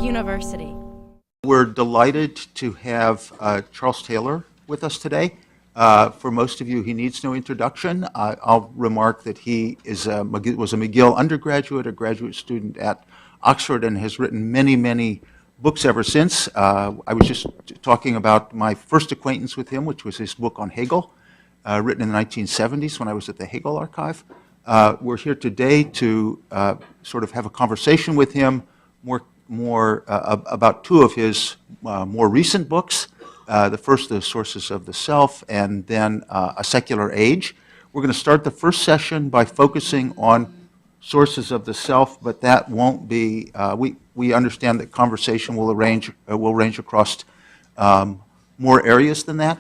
University. We're delighted to have Charles Taylor with us today. For most of you, he needs no introduction. I'll remark that he was a McGill undergraduate, a graduate student at Oxford, and has written many, many books ever since. I was just talking about my first acquaintance with him, which was his book on Hegel, written in the 1970s when I was at the Hegel Archive. We're here today to sort of have a conversation with him more about two of his more recent books. The first, The Sources of the Self, and then A Secular Age. We're going to start the first session by focusing on sources of the self, but that won't be, we understand that conversation will range across more areas than that.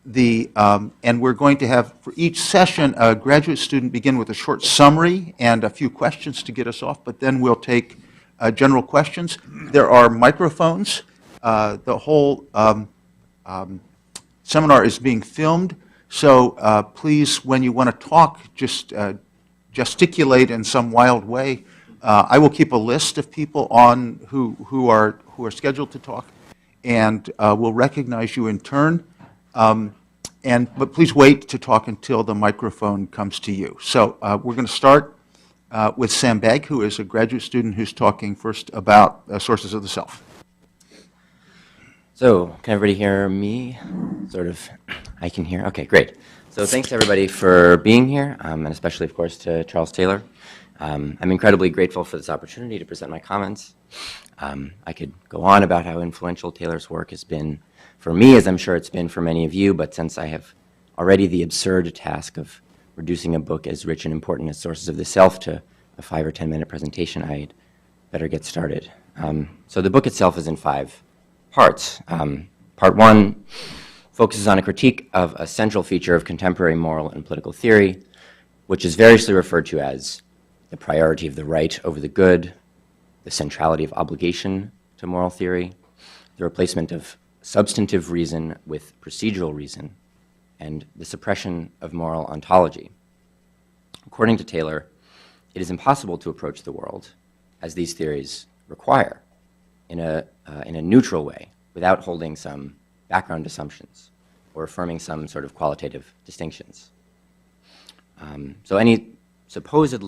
And we're going to have, for each session, a graduate student begin with a short summary and a few questions to get us off, but then we'll take general questions. There are microphones. The whole seminar is being filmed, so please, when you want to talk, just gesticulate in some wild way. I will keep a list of people on who are scheduled to talk, and we'll recognize you in turn. But please wait to talk until the microphone comes to you. So we're going to start with Sam Begg, who is a graduate student who's talking first about sources of the self. So, can everybody hear me? Sort of, I can hear, okay, great. So thanks everybody for being here, and especially, of course, to Charles Taylor. I'm incredibly grateful for this opportunity to present my comments. I could go on about how influential Taylor's work has been for me, as I'm sure it's been for many of you, but since I have already the absurd task of reducing a book as rich and important as Sources of the Self to a 5 or 10 minute presentation, I'd better get started. So the book itself is in 5 parts. Part 1 focuses on a critique of a central feature of contemporary moral and political theory, which is variously referred to as the priority of the right over the good, the centrality of obligation to moral theory, the replacement of substantive reason with procedural reason, and the suppression of moral ontology. According to Taylor, it is impossible to approach the world, as these theories require, in a neutral way, without holding some background assumptions or affirming some sort of qualitative distinctions. So any supposed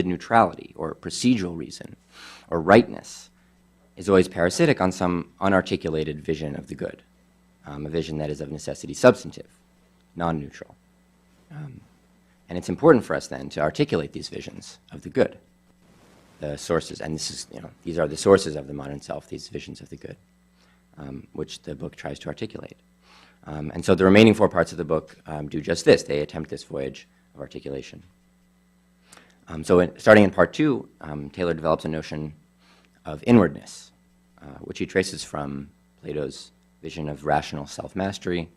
neutrality or procedural reason or rightness is always parasitic on some unarticulated vision of the good, a vision that is of necessity substantive, non-neutral. And it's important for us then to articulate these visions of the good, the sources, and this is, these are the sources of the modern self, these visions of the good, which the book tries to articulate. And so the remaining 4 parts of the book do just this. They attempt this voyage of articulation. Starting in part 2, Taylor develops a notion of inwardness, which he traces from Plato's vision of rational self-mastery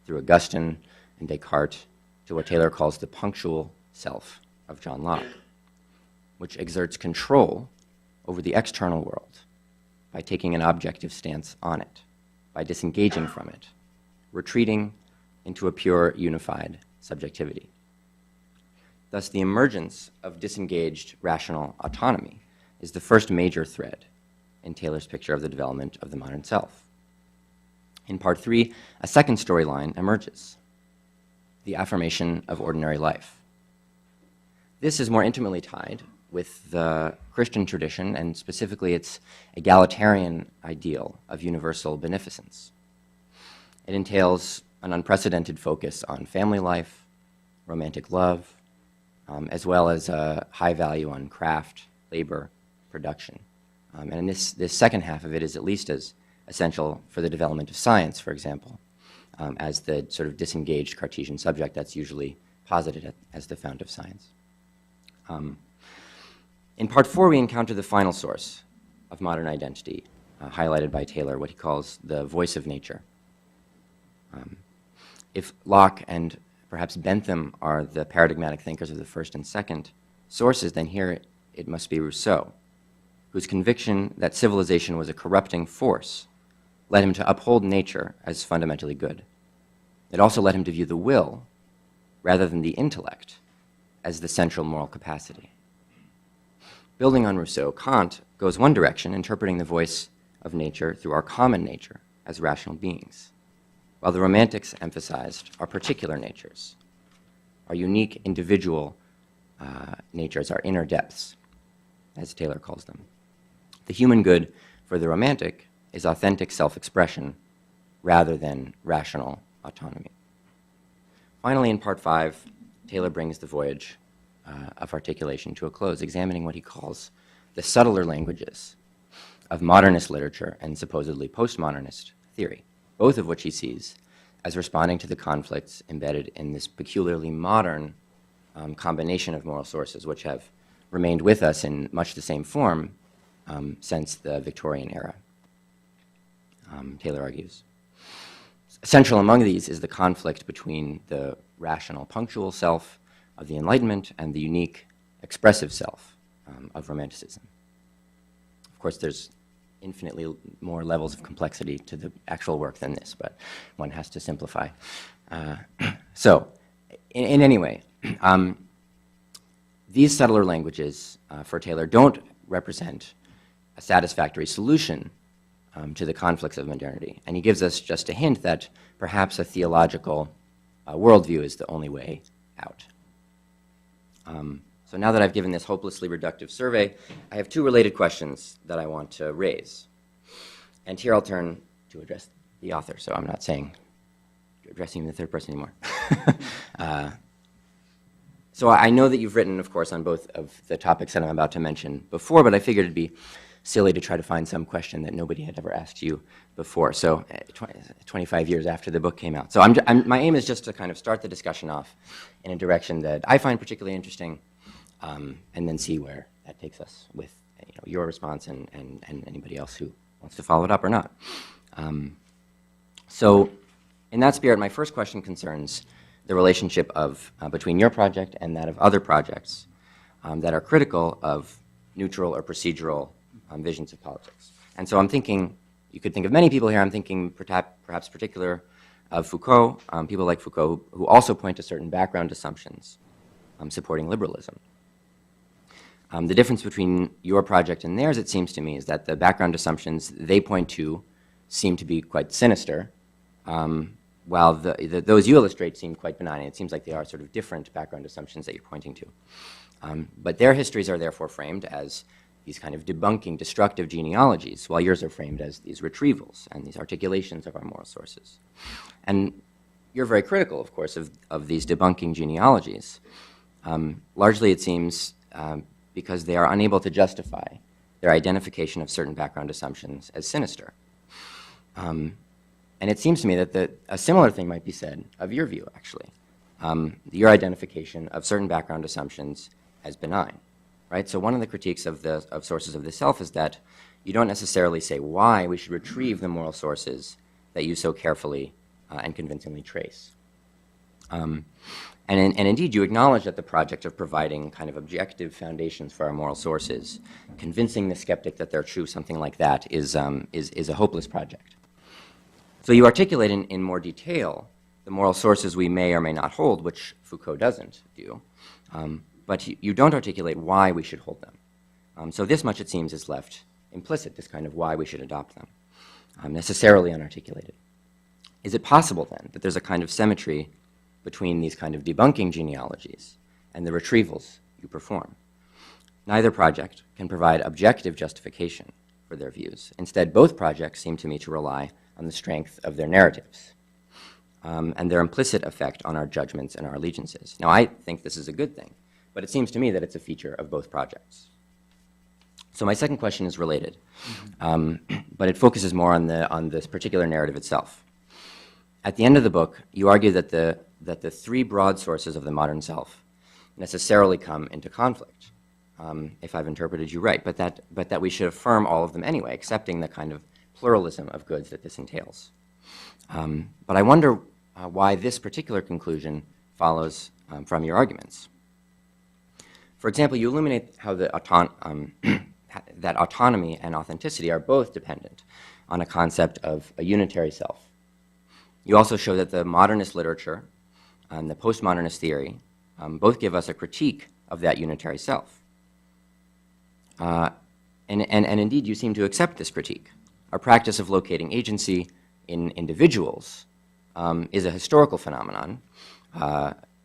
through Augustine and Descartes to what Taylor calls the punctual self of John Locke, which exerts control over the external world by taking an objective stance on it, by disengaging from it, retreating into a pure, unified subjectivity. Thus, the emergence of disengaged rational autonomy is the first major thread in Taylor's picture of the development of the modern self. In part 3, a second storyline emerges, the affirmation of ordinary life. This is more intimately tied with the Christian tradition, and specifically its egalitarian ideal of universal beneficence. It entails an unprecedented focus on family life, romantic love, as well as a high value on craft, labor, production. And this second half of it is at least as essential for the development of science, for example, as the sort of disengaged Cartesian subject that's usually posited as the fount of science. In part 4, we encounter the final source of modern identity, highlighted by Taylor, what he calls the voice of nature. If Locke and perhaps Bentham are the paradigmatic thinkers of the first and second sources, then here it must be Rousseau, whose conviction that civilization was a corrupting force led him to uphold nature as fundamentally good. It also led him to view the will, rather than the intellect, as the central moral capacity. Building on Rousseau, Kant goes one direction, interpreting the voice of nature through our common nature as rational beings, while the Romantics emphasized our particular natures, our unique individual natures, our inner depths, as Taylor calls them. The human good for the Romantic is authentic self-expression rather than rational autonomy. Finally, in part 5, Taylor brings the voyage of articulation to a close, examining what he calls the subtler languages of modernist literature and supposedly postmodernist theory, both of which he sees as responding to the conflicts embedded in this peculiarly modern combination of moral sources, which have remained with us in much the same form since the Victorian era, Taylor argues. Essential among these is the conflict between the rational, punctual self of the Enlightenment and the unique, expressive self of Romanticism. Of course, there's infinitely more levels of complexity to the actual work than this, but one has to simplify. So, in any way, these subtler languages for Taylor don't represent a satisfactory solution to the conflicts of modernity. And he gives us just a hint that perhaps a theological worldview is the only way out. So now that I've given this hopelessly reductive survey, I have two related questions that I want to raise. And here I'll turn to address the author, so I'm not saying addressing him in the third person anymore. So I know that you've written, of course, on both of the topics that I'm about to mention before, but I figured it'd be silly to try to find some question that nobody had ever asked you before, so 25 years after the book came out. So my aim is just to kind of start the discussion off in a direction that I find particularly interesting, and then see where that takes us with your response and anybody else who wants to follow it up or not. So in that spirit, my first question concerns the relationship of between your project and that of other projects that are critical of neutral or procedural visions of politics. And so I'm thinking, you could think of many people here, I'm thinking perhaps particular of Foucault, people like Foucault, who also point to certain background assumptions supporting liberalism. The difference between your project and theirs, it seems to me, is that the background assumptions they point to seem to be quite sinister, while those you illustrate seem quite benign. It seems like they are sort of different background assumptions that you're pointing to. But their histories are therefore framed as these kind of debunking, destructive genealogies, while yours are framed as these retrievals and these articulations of our moral sources. And you're very critical, of course, of these debunking genealogies. Largely, it seems, because they are unable to justify their identification of certain background assumptions as sinister. And it seems to me that a similar thing might be said of your view, actually. Your identification of certain background assumptions as benign. Right? So one of the critiques of sources of the self is that you don't necessarily say why we should retrieve the moral sources that you so carefully and convincingly trace. And indeed, you acknowledge that the project of providing kind of objective foundations for our moral sources, convincing the skeptic that they're true, something like that, is a hopeless project. So you articulate in more detail the moral sources we may or may not hold, which Foucault doesn't do. But you don't articulate why we should hold them. So this much, it seems, is left implicit, this kind of why we should adopt them, necessarily unarticulated. Is it possible, then, that there's a kind of symmetry between these kind of debunking genealogies and the retrievals you perform? Neither project can provide objective justification for their views. Instead, both projects seem to me to rely on the strength of their narratives and their implicit effect on our judgments and our allegiances. Now, I think this is a good thing, but it seems to me that it's a feature of both projects. So my second question is related, but it focuses more on this particular narrative itself. At the end of the book, you argue that the three broad sources of the modern self necessarily come into conflict, if I've interpreted you right, but that we should affirm all of them anyway, accepting the kind of pluralism of goods that this entails. But I wonder why this particular conclusion follows from your arguments. For example, you illuminate how that autonomy and authenticity are both dependent on a concept of a unitary self. You also show that the modernist literature and the postmodernist theory both give us a critique of that unitary self. And indeed, you seem to accept this critique. Our practice of locating agency in individuals is a historical phenomenon,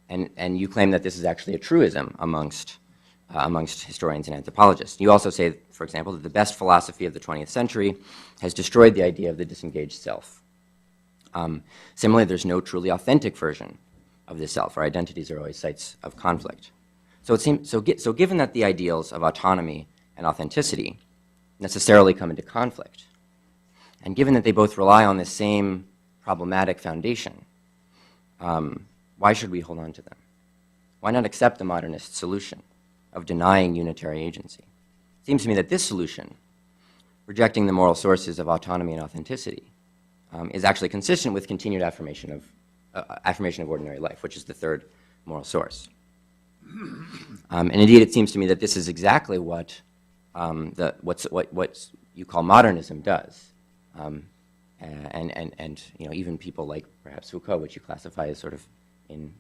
and you claim that this is actually a truism amongst historians and anthropologists. You also say, for example, that the best philosophy of the 20th century has destroyed the idea of the disengaged self. Similarly, there's no truly authentic version of the self. Our identities are always sites of conflict. So given that the ideals of autonomy and authenticity necessarily come into conflict, and given that they both rely on the same problematic foundation, why should we hold on to them? Why not accept the modernist solution of denying unitary agency? It seems to me that this solution, rejecting the moral sources of autonomy and authenticity, is actually consistent with continued affirmation of ordinary life, which is the third moral source. And indeed, it seems to me that this is exactly what what you call modernism does, and even people like perhaps Foucault, which you classify as sort of in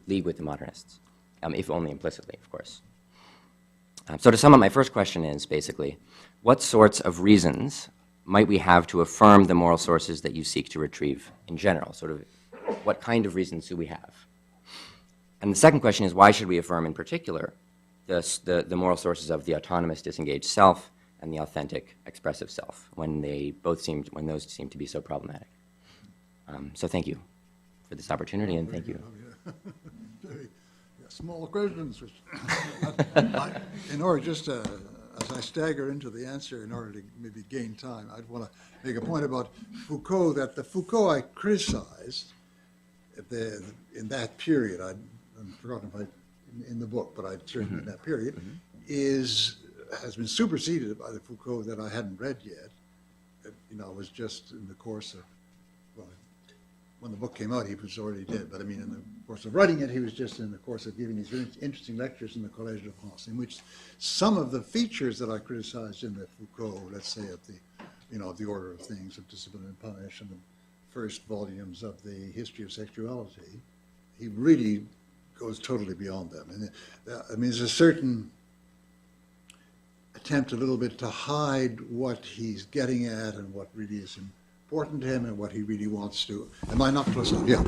league with the modernists, if only implicitly, of course. So to sum up, my first question is basically, what sorts of reasons might we have to affirm the moral sources that you seek to retrieve in general? Sort of, what kind of reasons do we have? And the second question is, why should we affirm in particular the moral sources of the autonomous disengaged self and the authentic expressive self when those seem to be so problematic? So thank you for this opportunity, and thank you. Very small questions, which in order just as I stagger into the answer, in order to maybe gain time, I'd want to make a point about Foucault, that the Foucault I criticized in that period, I've forgotten if in the book, but I certainly in that period, has been superseded by the Foucault that I hadn't read yet. I was just in the course of, well, when the book came out, he was already dead, but I mean, in the course of writing it, he was just in the course of giving these very interesting lectures in the Collège de France, in which some of the features that I criticized in the Foucault, let's say of the order of things, of discipline and punish, and the first volumes of the history of sexuality, he really goes totally beyond them. And I mean, there's a certain attempt a little bit to hide what he's getting at and what really is important to him and what he really wants to. Am I not close enough? Yeah.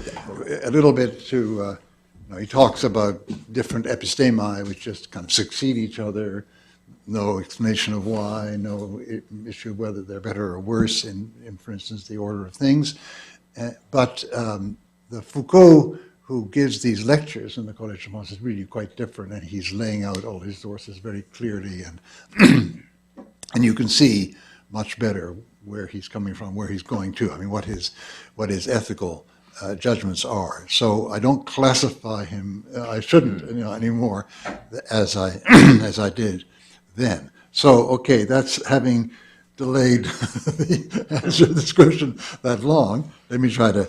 A little bit to, he talks about different epistemae which just kind of succeed each other, no explanation of why, no issue of whether they're better or worse in for instance, the order of things. But the Foucault who gives these lectures in the Collège de France is really quite different, and he's laying out all his sources very clearly, and and you can see much better where he's coming from, where he's going to. I mean, what his ethical judgments are. So I don't classify him. I shouldn't, anymore, as I did then. So okay, that's having delayed the answer to this question that long. Let me try to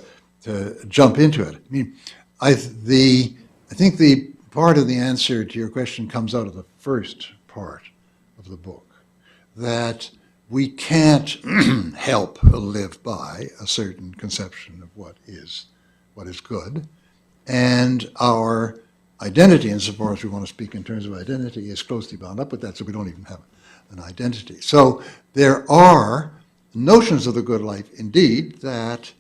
jump into it. I mean, I think the part of the answer to your question comes out of the first part of the book, that we can't help live by a certain conception of what is good, and our identity, insofar as we want to speak in terms of identity, is closely bound up with that, so we don't even have an identity. So there are notions of the good life, indeed, that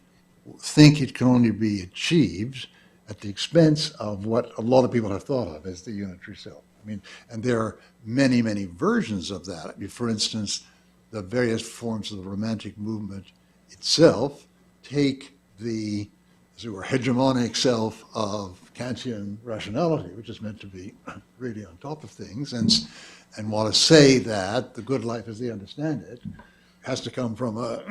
think it can only be achieved at the expense of what a lot of people have thought of as the unitary self. I mean, and there are many, many versions of that. I mean, for instance, the various forms of the Romantic movement itself take the, as it were, hegemonic self of Kantian rationality, which is meant to be really on top of things, and want to say that the good life as they understand it has to come from a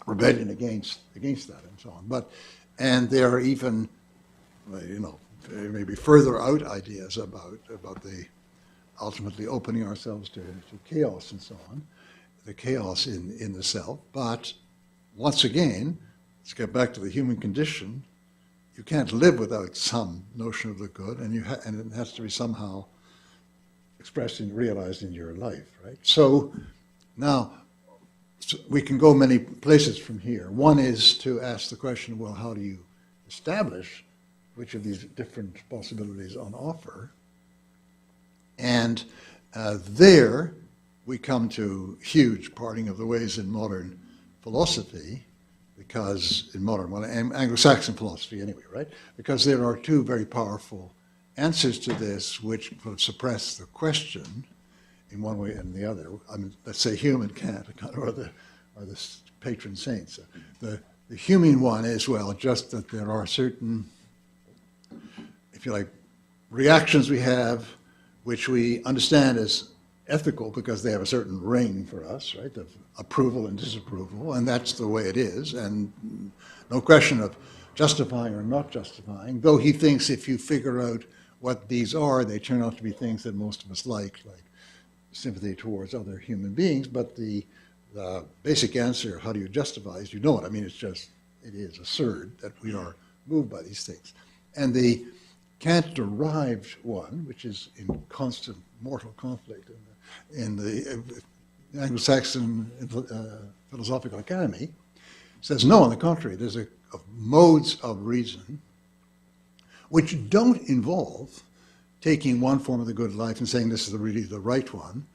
rebellion against that and so on. And there are even, maybe further out ideas about the ultimately opening ourselves to chaos and so on, the chaos in the self. But once again, let's get back to the human condition. You can't live without some notion of the good, and it has to be somehow expressed and realized in your life, right? So now, we can go many places from here. One is to ask the question, well, how do you establish which of these different possibilities on offer? And There, we come to huge parting of the ways in modern philosophy, because in modern, well, Anglo-Saxon philosophy anyway, right? Because there are two very powerful answers to this which will suppress the question in one way and the other. I mean, let's say Hume and Kant are the patron saints. The Humean one is, well, just that there are certain, if you like, reactions we have which we understand as ethical because they have a certain ring for us, right, of approval and disapproval, and that's the way it is, and no question of justifying or not justifying, though he thinks if you figure out what these are, they turn out to be things that most of us like sympathy towards other human beings, but the basic answer, how do you justify, is you know it. I mean, it is absurd that we are moved by these things. And the Kant-derived one, which is in constant mortal conflict in the Anglo-Saxon Philosophical Academy, says no, on the contrary, there's modes of reason which don't involve taking one form of the good life and saying this is really the right one,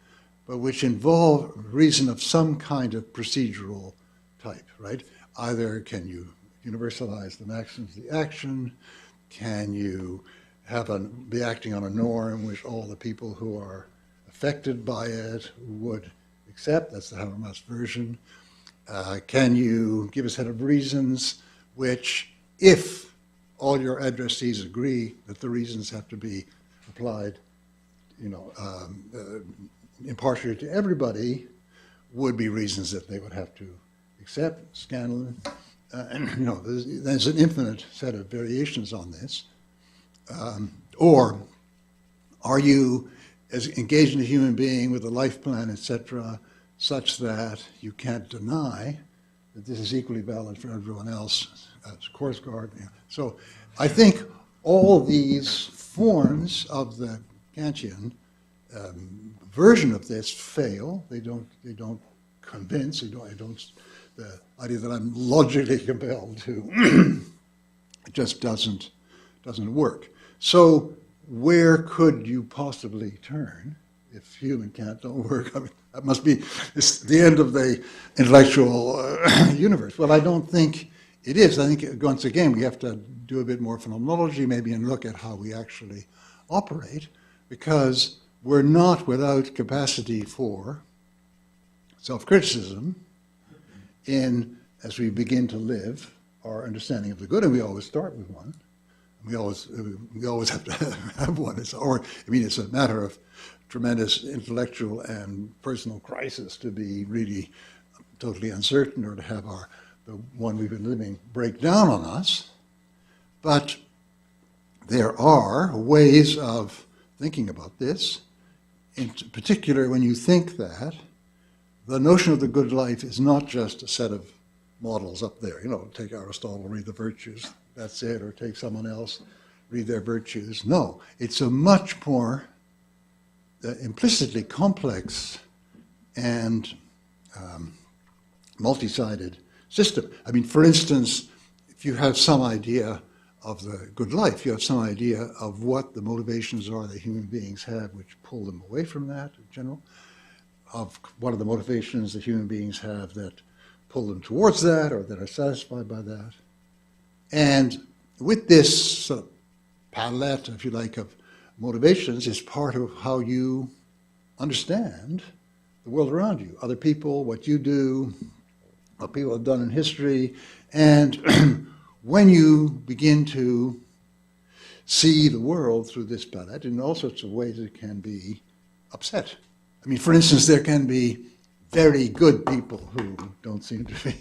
but which involve reason of some kind of procedural type, right? Either can you universalize the maxims of the action, can you be acting on a norm which all the people who are affected by it would accept, that's the Habermas version. Can you give a set of reasons which, if all your addressees agree that the reasons have to be applied, impartially to everybody, would be reasons that they would have to accept, Scanlon. And there's an infinite set of variations on this. Or are you as engaged in a human being with a life plan, etc., such that you can't deny that this is equally valid for everyone else as course guard. So I think all these forms of the Kantian version of this fail. They don't convince. The idea that I'm logically compelled to it just doesn't work. So where could you possibly turn if Hume and Kant don't work? I mean, that must be the end of the intellectual universe. Well, I don't think it is. I think, once again, we have to do a bit more phenomenology maybe and look at how we actually operate, because we're not without capacity for self-criticism as we begin to live our understanding of the good, and we always start with one. We always have to have one. It's a matter of tremendous intellectual and personal crisis to be really totally uncertain or to have the one we've been living break down on us. But there are ways of thinking about this, in particular when you think that the notion of the good life is not just a set of models up there. Take Aristotle, read the virtues, that's it, or take someone else, read their virtues. No, it's a much more implicitly complex and multi-sided system. I mean, for instance, if you have some idea of the good life, you have some idea of what the motivations are that human beings have which pull them away from that in general, of what are the motivations that human beings have that pull them towards that or that are satisfied by that. And with this sort of palette, if you like, of motivations is part of how you understand the world around you, other people, what you do, what people have done in history. And when you begin to see the world through this palette, in all sorts of ways it can be upset. I mean, for instance, there can be very good people who don't seem to be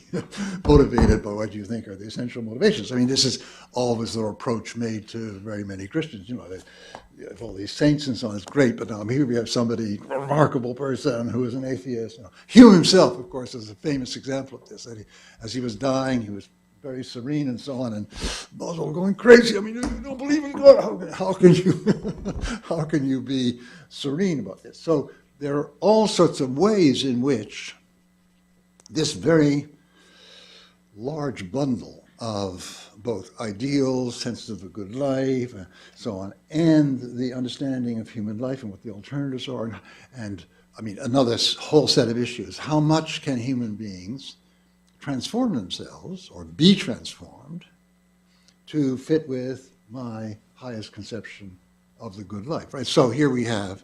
motivated by what you think are the essential motivations. I mean, this is always the approach made to very many Christians. They have all these saints and so on. It's great, but now here we have somebody, a remarkable person who is an atheist. Hume himself, of course, is a famous example of this. That as he was dying, he was very serene and so on, and most all going crazy. I mean, you don't believe in God. How can you be serene about this? So there are all sorts of ways in which this very large bundle of both ideals, senses of a good life, so on, and the understanding of human life and what the alternatives are. And I mean, another whole set of issues. How much can human beings transform themselves or be transformed to fit with my highest conception of the good life, right? So here we have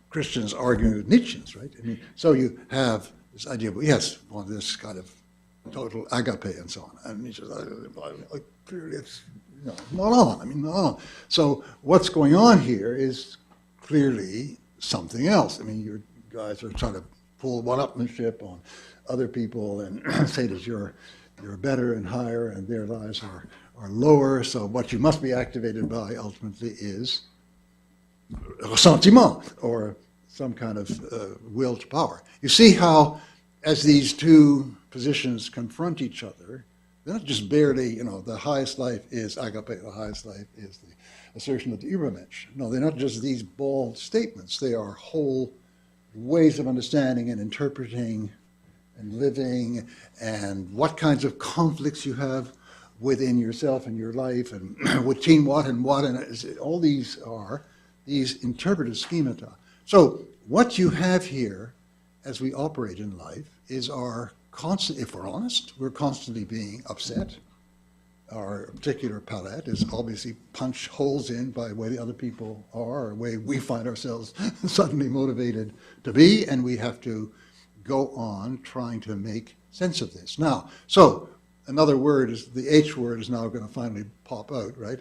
Christians arguing with Nietzscheans, right? I mean, so you have this idea, well, yes, well, this kind of total agape and so on. And Nietzsche says, clearly it's, not on. I mean, not on. So what's going on here is clearly something else. I mean, you guys are trying to pull one-upmanship on other people and say that you're better and higher and their lives are lower. So what you must be activated by ultimately is ressentiment or some kind of will to power. You see how as these two positions confront each other, they're not just barely, the highest life is agape, the highest life is the assertion of the Übermensch. No, they're not just these bald statements. They are whole ways of understanding and interpreting and living and what kinds of conflicts you have within yourself and your life and between what and what. And all these are these interpretive schemata. So what you have here as we operate in life is our constant, if we're honest, we're constantly being upset. Our particular palette is obviously punched holes in by the way the other people are, or the way we find ourselves suddenly motivated to be, and we have to go on trying to make sense of this. Now, so another word is, the H word is now going to finally pop out, right?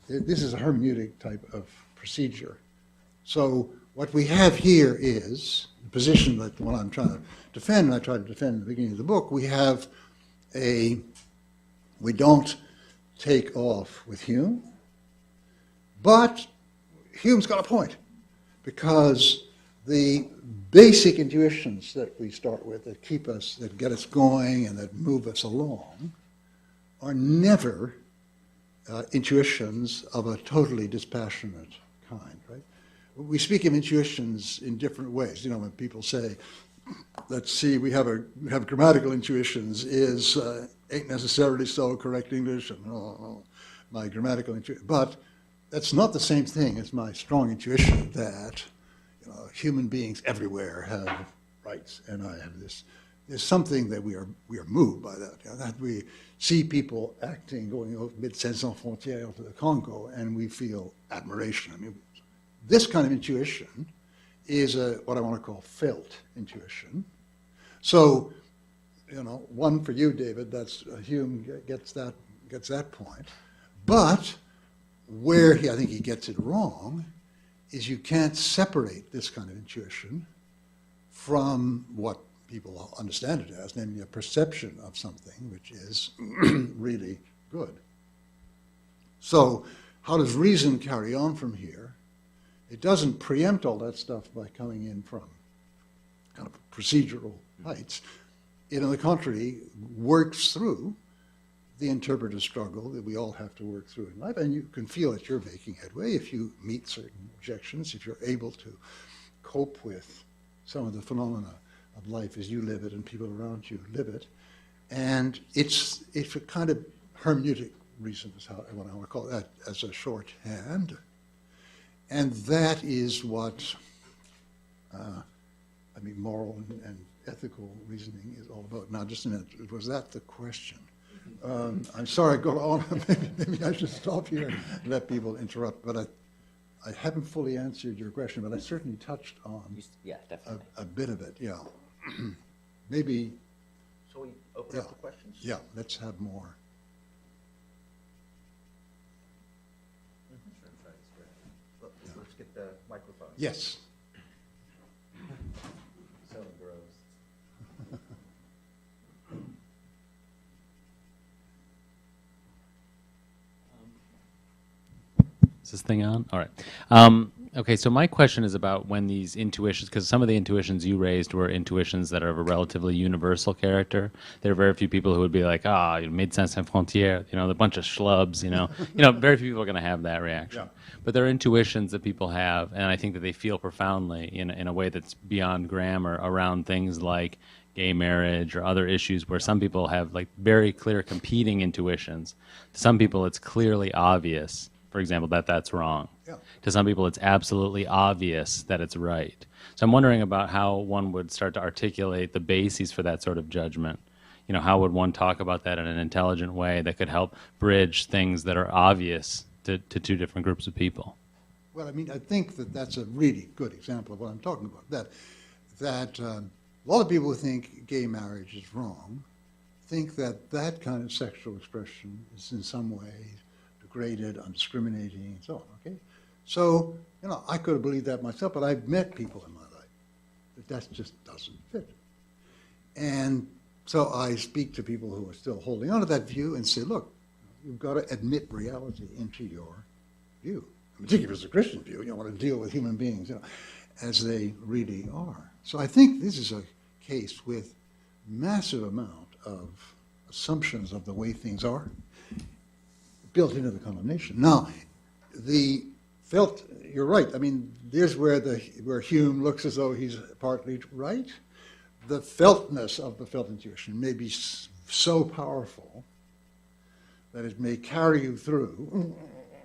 This is a hermeneutic type of procedure. So what we have here is the position that the one I'm trying to defend, and I tried to defend at the beginning of the book. We don't take off with Hume, but Hume's got a point, because the basic intuitions that we start with, that keep us, that get us going and that move us along, are never intuitions of a totally dispassionate kind, right? We speak of intuitions in different ways. When people say, let's see, we have grammatical intuitions is ain't necessarily so correct English, and my grammatical intuition. But that's not the same thing as my strong intuition that human beings everywhere have rights, and I have this. There's something that we are moved by that. That we see people acting, going over mid-Sans frontières to the Congo, and we feel admiration. I mean, this kind of intuition is what I want to call felt intuition. So, one for you, David. That's Hume gets that point. But where I think he gets it wrong is you can't separate this kind of intuition from what people understand it as, namely a perception of something which is really good. So, how does reason carry on from here? It doesn't preempt all that stuff by coming in from kind of procedural heights. It, on the contrary, works through the interpretive struggle that we all have to work through in life. And you can feel that you're making headway if you meet certain objections, if you're able to cope with some of the phenomena of life as you live it and people around you live it. And it's a kind of hermeneutic reason, is what I want to call that, as a shorthand. And that is what, moral and ethical reasoning is all about. Now, just a minute, was that the question? I'm sorry, I go on. maybe I should stop here and let people interrupt. But I haven't fully answered your question, but I certainly touched on definitely. a bit of it, yeah. Maybe. Shall we open up for questions? Yeah, let's have more. Let's get the microphone. Yes. So gross. Is this thing on? All right. Okay, so my question is about when these intuitions, because some of the intuitions you raised were intuitions that are of a relatively universal character. There are very few people who would be like, Médecins Sans Frontières, a bunch of schlubs, very few people are going to have that reaction. Yeah. But there are intuitions that people have, and I think that they feel profoundly in a way that's beyond grammar around things like, gay marriage or other issues where some people have like very clear competing intuitions. To some people, it's clearly obvious, for example, that that's wrong. Yeah. To some people, it's absolutely obvious that it's right. So I'm wondering about how one would start to articulate the bases for that sort of judgment. You know, how would one talk about that in an intelligent way that could help bridge things that are obvious to two different groups of people? Well, I mean, I think that that's a really good example of what I'm talking about. That a lot of people who think gay marriage is wrong think that that kind of sexual expression is in some way degraded, undiscriminating, and so on, okay? So, you know, I could have believed that myself, but I've met people in my life that just doesn't fit. And so I speak to people who are still holding on to that view and say, look, you've got to admit reality into your view. Particularly if it's a Christian view, you want to deal with human beings, you know, as they really are. So I think this is a case with massive amount of assumptions of the way things are built into the condemnation. Now, the felt, you're right. I mean, there's where Hume looks as though he's partly right. The feltness of the felt intuition may be so powerful that it may carry you through,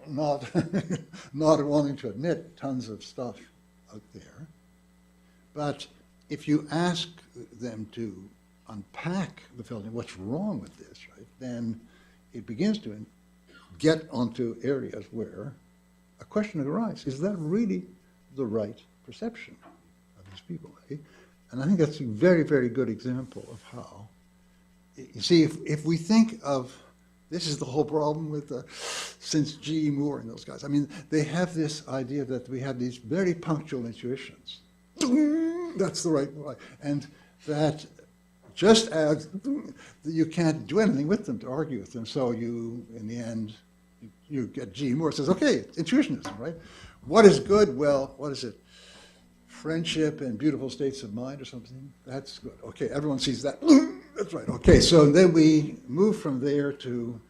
not wanting to admit tons of stuff out there. But if you ask them to unpack the felt, what's wrong with this, right, then it begins to get onto areas where a question arises. Is that really the right perception of these people? Right? And I think that's a very, very good example of how, you see, if we think of, this is the whole problem with, since G. Moore and those guys. I mean, they have this idea that we have these very punctual intuitions. That's the right way. And that just as you can't do anything with them to argue with them, so you, in the end, you get G. Moore says, okay, it's intuitionism, right? What is good? Well, what is it? Friendship and beautiful states of mind or something? That's good. Okay, everyone sees that. That's right. Okay, so then we move from there to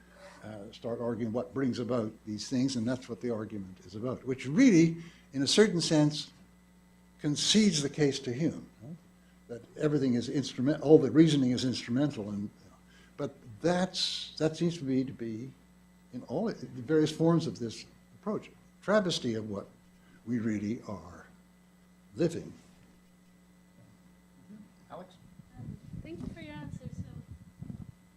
start arguing what brings about these things, and that's what the argument is about, which really, in a certain sense, concedes the case to Hume, right? That everything is instrumental, all the reasoning is instrumental, and but that seems to be in all the various forms of this approach, travesty of what we really are living. Alex? Thank you for your answer.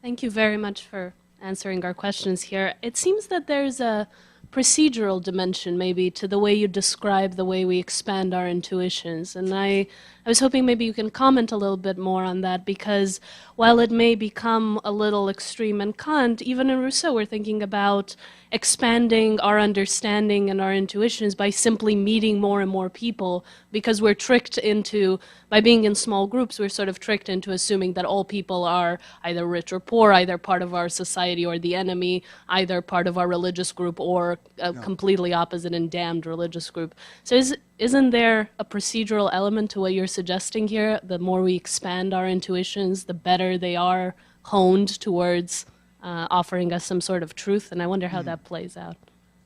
Thank you very much for answering our questions here. It seems that there's a procedural dimension maybe to the way you describe the way we expand our intuitions. And I was hoping maybe you can comment a little bit more on that, because while it may become a little extreme in Kant, even in Rousseau we're thinking about expanding our understanding and our intuitions by simply meeting more and more people, because we're tricked into, by being in small groups, we're sort of tricked into assuming that all people are either rich or poor, either part of our society or the enemy, either part of our religious group or a completely opposite and damned religious group. So isn't there a procedural element to what you're suggesting here? The more we expand our intuitions, the better they are honed towards offering us some sort of truth, and I wonder how that plays out.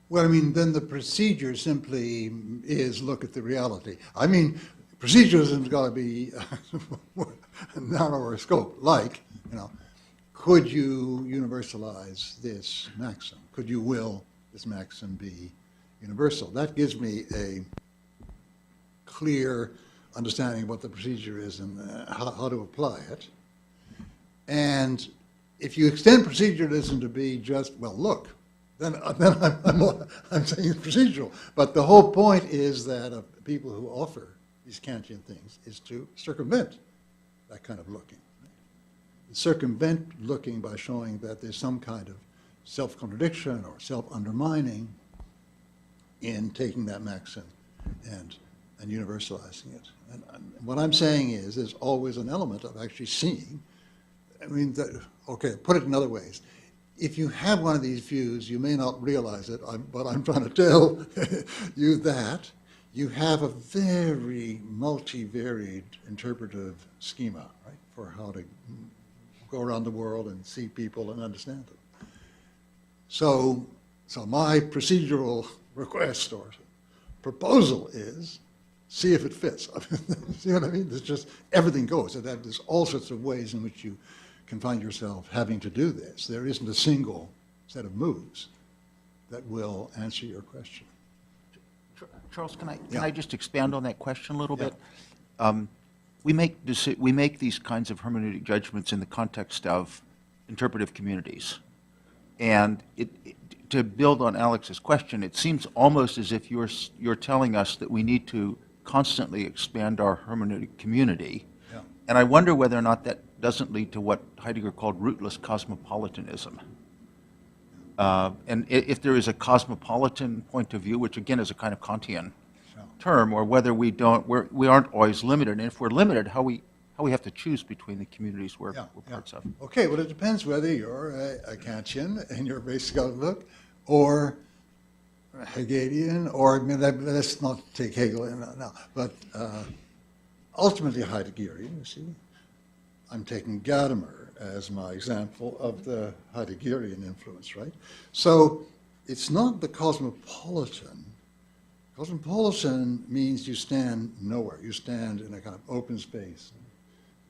Well, I mean, then the procedure simply is look at the reality. I mean, proceduralism's got to be a narrower scope, like, you know, could you universalize this maxim? Could you will this maxim be universal? That gives me a clear understanding of what the procedure is and how to apply it. And if you extend proceduralism to be just, well, look, then I'm saying it's procedural. But the whole point is that people who offer these Kantian things is to circumvent that kind of looking. Right? Circumvent looking by showing that there's some kind of self-contradiction or self-undermining in taking that maxim and universalizing it. And what I'm saying is there's always an element of actually seeing. I mean, okay, put it in other ways. If you have one of these views, you may not realize it, but I'm trying to tell you that you have a very multivariate interpretive schema, right, for how to go around the world and see people and understand them. So my procedural request or proposal is see if it fits. See what I mean? There's just, everything goes. And there's all sorts of ways in which you can find yourself having to do this. There isn't a single set of moves that will answer your question. Charles, can Yeah. I just expand on that question a little Yeah. bit? We make these kinds of hermeneutic judgments in the context of interpretive communities. And to build on Alex's question, it seems almost as if you're telling us that we need to constantly expand our hermeneutic community. Yeah. And I wonder whether or not that doesn't lead to what Heidegger called rootless cosmopolitanism. And if there is a cosmopolitan point of view, which again is a kind of Kantian term, or whether we aren't always limited, and if we're limited, how we have to choose between the communities we're parts of. Okay, well, it depends whether you're a Kantian in your basic outlook, or Hegelian, or, I mean, let's not take Hegel in now, but ultimately Heideggerian, you see. I'm taking Gadamer as my example of the Heideggerian influence, right? So it's not the cosmopolitan. Cosmopolitan means you stand nowhere. You stand in a kind of open space,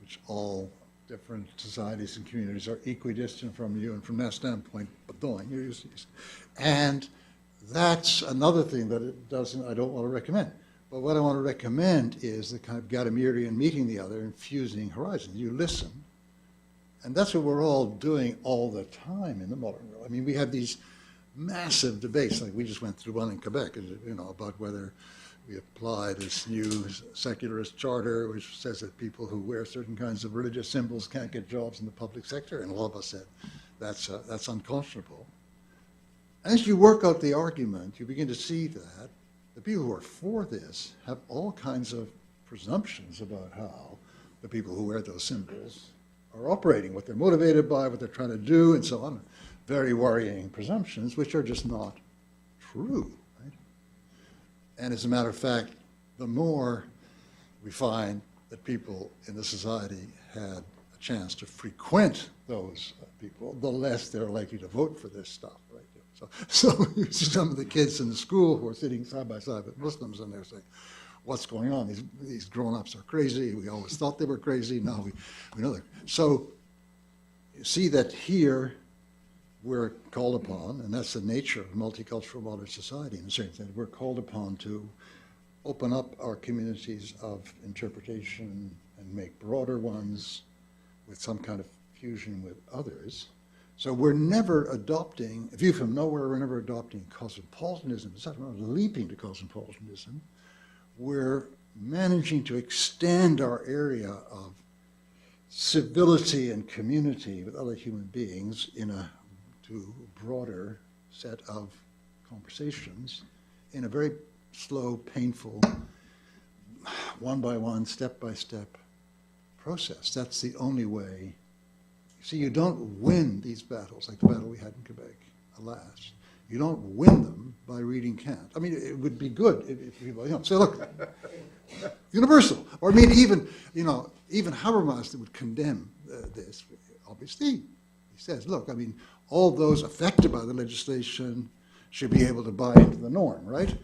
which all different societies and communities are equidistant from you, and from that standpoint, and that's another thing that I don't want to recommend. But what I want to recommend is the kind of Gadamerian meeting the other and fusing horizons. You listen, and that's what we're all doing all the time in the modern world. I mean, we have these massive debates, like we just went through one in Quebec, you know, about whether we apply this new secularist charter, which says that people who wear certain kinds of religious symbols can't get jobs in the public sector, and all of us said that's unconscionable. As you work out the argument, you begin to see that the people who are for this have all kinds of presumptions about how the people who wear those symbols are operating, what they're motivated by, what they're trying to do, and so on. Very worrying presumptions, which are just not true. Right? And as a matter of fact, the more we find that people in the society had a chance to frequent those people, the less they're likely to vote for this stuff. Right? So you see some of the kids in the school who are sitting side by side with Muslims, and they're saying, what's going on? These grown-ups are crazy. We always thought they were crazy. Now we know they're. So you see that here we're called upon, and that's the nature of multicultural modern society in a certain sense. We're called upon to open up our communities of interpretation and make broader ones with some kind of fusion with others. So we're never adopting, view from nowhere, we're never adopting cosmopolitanism. It's not leaping to cosmopolitanism. We're managing to extend our area of civility and community with other human beings to a broader set of conversations in a very slow, painful, one by one, step by step process. That's the only way. See, you don't win these battles, like the battle we had in Quebec, alas. You don't win them by reading Kant. I mean, it would be good if people, say, look, universal. Or I mean, even Habermas would condemn this. Obviously, he says, look, I mean, all those affected by the legislation should be able to buy into the norm, right?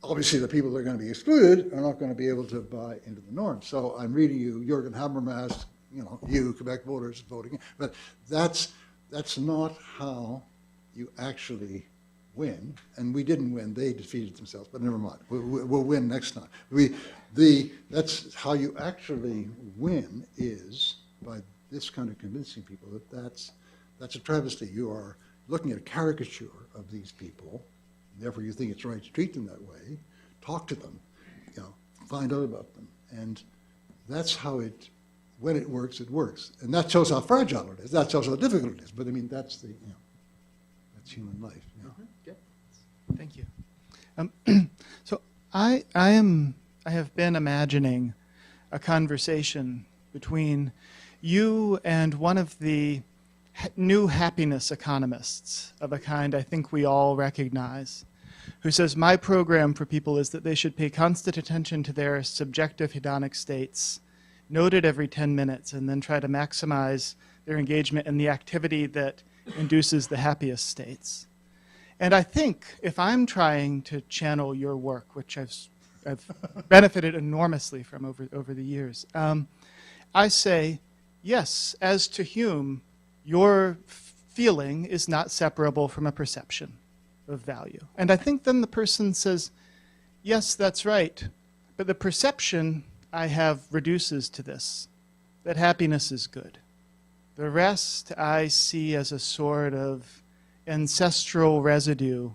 Obviously, the people that are going to be excluded are not going to be able to buy into the norm. So I'm reading you Jürgen Habermas, you Quebec voters voting, but that's not how you actually win. And we didn't win; they defeated themselves. But never mind, we'll win next time. That's how you actually win, is by this kind of convincing people that that's a travesty. You are looking at a caricature of these people, and therefore you think it's right to treat them that way. Talk to them, find out about them, and that's how it. When it works, and that shows how fragile it is. That shows how difficult it is. But I mean, that's human life. Thank you. So I have been imagining a conversation between you and one of the new happiness economists of a kind I think we all recognize, who says, my program for people is that they should pay constant attention to their subjective hedonic states, noted every 10 minutes, and then try to maximize their engagement in the activity that induces the happiest states. And I think if I'm trying to channel your work, which I've I've benefited enormously from over the years. I say, yes, as to Hume, your feeling is not separable from a perception of value. And I think then the person says, yes, that's right, but the perception I have reduces to this, that happiness is good. The rest I see as a sort of ancestral residue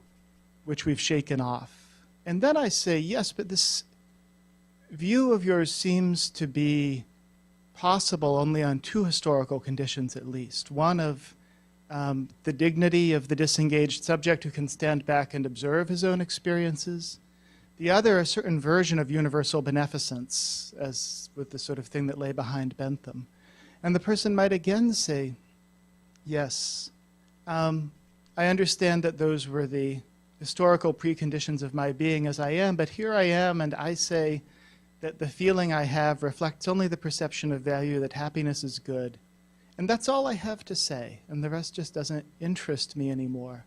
which we've shaken off. And then I say, yes, but this view of yours seems to be possible only on two historical conditions at least. One of the dignity of the disengaged subject who can stand back and observe his own experiences. The other, a certain version of universal beneficence, as with the sort of thing that lay behind Bentham. And the person might again say, yes, I understand that those were the historical preconditions of my being as I am, but here I am, and I say that the feeling I have reflects only the perception of value, that happiness is good. And that's all I have to say, and the rest just doesn't interest me anymore.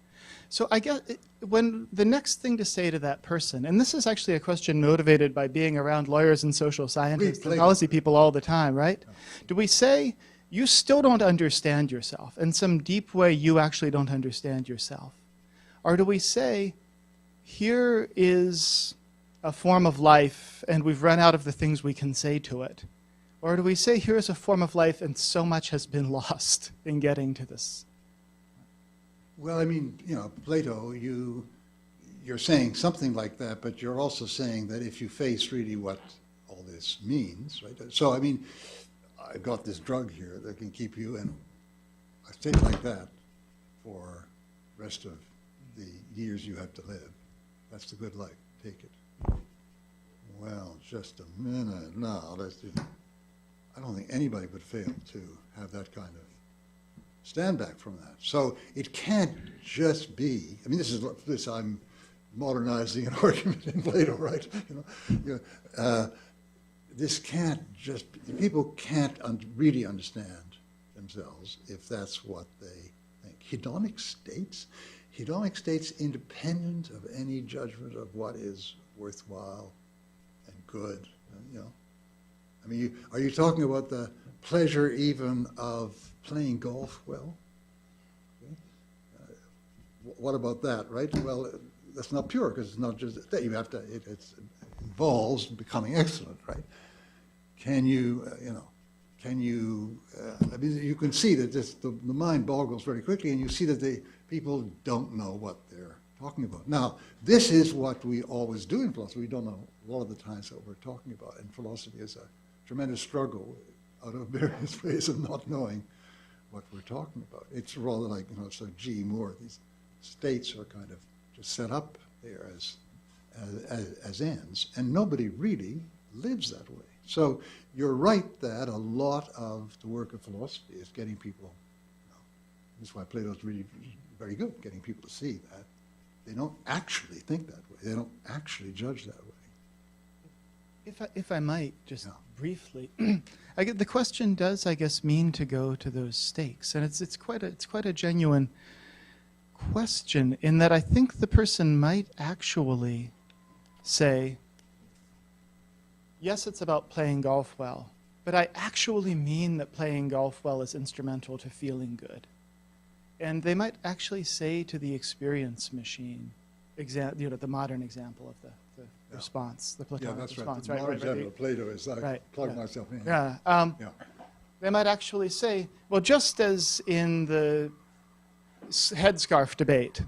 So I guess when the next thing to say to that person, and this is actually a question motivated by being around lawyers and social scientists and policy people all the time, right? Do we say, you still don't understand yourself, in some deep way you actually don't understand yourself? Or do we say, here is a form of life and we've run out of the things we can say to it? Or do we say, here is a form of life and so much has been lost in getting to this? Well, I mean, Plato, you're saying something like that, but you're also saying that if you face really what all this means, right? So, I mean, I've got this drug here that can keep you in a state like that for the rest of the years you have to live. That's the good life. Take it. Well, just a minute. No, I don't think anybody would fail to have that kind of stand back from that. So it can't just be, I mean, this I'm modernizing an argument in Plato, right? This can't just, people can't really understand themselves if that's what they think. Hedonic states independent of any judgment of what is worthwhile and good, I mean, are you talking about the pleasure even of playing golf well? Okay. What about that, right? Well, that's not pure because it's not just that. You have to, it involves becoming excellent, right? Can you, I mean, you can see that the mind boggles very quickly and you see that the people don't know what they're talking about. Now, this is what we always do in philosophy. We don't know a lot of the times what we're talking about. And philosophy is a tremendous struggle out of various ways of not knowing what we're talking about. It's rather like, so G. Moore, these states are kind of just set up there as ends, and nobody really lives that way. So you're right that a lot of the work of philosophy is getting people, that's why Plato's really very good, getting people to see that they don't actually think that way. They don't actually judge that way. If I might, just briefly, the question does, I guess, mean to go to those stakes, and it's quite a genuine question in that I think the person might actually say, yes, it's about playing golf well, but I actually mean that playing golf well is instrumental to feeling good, and they might actually say to the experience machine, the modern example of the response, the Platonic response. Right. The modern example of Plato is I plug myself in. They might actually say, well, just as in the headscarf debate,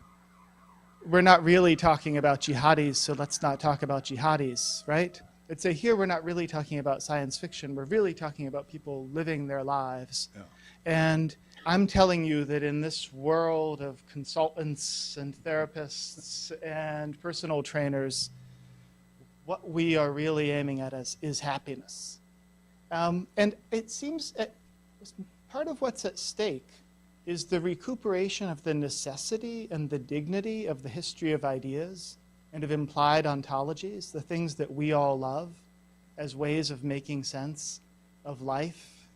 we're not really talking about jihadis, so let's not talk about jihadis, right? They'd say, here we're not really talking about science fiction, we're really talking about people living their lives. Yeah. And I'm telling you that in this world of consultants and therapists and personal trainers, what we are really aiming at is happiness. And it seems part of what's at stake is the recuperation of the necessity and the dignity of the history of ideas and of implied ontologies, the things that we all love as ways of making sense of life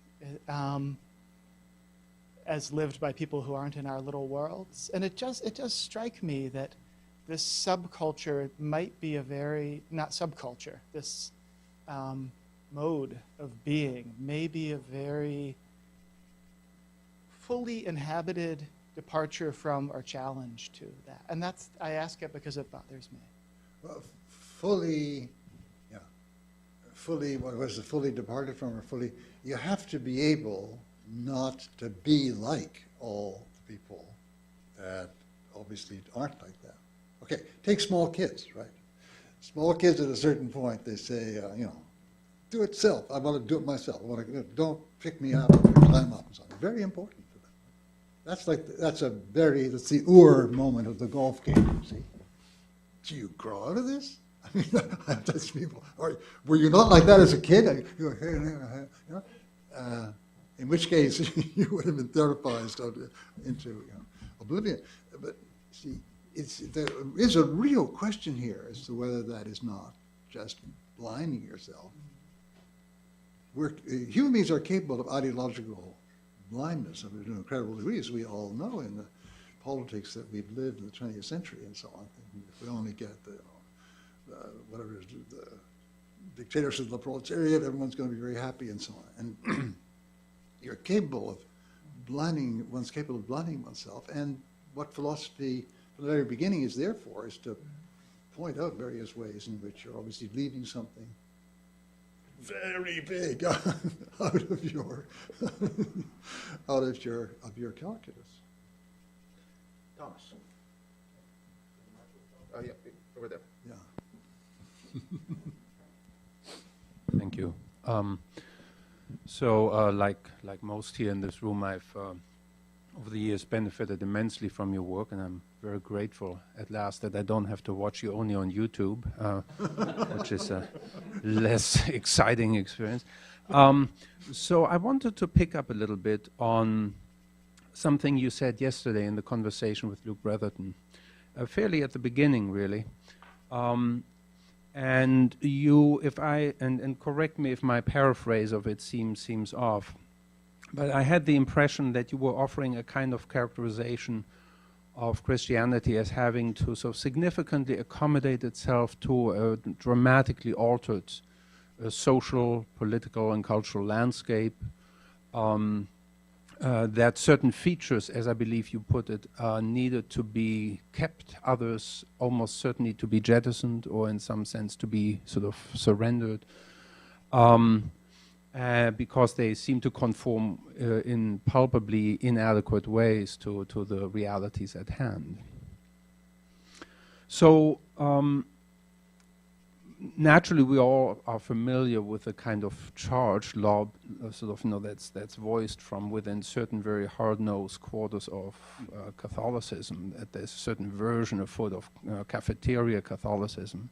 as lived by people who aren't in our little worlds. And it does strike me that this subculture might be a very, not subculture, this mode of being may be a very fully inhabited departure from or challenge to that. And that's, I ask it because it bothers me. Well, fully, yeah, fully, what was it, fully departed from or fully, you have to be able not to be like all the people that obviously aren't like that. Okay, take small kids, right? Small kids at a certain point, they say, you know, do it self. I want to do it myself. I want to, don't pick me up and climb up and so on. Very important for them. That's like, that's the moment of the golf game, see? Do you grow out of this? I mean, I've touched people. Were you not like that as a kid? You know? In which case, you would have been therapized into oblivion. But see, there is a real question here as to whether that is not just blinding yourself. Human beings are capable of ideological blindness of an incredible degree, as we all know in the politics that we've lived in the 20th century and so on. If we only get the dictatorship of the proletariat, everyone's going to be very happy and so on. And you're capable of one's capable of blinding oneself. And what philosophy, from the very beginning, is there for is to point out various ways in which you're obviously leaving something very big out of your calculus. Thomas. Oh, yeah, over there. Yeah. Thank you. Like most here in this room, I've over the years benefited immensely from your work, and I'm very grateful at last that I don't have to watch you only on YouTube, which is a less exciting experience. So I wanted to pick up a little bit on something you said yesterday in the conversation with Luke Bretherton, fairly at the beginning, really. And you, and correct me if my paraphrase of it seems off, but I had the impression that you were offering a kind of characterization of Christianity as having to sort of significantly accommodate itself to a dramatically altered social, political, and cultural landscape, that certain features, as I believe you put it, needed to be kept, others almost certainly to be jettisoned, or in some sense to be sort of surrendered, because they seem to conform in palpably inadequate ways to the realities at hand. So naturally, we all are familiar with the kind of charge law, that's voiced from within certain very hard-nosed quarters of Catholicism. That there's a certain version of cafeteria Catholicism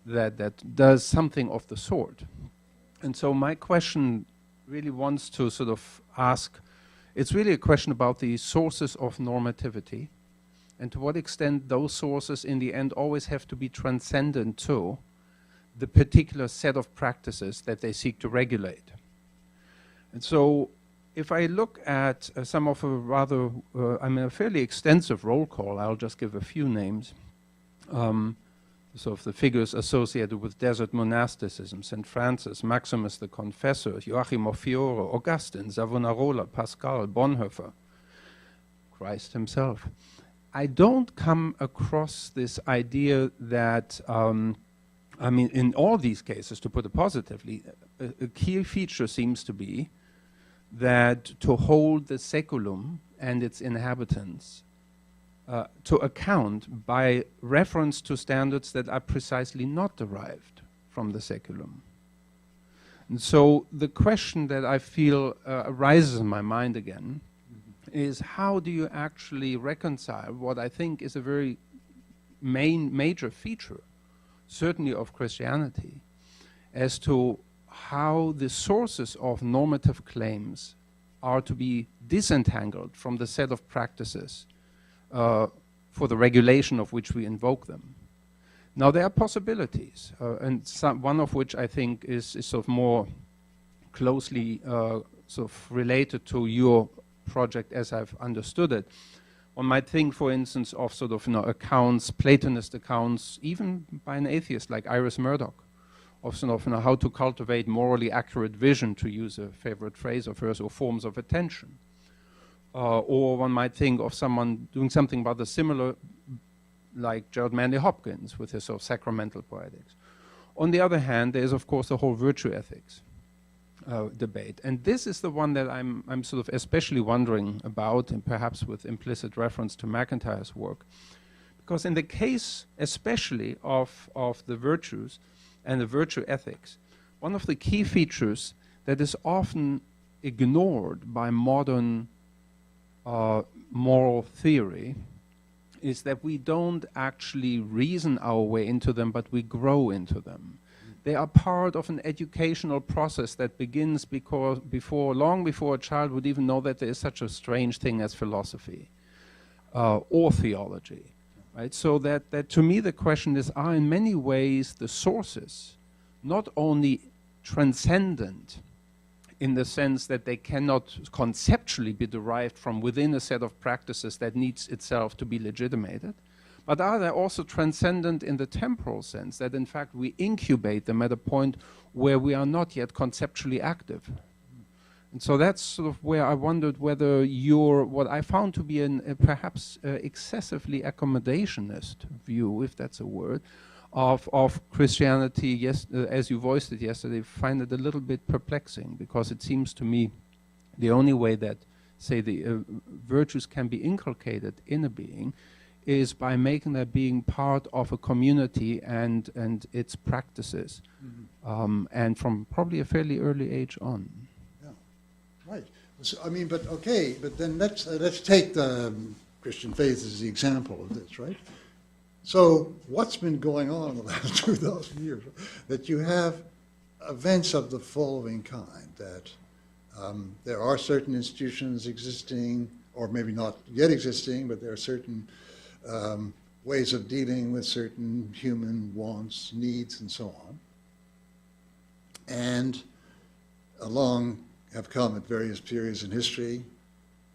that does something of the sort. And so my question really wants to sort of ask. It's really a question about the sources of normativity, and to what extent those sources, in the end, always have to be transcendent to the particular set of practices that they seek to regulate. And so if I look at some of a fairly extensive roll call, I'll just give a few names, of the figures associated with desert monasticism: St. Francis, Maximus the Confessor, Joachim of Fiore, Augustine, Savonarola, Pascal, Bonhoeffer, Christ himself. I don't come across this idea that in all these cases, to put it positively, a key feature seems to be that to hold the seculum and its inhabitants to account by reference to standards that are precisely not derived from the seculum. And so the question that I feel arises in my mind again is, how do you actually reconcile what I think is a very major feature, certainly of Christianity, as to how the sources of normative claims are to be disentangled from the set of practices for the regulation of which we invoke them. Now, there are possibilities, and one of which I think is sort of more closely sort of related to your project as I've understood it, One might think, for instance, of sort of accounts, Platonist accounts, even by an atheist like Iris Murdoch, of sort of how to cultivate morally accurate vision, to use a favorite phrase of hers, or forms of attention. Or one might think of someone doing something about the similar, like Gerald Manley Hopkins with his sort of sacramental poetics. On the other hand, there is, of course, the whole virtue ethics debate. And this is the one that I'm sort of especially wondering about, and perhaps with implicit reference to MacIntyre's work. Because in the case, especially of the virtues and the virtue ethics, one of the key features that is often ignored by modern moral theory is that we don't actually reason our way into them, but we grow into them. They are part of an educational process that begins long before a child would even know that there is such a strange thing as philosophy or theology. Right? So that to me the question is, are in many ways the sources not only transcendent in the sense that they cannot conceptually be derived from within a set of practices that needs itself to be legitimated, but are they also transcendent in the temporal sense, that in fact we incubate them at a point where we are not yet conceptually active? And so that's sort of where I wondered whether what I found to be a perhaps excessively accommodationist view, if that's a word, of Christianity, yes, as you voiced it yesterday, find it a little bit perplexing, because it seems to me the only way that, say, the virtues can be inculcated in a being is by making that being part of a community and its practices, and from probably a fairly early age on. Yeah, right. So, I mean, but okay, but then let's take the Christian faith as the example of this, right? So what's been going on in the last 2,000 years? That you have events of the following kind, that there are certain institutions existing, or maybe not yet existing, but there are certain ways of dealing with certain human wants, needs, and so on. And along have come at various periods in history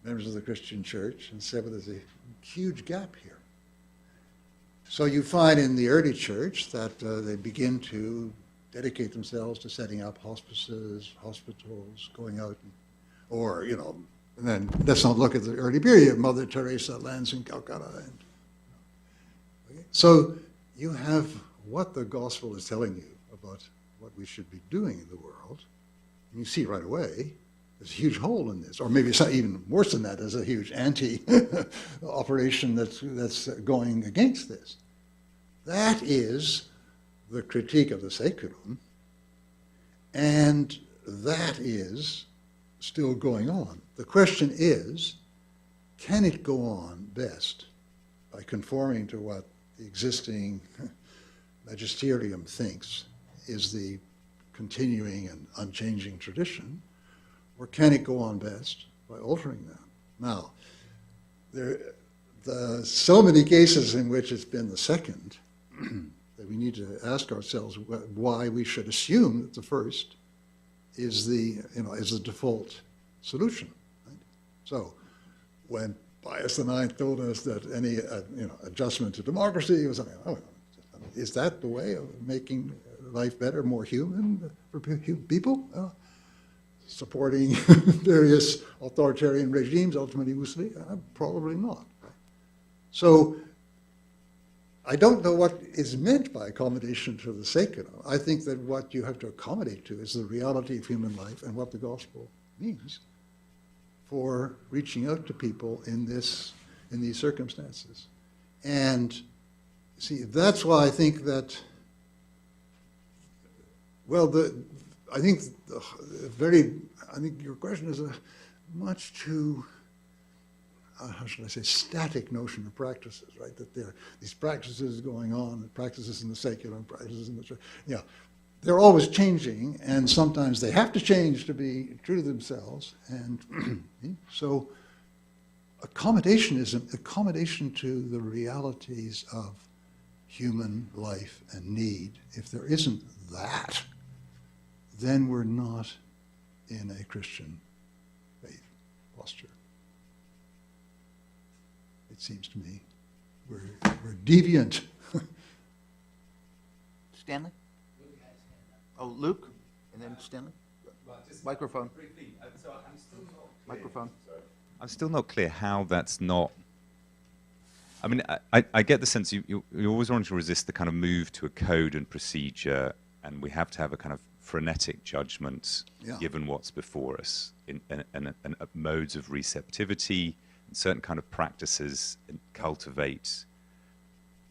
members of the Christian church and said, well, there's a huge gap here. So you find in the early church that they begin to dedicate themselves to setting up hospices, hospitals, going out, or, and then let's not look at the early period, Mother Teresa lands in Calcutta. So you have what the gospel is telling you about what we should be doing in the world. And you see right away, there's a huge hole in this, or maybe it's not even worse than that. There's a huge anti-operation that's going against this. That is the critique of the seculum, and that is still going on. The question is, can it go on best by conforming to what the existing magisterium thinks is the continuing and unchanging tradition, or can it go on best by altering them? Now, there are so many cases in which it's been the second that we need to ask ourselves why we should assume that the first is the default solution. Right? So, when Pius IX told us that any adjustment to democracy was something, is that the way of making life better, more human for people? Supporting various authoritarian regimes, ultimately Mussolini? Probably not. Right? So I don't know what is meant by accommodation to the secular. I think that what you have to accommodate to is the reality of human life and what the gospel means for reaching out to people in these circumstances. And see, that's why I think that, well, I think your question is a much too, how should I say, static notion of practices, right? That there are these practices going on, practices in the secular and practices in the church. Yeah, they're always changing, and sometimes they have to change to be true to themselves. And so accommodation is an accommodation to the realities of human life and need. If there isn't that, then we're not in a Christian faith posture. it seems to me. We're deviant. Stanley? Oh, Luke, and then Stanley? Microphone. Microphone. I'm still not clear how that's not. I mean, I get the sense you always want to resist the kind of move to a code and procedure, and we have to have a kind of frenetic judgment Yeah. given what's before us, and modes of receptivity, and certain kind of practices, and cultivate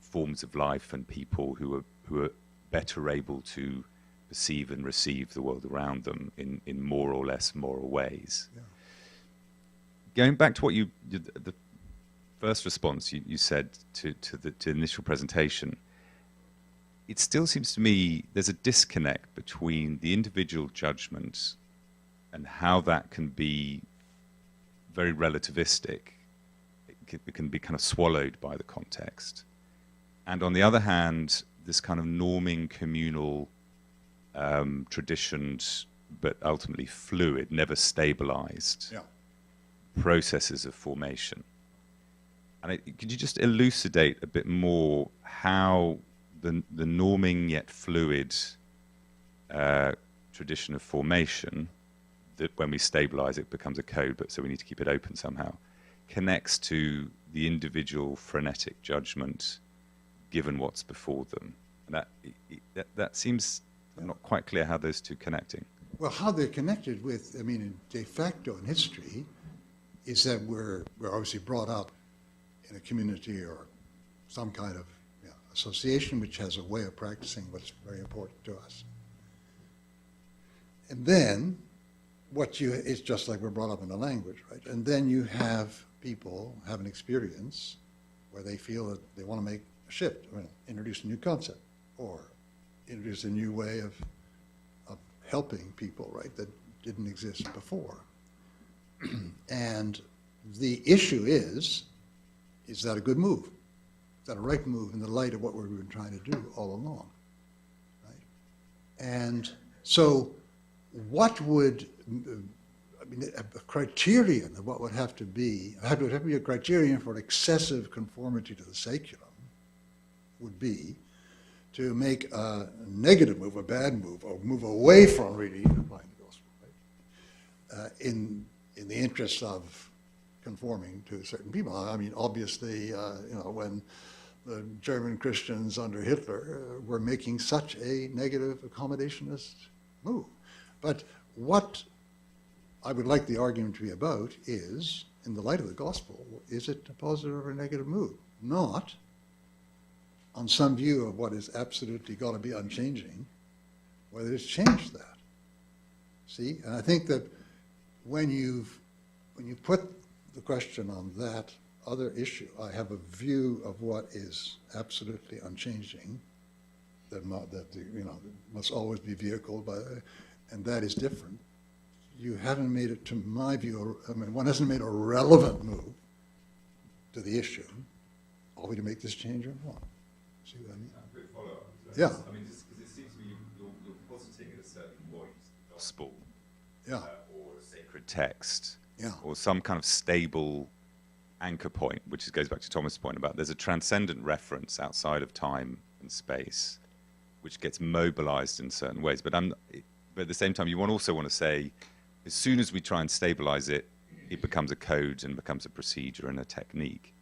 forms of life and people who are better able to perceive and receive the world around them in more or less moral ways. Yeah. Going back to what the first response you said to the initial presentation, it still seems to me there's a disconnect between the individual judgment and how that can be very relativistic. It can be kind of swallowed by the context. And on the other hand, this kind of norming communal traditions, but ultimately fluid, never stabilized Yeah. processes of formation. And could you just elucidate a bit more how the norming yet fluid tradition of formation, that when we stabilize it becomes a code, but so we need to keep it open somehow, connects to the individual frenetic judgment given what's before them? And that seems not quite clear how those two connecting. Well, how they're connected with, I mean, de facto in history, is that we're obviously brought up in a community or some kind of association which has a way of practicing what's very important to us. And then it's just like we're brought up in a language, right? And then you have people have an experience where they feel that they want to make a shift, introduce a new concept, or introduce a new way of helping people, right, that didn't exist before. And the issue is that a good move? Is that a right move in the light of what we've been trying to do all along, right? And so what would, I mean, a criterion of what would have to be a criterion for excessive conformity to the saculum would be to make a negative move, a bad move, or move away from really applying the gospel, right? In the interest of conforming to certain people. I mean, obviously, when the German Christians under Hitler were making such a negative accommodationist move. But what I would like the argument to be about is, in the light of the gospel, is it a positive or a negative move? Not on some view of what is absolutely got to be unchanging, whether it's changed that. See, and I think that when you put the question on that other issue, I have a view of what is absolutely unchanging, that must always be vehicled by, and that is different. You haven't made it, to my view, I mean, one hasn't made a relevant move to the issue. Are we to make this change or not? See what I mean? Quick follow-up. Yeah. I mean, because it seems to me you're positing at a certain point the gospel, Yeah. or a sacred text, Yeah. or some kind of stable anchor point, which goes back to Thomas' point about there's a transcendent reference outside of time and space, which gets mobilized in certain ways. But at the same time, you also want to say, as soon as we try and stabilize it, it becomes a code and becomes a procedure and a technique.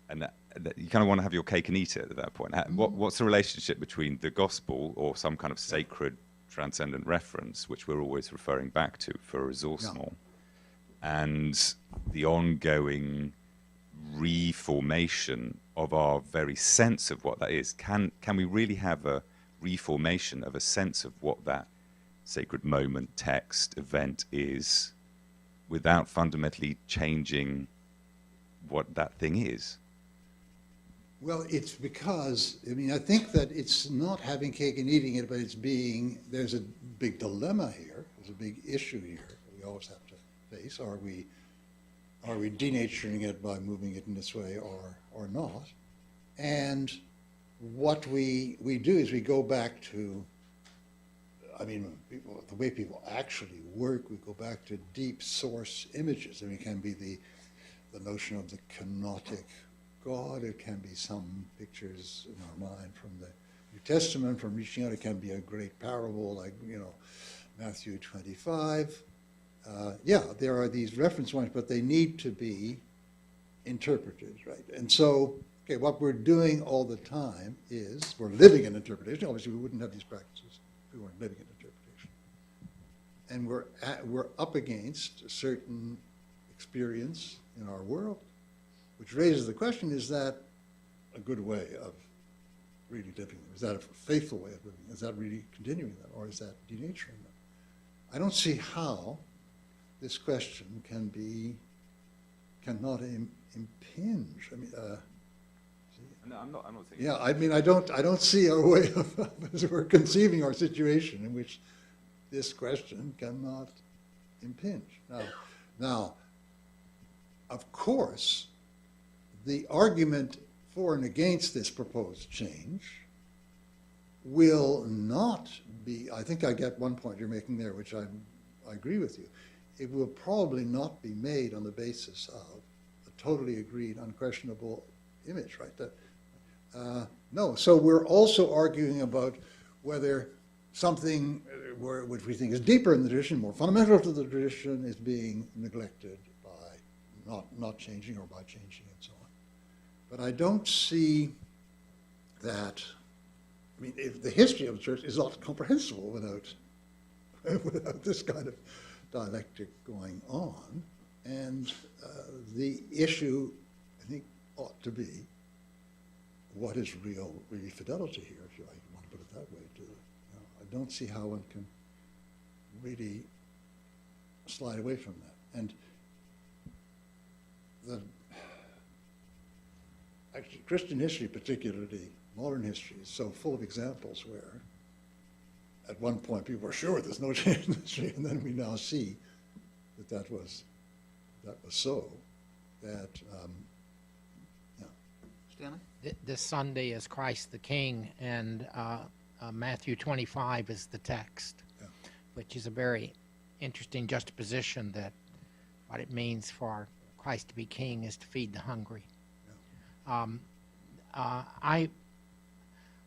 And that you kind of want to have your cake and eat it at that point. What's the relationship between the gospel or some kind of sacred transcendent reference, which we're always referring back to for resourceful, and the ongoing reformation of our very sense of what that is? Can we really have a reformation of a sense of what that sacred moment, text, event is, without fundamentally changing what that thing is? Well, it's because, I mean, I think that it's not having cake and eating it, but it's there's a big dilemma here, there's a big issue here that we always have to face. Are we denaturing it by moving it in this way or not? And what we do is we go back to, I mean, the way people actually work, we go back to deep source images. I mean, it can be the the notion of the kenotic God. It can be some pictures in our mind from the New Testament, from reaching out. It can be a great parable like, Matthew 25. Yeah, there are these reference points, but they need to be interpreted, right? And so, okay, what we're doing all the time is we're living in interpretation. Obviously, we wouldn't have these practices if we weren't living in interpretation. And we're up against a certain experience in our world, which raises the question, is that a good way of really living? Is that a faithful way of living? Is that really continuing that, or is that denaturing that? I don't see how this question cannot impinge. I mean, No, I'm not thinking. yeah, I mean, I don't see a way of, as we're conceiving our situation in which this question cannot impinge. Now, of course, the argument for and against this proposed change will not be, I think I get one point you're making there, which I agree with you. It will probably not be made on the basis of a totally agreed, unquestionable image, right? No, so we're also arguing about whether something which we think is deeper in the tradition, more fundamental to the tradition, is being neglected by not changing or by changing and so on. But I don't see that, I mean, if the history of the church is not comprehensible without this kind of dialectic going on. And the issue, I think, ought to be what is really fidelity here, if you like, want to put it that way. I don't see how one can really slide away from that. And actually, Christian history, particularly modern history, is so full of examples where at one point people were sure there's no change in history, and then we now see that was so. That Stanley? This Sunday is Christ the King, and Matthew 25 is the text, Yeah. which is a very interesting juxtaposition that what it means for Christ to be king is to feed the hungry. Yeah.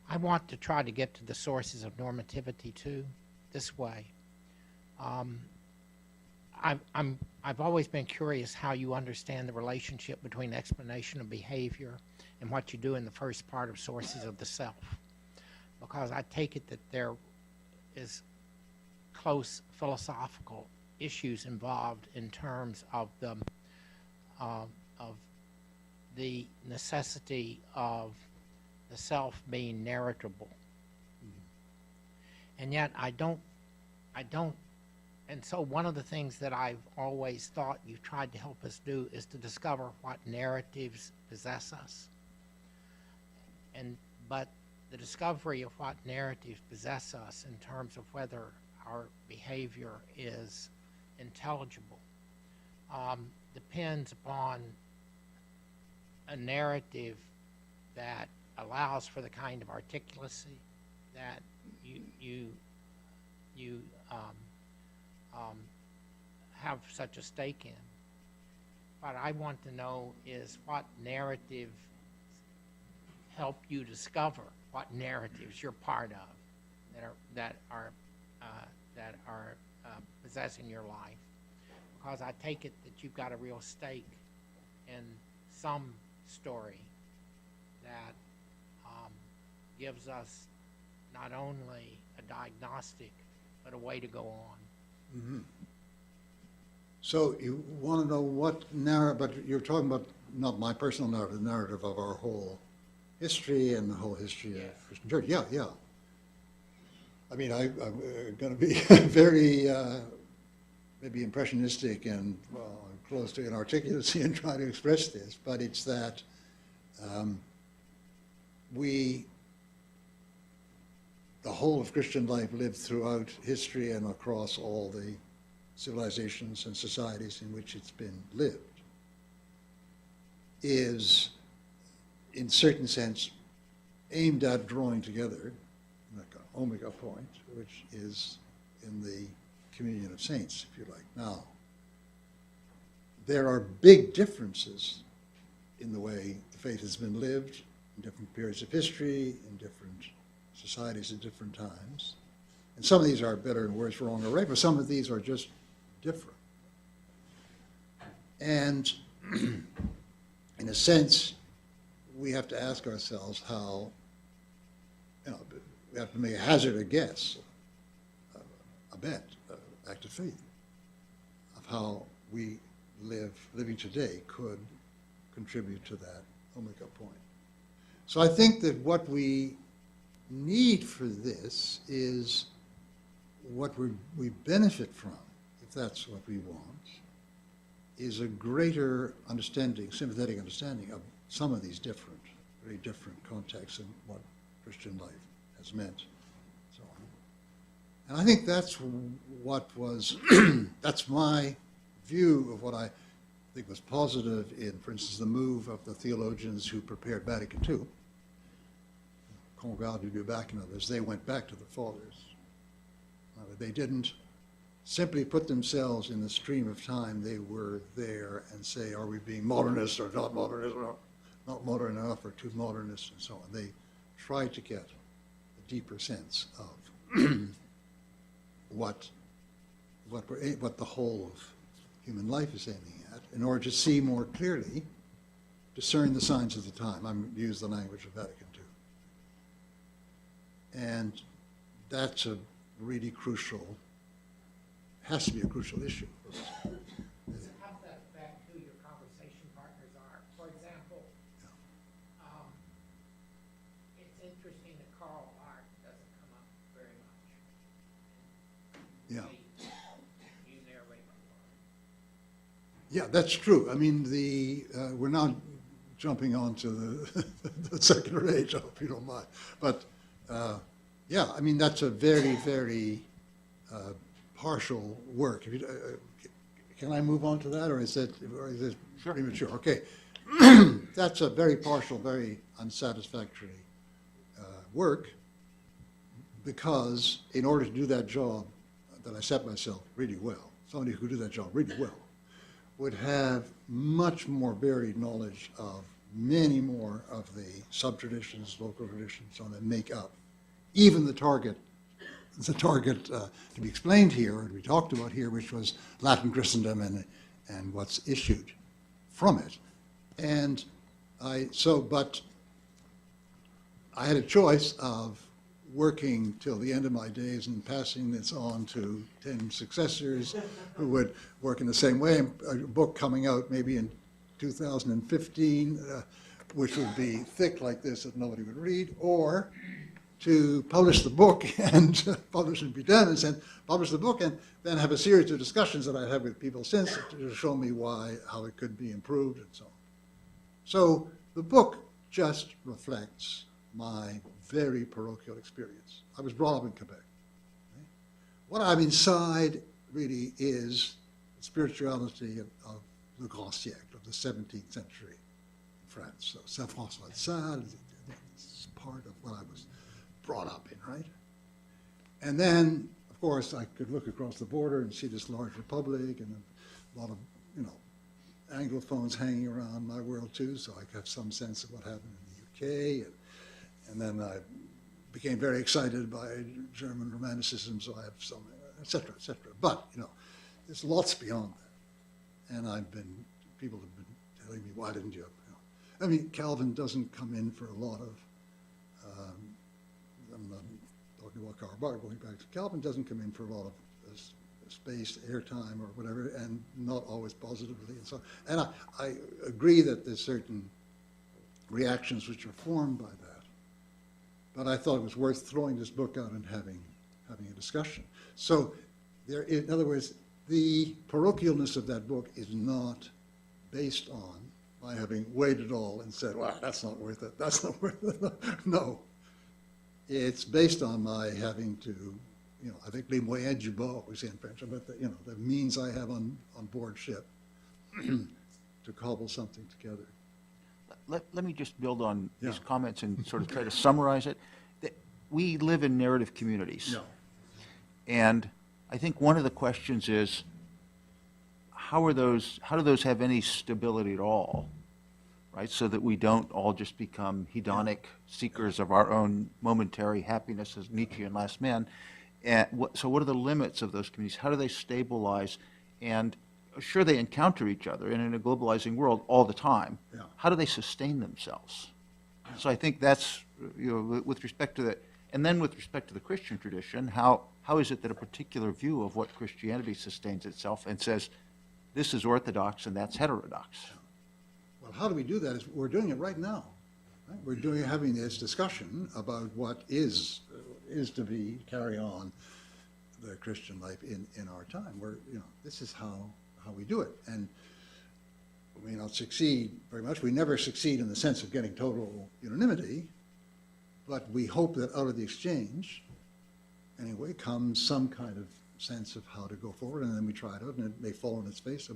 I want to try to get to the sources of normativity too, this way. I've always been curious how you understand the relationship between explanation of behavior and what you do in the first part of Sources of the Self. Because I take it that there is close philosophical issues involved in terms of the necessity of the self being narratable. And yet I don't, and so one of the things that I've always thought you've tried to help us do is to discover what narratives possess us. But the discovery of what narratives possess us in terms of whether our behavior is intelligible depends upon a narrative that allows for the kind of articulacy that you have such a stake in. What I want to know is what narratives help you discover what narratives you're part of that are possessing your life. Because I take it that you've got a real stake in some story that gives us not only a diagnostic, but a way to go on. Mm-hmm. So you want to know what narrative, but you're talking about not my personal narrative, the narrative of our whole history and the whole history of Christian Church. Yeah, yeah. I mean, I'm going to be very maybe impressionistic and close to inarticulacy in trying to express this, but it's that the whole of Christian life lived throughout history and across all the civilizations and societies in which it's been lived is, in certain sense, aimed at drawing together like an omega point, which is in the communion of saints, if you like. Now, there are big differences in the way the faith has been lived in different periods of history, in different societies at different times. And some of these are better and worse, wrong or right, but some of these are just different. And in a sense, we have to ask ourselves how, we have to make a hazard a guess, a bet, act of faith, of how we living today could contribute to that omega point. So I think that what we need for this is what we benefit from, if that's what we want, is a greater understanding, sympathetic understanding of some of these different, very different contexts and what Christian life has meant, so on. And I think that's what was, that's my view of what I think was positive in, for instance, the move of the theologians who prepared Vatican II, Conrad de Lubac and others. They went back to the fathers. They didn't simply put themselves in the stream of time. They were there and say, are we being modernist or not modernist, or not modern enough or too modernist, and so on. They tried to get a deeper sense of what the whole of human life is aiming at, in order to see more clearly, discern the signs of the time. I'm use the language of Vatican II. And that's a really crucial, has to be a crucial issue. How does that affect who your conversation partners are? For example, it's interesting that Karl Marx doesn't come up very much. Yeah. You narrate more. Yeah, that's true. I mean, we're not jumping onto the secular age, I hope you don't mind. But yeah, I mean, that's a very, very partial work. If you, can I move on to that, or is it Sure. premature? Okay. That's a very partial, very unsatisfactory work, because in order to do that job that I set myself really well, somebody who could do that job really well would have much more varied knowledge of many more of the sub-traditions, local traditions, so on, that make up even the target to be explained here, or to be talked about here, which was Latin Christendom and what's issued from it. And but I had a choice of working till the end of my days and passing this on to 10 successors who would work in the same way. A book coming out maybe in 2015, which would be thick like this that nobody would read, or to publish the book and publish and be done, and then publish the book and then have a series of discussions that I have with people since to show me how it could be improved and so on. So the book just reflects my very parochial experience. I was brought up in Quebec. Okay? What I'm inside really is the spirituality of the Grand Siècle, of the 17th century in France. So Saint François de Sales is part of what I was brought up in, right? And then, of course, I could look across the border and see this large republic and a lot of, Anglophones hanging around my world too, so I have some sense of what happened in the UK. And then I became very excited by German Romanticism, so I have some, et cetera, et cetera. But, there's lots beyond that. And people have been telling me, why didn't you? I mean, Calvin doesn't come in for a lot of, I'm not talking about Karl Barth, going back to Calvin, doesn't come in for a lot of space, airtime, or whatever, and not always positively. And so, and I agree that there's certain reactions which are formed by that. But I thought it was worth throwing this book out and having a discussion. So, in other words, the parochialness of that book is not based on my having weighed it all and said, well, that's not worth it, that's not worth it. No. It's based on my having to, I think les moyens du bord, we say in French, but the means I have on board ship to cobble something together. Let me just build on these Yeah. comments and sort of try to summarize it. We live in narrative communities. Yeah. And I think one of the questions is, how do those have any stability at all? Right, so that we don't all just become hedonic seekers of our own momentary happiness, as Nietzsche and Last Man. And so what are the limits of those communities? How do they stabilize? And sure, they encounter each other, and in a globalizing world all the time. Yeah. How do they sustain themselves? So I think that's, with respect to that, and then with respect to the Christian tradition, how is it that a particular view of what Christianity sustains itself and says, this is orthodox and that's heterodox? Well, how do we do that? We're doing it right now. Right? We're having this discussion about what is to be, carry on the Christian life in our time. This is how we do it. And we may not succeed very much. We never succeed in the sense of getting total unanimity, but we hope that out of the exchange, anyway, comes some kind of sense of how to go forward, and then we try it out, and it may fall on its face. So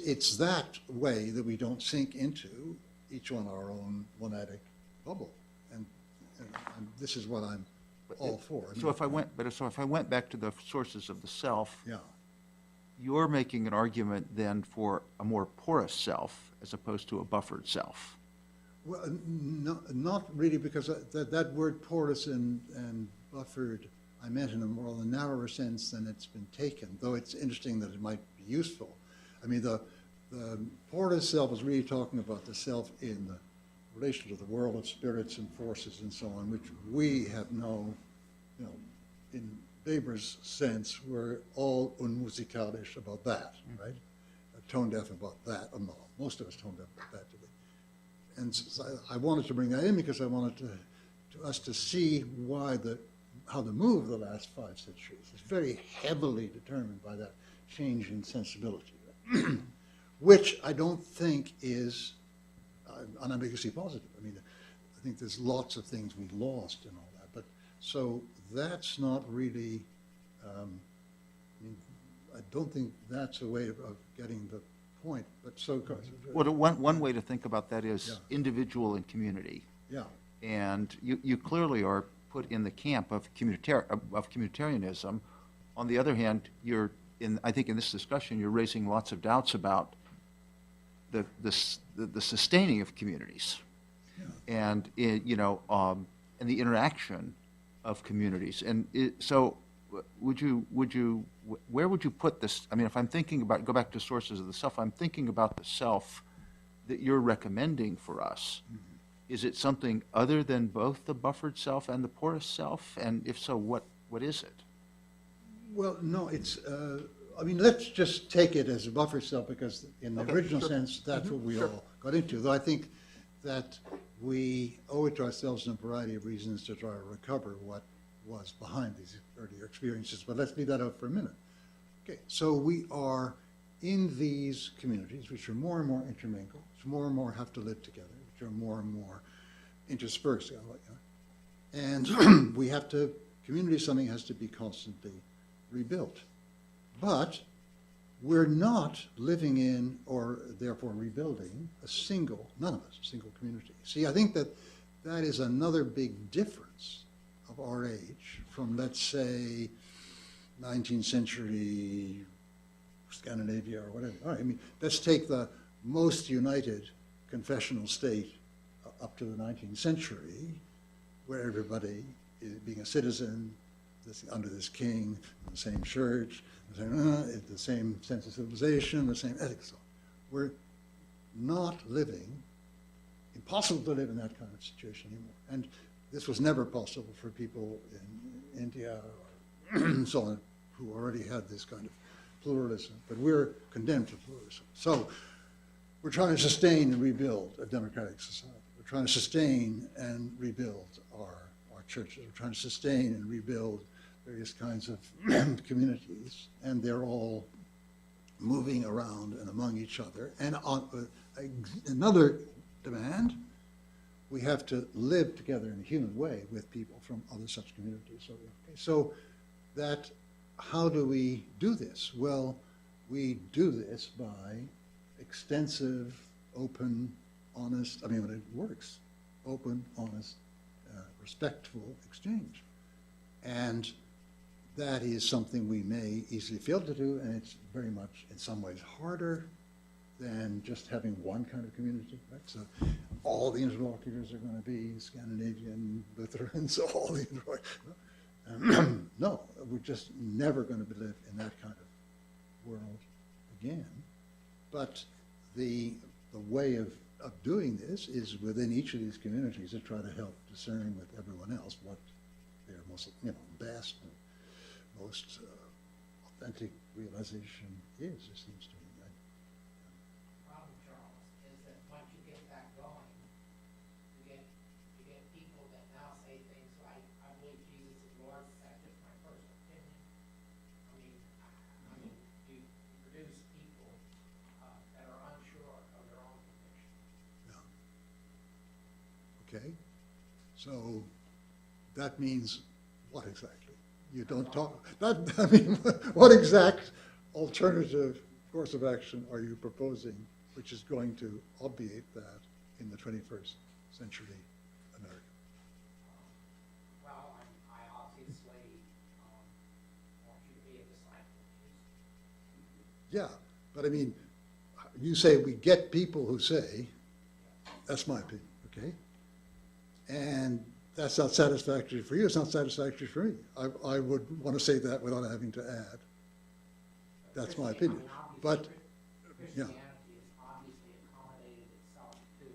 it's that way that we don't sink into each one our own monadic bubble, and this is what I'm all for. So if I went back to the sources of the self, Yeah. you're making an argument then for a more porous self as opposed to a buffered self. Well, not really, because that word porous and buffered, I meant in a more narrower sense than it's been taken, though it's interesting that it might be useful. I mean, the porous self is really talking about the self in the relation to the world of spirits and forces and so on, which we have no, in Weber's sense, we're all unmusikalisch about that, right? Tone deaf about that. No, most of us tone deaf about that today. And so I wanted to bring that in because I wanted us to see how the move of the last 5 centuries is very heavily determined by that change in sensibility, which I don't think is unambiguously positive. I mean, I think there's lots of things we've lost and all that, but so that's not really, I don't think that's a way of getting the point, but so. Well, one way to think about that is Yeah. individual and community. Yeah, And you clearly are put in the camp of communitarianism. On the other hand, I think in this discussion, you're raising lots of doubts about the sustaining of communities, and and the interaction of communities. And so, where would you put this? I mean, if I'm thinking about, go back to sources of the self, I'm thinking about the self that you're recommending for us. Mm-hmm. Is it something other than both the buffered self and the porous self? And if so, what is it? well, no, it's, I mean, let's just take it as a buffer self, because in the original sense, that's what we all got into. Though I think that we owe it to ourselves in a variety of reasons to try to recover what was behind these earlier experiences. But let's leave that out for a minute. Okay, so we are in these communities, which are more and more intermingled, which more and more have to live together, which are more and more interspersed. And we have to, community something has to be constantly rebuilt. But we're not living in, or therefore rebuilding, none of us, a single community. See, I think that is another big difference of our age from, let's say, 19th century Scandinavia or whatever. All right, I mean, let's take the most united confessional state up to the 19th century, where everybody is being a citizen under this king, the same church, the same sense of civilization, the same ethics. We're not living, impossible to live in that kind of situation anymore. And this was never possible for people in India or so on, who already had this kind of pluralism. But we're condemned to pluralism. So we're trying to sustain and rebuild a democratic society. We're trying to sustain and rebuild our churches. We're trying to sustain and rebuild various kinds of communities, and they're all moving around and among each other. And on another demand, we have to live together in a human way with people from other such communities. So that, how do we do this? Well, we do this by extensive, open, honest, I mean, when it works, open, honest, respectful exchange. And that is something we may easily fail to do, and it's very much, in some ways, harder than just having one kind of community, right? So all the interlocutors are going to be Scandinavian Lutherans, all the no, we're just never going to live in that kind of world again. But the way of doing this is within each of these communities to try to help discern with everyone else what their most, best and most authentic realization is, it seems to me. Problem, Charles, is that once you get that going, you get people that now say things like, I believe Jesus is Lord. That's just my personal opinion. I mean, you produce people that are unsure of their own conviction. Yeah. Okay, so that means what exactly? You don't talk, what exact alternative course of action are you proposing which is going to obviate that in the 21st century America? Well, I obviously want you to be a disciple of Jesus. Yeah, but I mean, you say we get people who say, that's my opinion, okay? And that's not satisfactory for you, it's not satisfactory for me. I would want to say that without having to add. That's my opinion. But, yeah. Christianity has obviously accommodated itself to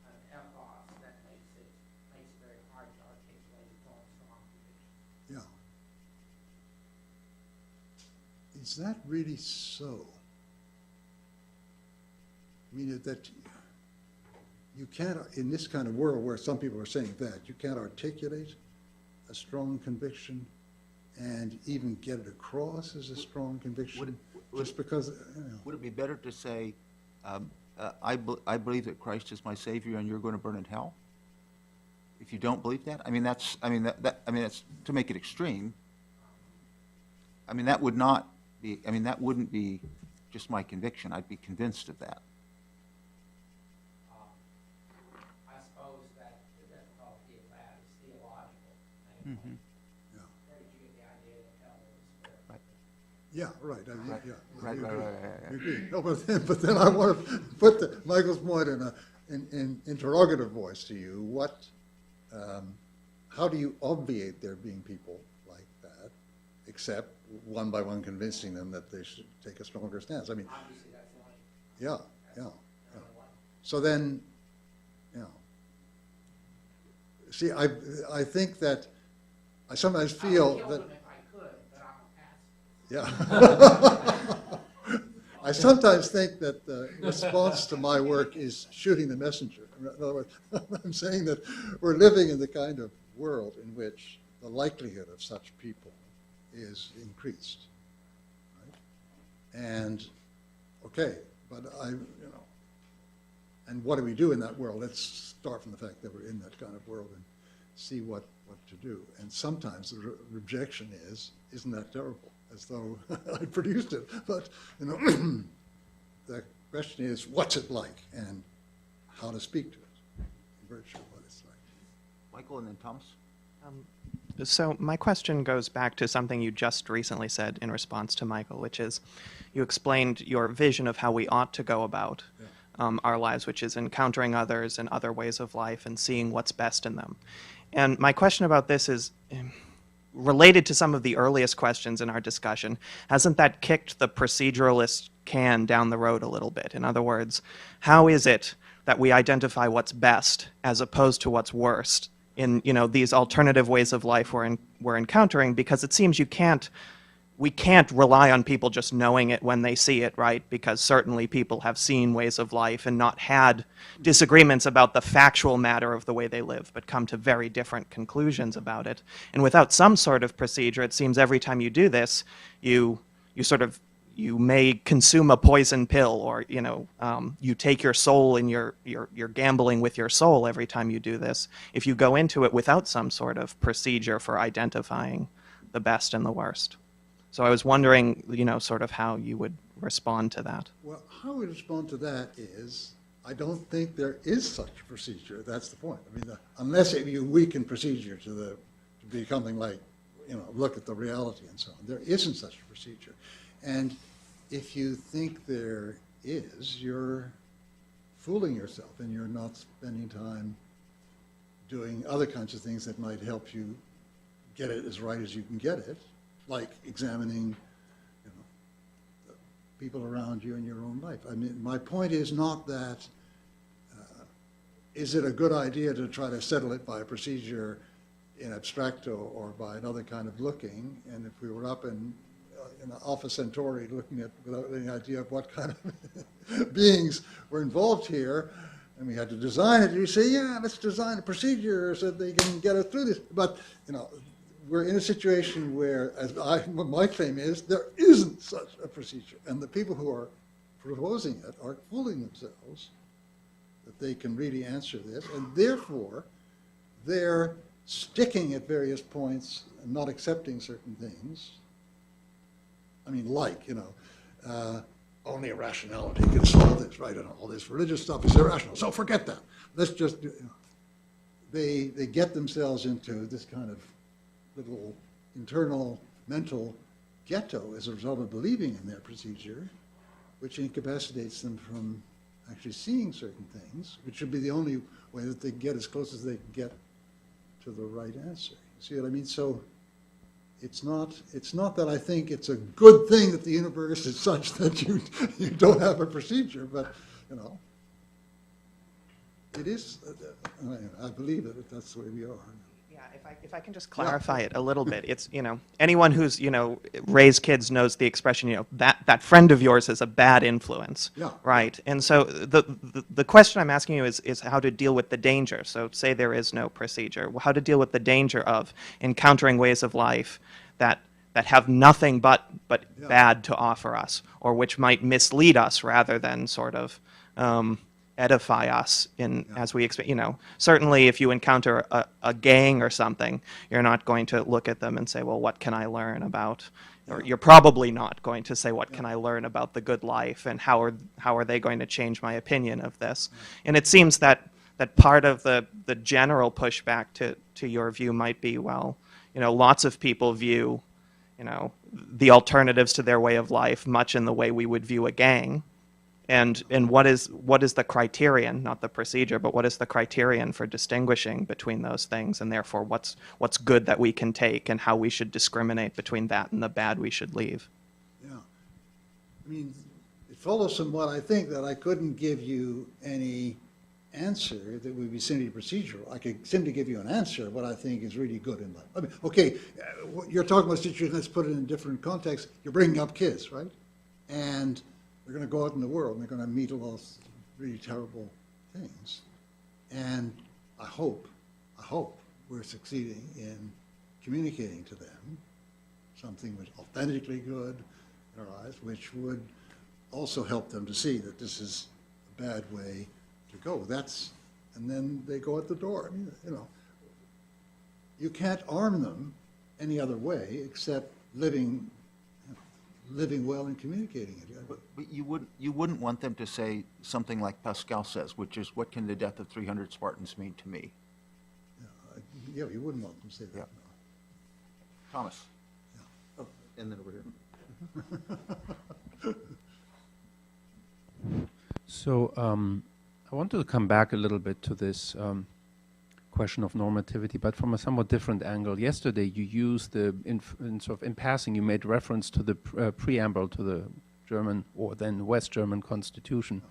an ethos that makes it very hard to articulate its own strong convictions. Yeah. Is that really so? I mean, that you can't, in this kind of world where some people are saying that, you can't articulate a strong conviction and even get it across as a strong conviction just because, Would it be better to say, I believe that Christ is my Savior and you're going to burn in hell? If you don't believe that? I mean, that's to make it extreme. I mean, that would not be, that wouldn't be just my conviction. I'd be convinced of that. I suppose that the difficulty of that is theological. Mm-hmm. Where did you get the idea that hell was spirit? yeah, right. I mean, yeah. Right. You agree. No, but then I want to put Michael's point in interrogative voice to you. What, how do you obviate there being people like that, except one by one convincing them that they should take a stronger stance? I mean, Obviously, that's the only, yeah. the only one. So then, see, I think that I sometimes feel I would kill that. them if I could, but I'm a pacifist. Yeah. I sometimes think that the response to my work is shooting the messenger. In other words, I'm saying that we're living in the kind of world in which the likelihood of such people is increased. Right? And, okay, but and what do we do in that world? Let's start from the fact that we're in that kind of world and see what to do. And sometimes the rejection is, isn't that terrible? As though I produced it. But, the question is, what's it like and how to speak to it, in virtue of what it's like. Michael and then Thomas? So my question goes back to something you just recently said in response to Michael, which is you explained your vision of how we ought to go about our lives, which is encountering others and other ways of life and seeing what's best in them. And my question about this is related to some of the earliest questions in our discussion. Hasn't that kicked the proceduralist can down the road a little bit? In other words, how is it that we identify what's best as opposed to what's worst in these alternative ways of life we're encountering? Because it seems we can't rely on people just knowing it when they see it, right? Because certainly people have seen ways of life and not had disagreements about the factual matter of the way they live, but come to very different conclusions about it. And without some sort of procedure, it seems every time you do this, you may consume a poison pill, or you take your soul and you're gambling with your soul every time you do this. If you go into it without some sort of procedure for identifying the best and the worst. So I was wondering, sort of how you would respond to that. Well, how we respond to that is, I don't think there is such a procedure. That's the point. I mean, unless you weaken procedure to becoming like, look at the reality and so on. There isn't such a procedure. And if you think there is, you're fooling yourself, and you're not spending time doing other kinds of things that might help you get it as right as you can get it, like examining the people around you in your own life. I mean, my point is not that, is it a good idea to try to settle it by a procedure in abstracto or by another kind of looking? And if we were up in Alpha Centauri looking at, without any idea of what kind of beings were involved here, and we had to design it, you say, yeah, let's design a procedure so that they can get us through this. But, we're in a situation where, what my claim is, there isn't such a procedure. And the people who are proposing it are fooling themselves that they can really answer this, and therefore they're sticking at various points and not accepting certain things. I mean, only irrationality can solve this, right? And all this religious stuff is irrational, so forget that. Let's just, they get themselves into this kind of little internal mental ghetto as a result of believing in their procedure, which incapacitates them from actually seeing certain things, which should be the only way that they get as close as they can get to the right answer. See what I mean? So it's not that I think it's a good thing that the universe is such that you don't have a procedure, but it is. I believe that that's the way we are. Yeah, if I can just clarify it a little bit, it's, anyone who's, raised kids knows the expression, that friend of yours is a bad influence. Yeah. Right. And so the question I'm asking you is how to deal with the danger. So say there is no procedure, how to deal with the danger of encountering ways of life that have nothing but bad to offer us, or which might mislead us rather than sort of edify us as we expect. Certainly if you encounter a gang or something, you're not going to look at them and say, well, what can I learn about, or you're probably not going to say, what can I learn about the good life, and how are they going to change my opinion of this? And it seems that part of the general pushback to your view might be, well, lots of people view, the alternatives to their way of life much in the way we would view a gang. And what is the criterion, not the procedure, but what is the criterion for distinguishing between those things, and therefore what's good that we can take, and how we should discriminate between that and the bad we should leave? Yeah. I mean, it follows from what I think, that I couldn't give you any answer that would be simply procedural. I could simply give you an answer of what I think is really good in life. I mean, okay, you're talking about a situation, let's put it in a different context. You're bringing up kids, right? And they're going to go out in the world, and they're going to meet all those really terrible things. And I hope we're succeeding in communicating to them something which is authentically good in our eyes, which would also help them to see that this is a bad way to go. And then they go out the door. I mean, you can't arm them any other way except living well and communicating it. But you wouldn't want them to say something like Pascal says, which is, what can the death of 300 Spartans mean to me? Yeah, you wouldn't want them to say that. Yeah. No. Thomas. Yeah. Oh, and then over here. So I wanted to come back a little bit to this question of normativity, but from a somewhat different angle. Yesterday you used in passing, you made reference to the preamble to the German, or then West German Constitution.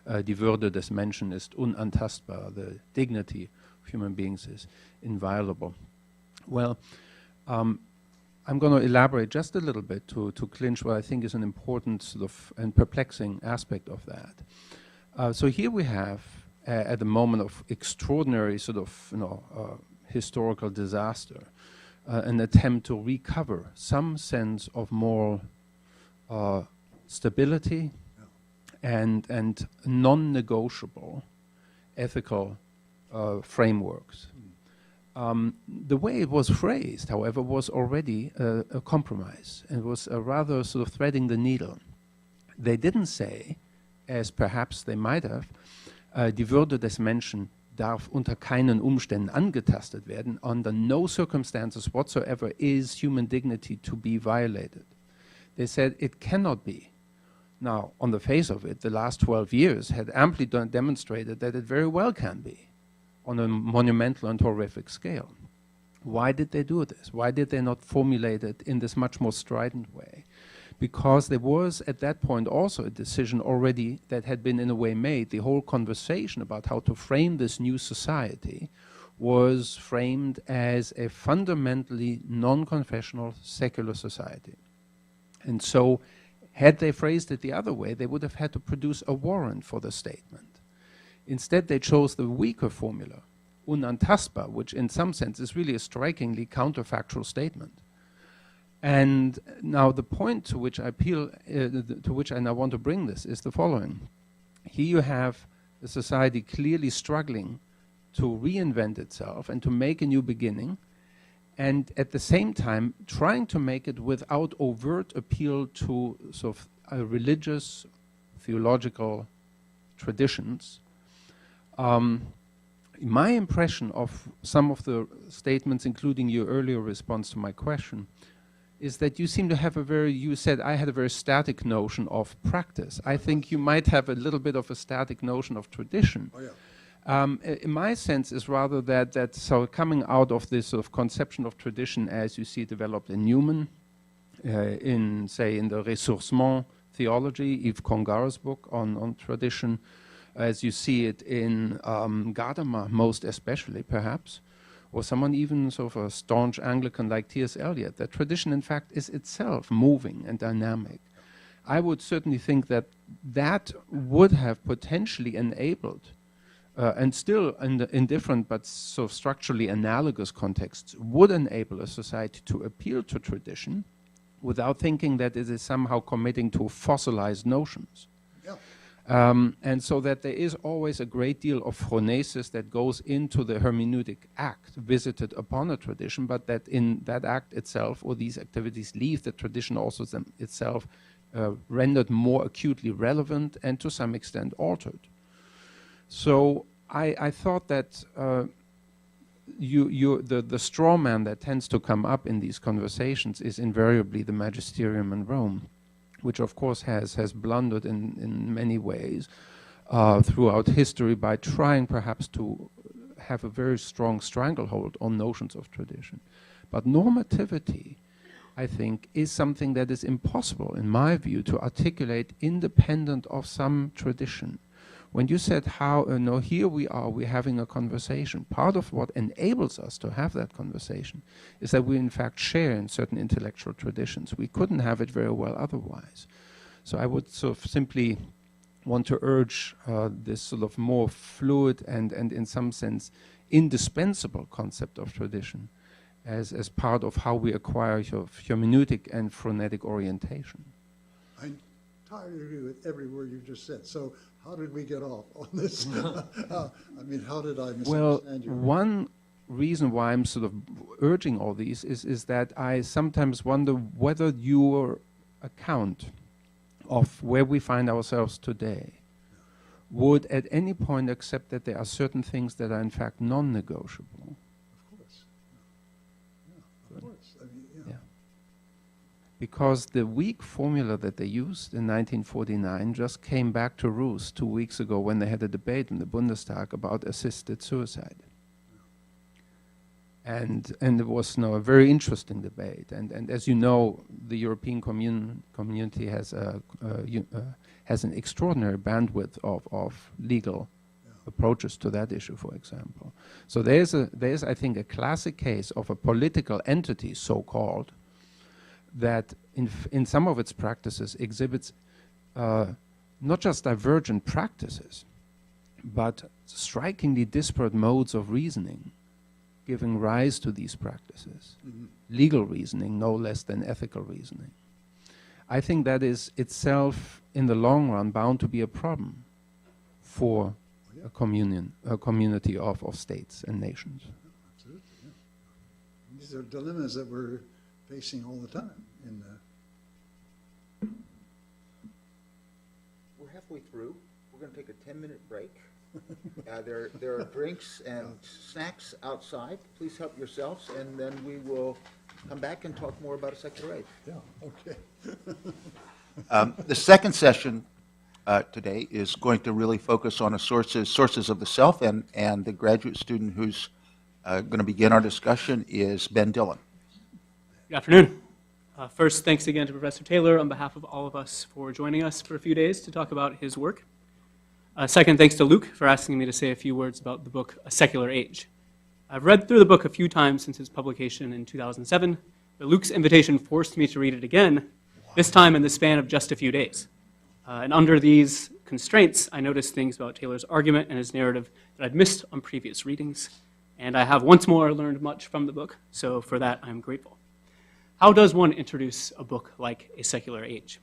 Die Würde des Menschen ist unantastbar. The dignity of human beings is inviolable. Well, I'm going to elaborate just a little bit to clinch what I think is an important sort of and perplexing aspect of that. So here we have, at a moment of extraordinary sort of historical disaster, an attempt to recover some sense of moral stability and non-negotiable ethical frameworks. The way it was phrased, however, was already a compromise, and was rather sort of threading the needle. They didn't say, as perhaps they might have, die Würde des Menschen darf unter keinen Umständen angetastet werden. Under no circumstances whatsoever is human dignity to be violated. They said it cannot be. Now, on the face of it, the last 12 years had amply demonstrated that it very well can be on a monumental and horrific scale. Why did they do this? Why did they not formulate it in this much more strident way? Because there was at that point also a decision already that had been in a way made. The whole conversation about how to frame this new society was framed as a fundamentally non-confessional secular society. And so had they phrased it the other way, they would have had to produce a warrant for the statement. Instead, they chose the weaker formula, unantastbar, which in some sense is really a strikingly counterfactual statement. And now the point to which I appeal, to which I now want to bring this is the following. Here you have a society clearly struggling to reinvent itself and to make a new beginning, and at the same time trying to make it without overt appeal to sort of religious, theological traditions. My impression of some of the statements, including your earlier response to my question, is that you seem to have a very, you said I had a very static notion of practice. I think you might have a little bit of a static notion of tradition. Oh, yeah. In my sense is rather that so coming out of this sort of conception of tradition as you see it developed in Newman, in the Ressourcement theology, Yves Congar's book on tradition, as you see it in Gadamer most especially perhaps, or someone even sort of a staunch Anglican like T.S. Eliot, that tradition in fact is itself moving and dynamic. I would certainly think that that would have potentially enabled and still in different but sort of structurally analogous contexts would enable a society to appeal to tradition without thinking that it is somehow committing to fossilized notions. Yeah. And so that there is always a great deal of phronesis that goes into the hermeneutic act visited upon a tradition, but that in that act itself or these activities leave the tradition also itself rendered more acutely relevant and to some extent altered. So I thought that the straw man that tends to come up in these conversations is invariably the magisterium in Rome, which of course has blundered in many ways throughout history by trying perhaps to have a very strong stranglehold on notions of tradition. But normativity, I think, is something that is impossible, in my view, to articulate independent of some tradition. When you said how, here we are, we're having a conversation, part of what enables us to have that conversation is that we in fact share in certain intellectual traditions. We couldn't have it very well otherwise. So I would sort of simply want to urge this sort of more fluid and in some sense indispensable concept of tradition as part of how we acquire hermeneutic and phronetic orientation. I entirely agree with every word you just said. So how did we get off on this? I mean, how did I misunderstand you? One reason why I'm sort of urging all these is that I sometimes wonder whether your account of where we find ourselves today would at any point accept that there are certain things that are in fact non-negotiable. Of course. Yeah, of course. I mean, yeah. Yeah. Because the weak formula that they used in 1949 just came back to roost 2 weeks ago when they had a debate in the Bundestag about assisted suicide. And it was a very interesting debate. And as you know, the European community has an extraordinary bandwidth of legal approaches to that issue, for example. So there's I think, a classic case of a political entity, so-called, that in some of its practices exhibits not just divergent practices, but strikingly disparate modes of reasoning giving rise to these practices. Mm-hmm. Legal reasoning, no less than ethical reasoning. I think that is itself, in the long run, bound to be a problem for a community of states and nations. Absolutely, yeah. These are dilemmas that we're facing all the time. We're halfway through. We're going to take a 10-minute break. There are drinks and snacks outside. Please help yourselves, and then we will come back and talk more about a secular age. Yeah, okay. The second session today is going to really focus on sources of the self, and the graduate student who's going to begin our discussion is Ben Dillon. Good afternoon. First, thanks again to Professor Taylor on behalf of all of us for joining us for a few days to talk about his work. Second, thanks to Luke for asking me to say a few words about the book, A Secular Age. I've read through the book a few times since its publication in 2007, but Luke's invitation forced me to read it again, this time in the span of just a few days. And under these constraints, I noticed things about Taylor's argument and his narrative that I'd missed on previous readings, and I have once more learned much from the book, so for that I'm grateful. How does one introduce a book like A Secular Age?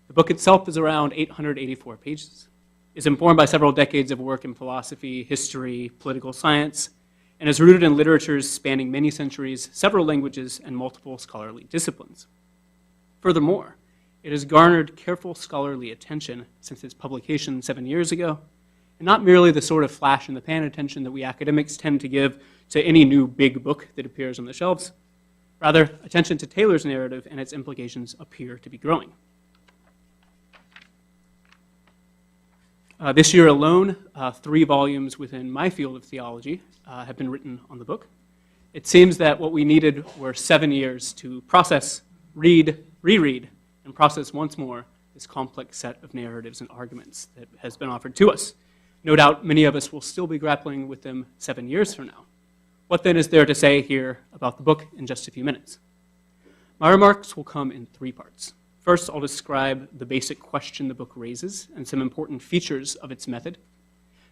The book itself is around 884 pages, is informed by several decades of work in philosophy, history, political science, and is rooted in literatures spanning many centuries, several languages, and multiple scholarly disciplines. Furthermore, it has garnered careful scholarly attention since its publication 7 years ago, and not merely the sort of flash-in-the-pan attention that we academics tend to give to any new big book that appears on the shelves. Rather, attention to Taylor's narrative and its implications appear to be growing. This year alone, 3 volumes within my field of theology have been written on the book. It seems that what we needed were 7 years to process, read, reread, and process once more this complex set of narratives and arguments that has been offered to us. No doubt many of us will still be grappling with them 7 years from now. What then is there to say here about the book in just a few minutes? My remarks will come in 3 parts. First, I'll describe the basic question the book raises and some important features of its method.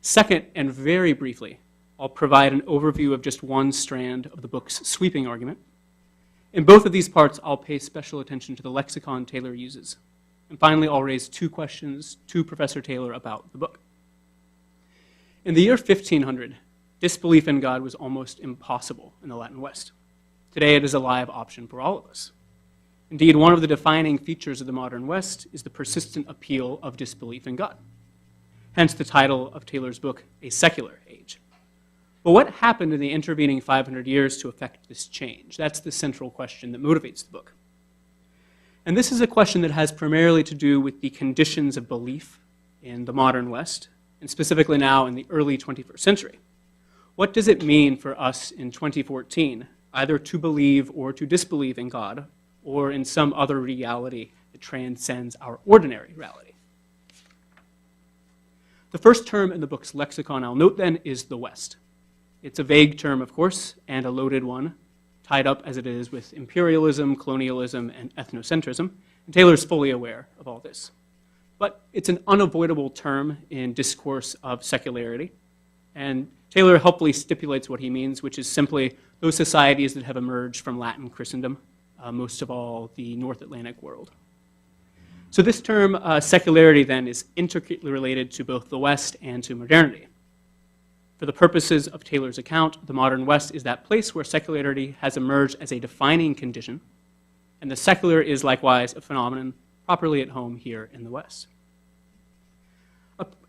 Second, and very briefly, I'll provide an overview of just one strand of the book's sweeping argument. In both of these parts, I'll pay special attention to the lexicon Taylor uses. And finally, I'll raise 2 questions to Professor Taylor about the book. In the year 1500, disbelief in God was almost impossible in the Latin West. Today, it is a live option for all of us. Indeed, one of the defining features of the modern West is the persistent appeal of disbelief in God. Hence the title of Taylor's book, A Secular Age. But what happened in the intervening 500 years to effect this change? That's the central question that motivates the book. And this is a question that has primarily to do with the conditions of belief in the modern West, and specifically now in the early 21st century. What does it mean for us in 2014 either to believe or to disbelieve in God, or in some other reality that transcends our ordinary reality? The first term in the book's lexicon, I'll note then, is the West. It's a vague term, of course, and a loaded one, tied up as it is with imperialism, colonialism, and ethnocentrism, and Taylor's fully aware of all this. But it's an unavoidable term in discourse of secularity, and Taylor helpfully stipulates what he means, which is simply those societies that have emerged from Latin Christendom, most of all the North Atlantic world. So this term, secularity, then, is intricately related to both the West and to modernity. For the purposes of Taylor's account, the modern West is that place where secularity has emerged as a defining condition, and the secular is likewise a phenomenon properly at home here in the West.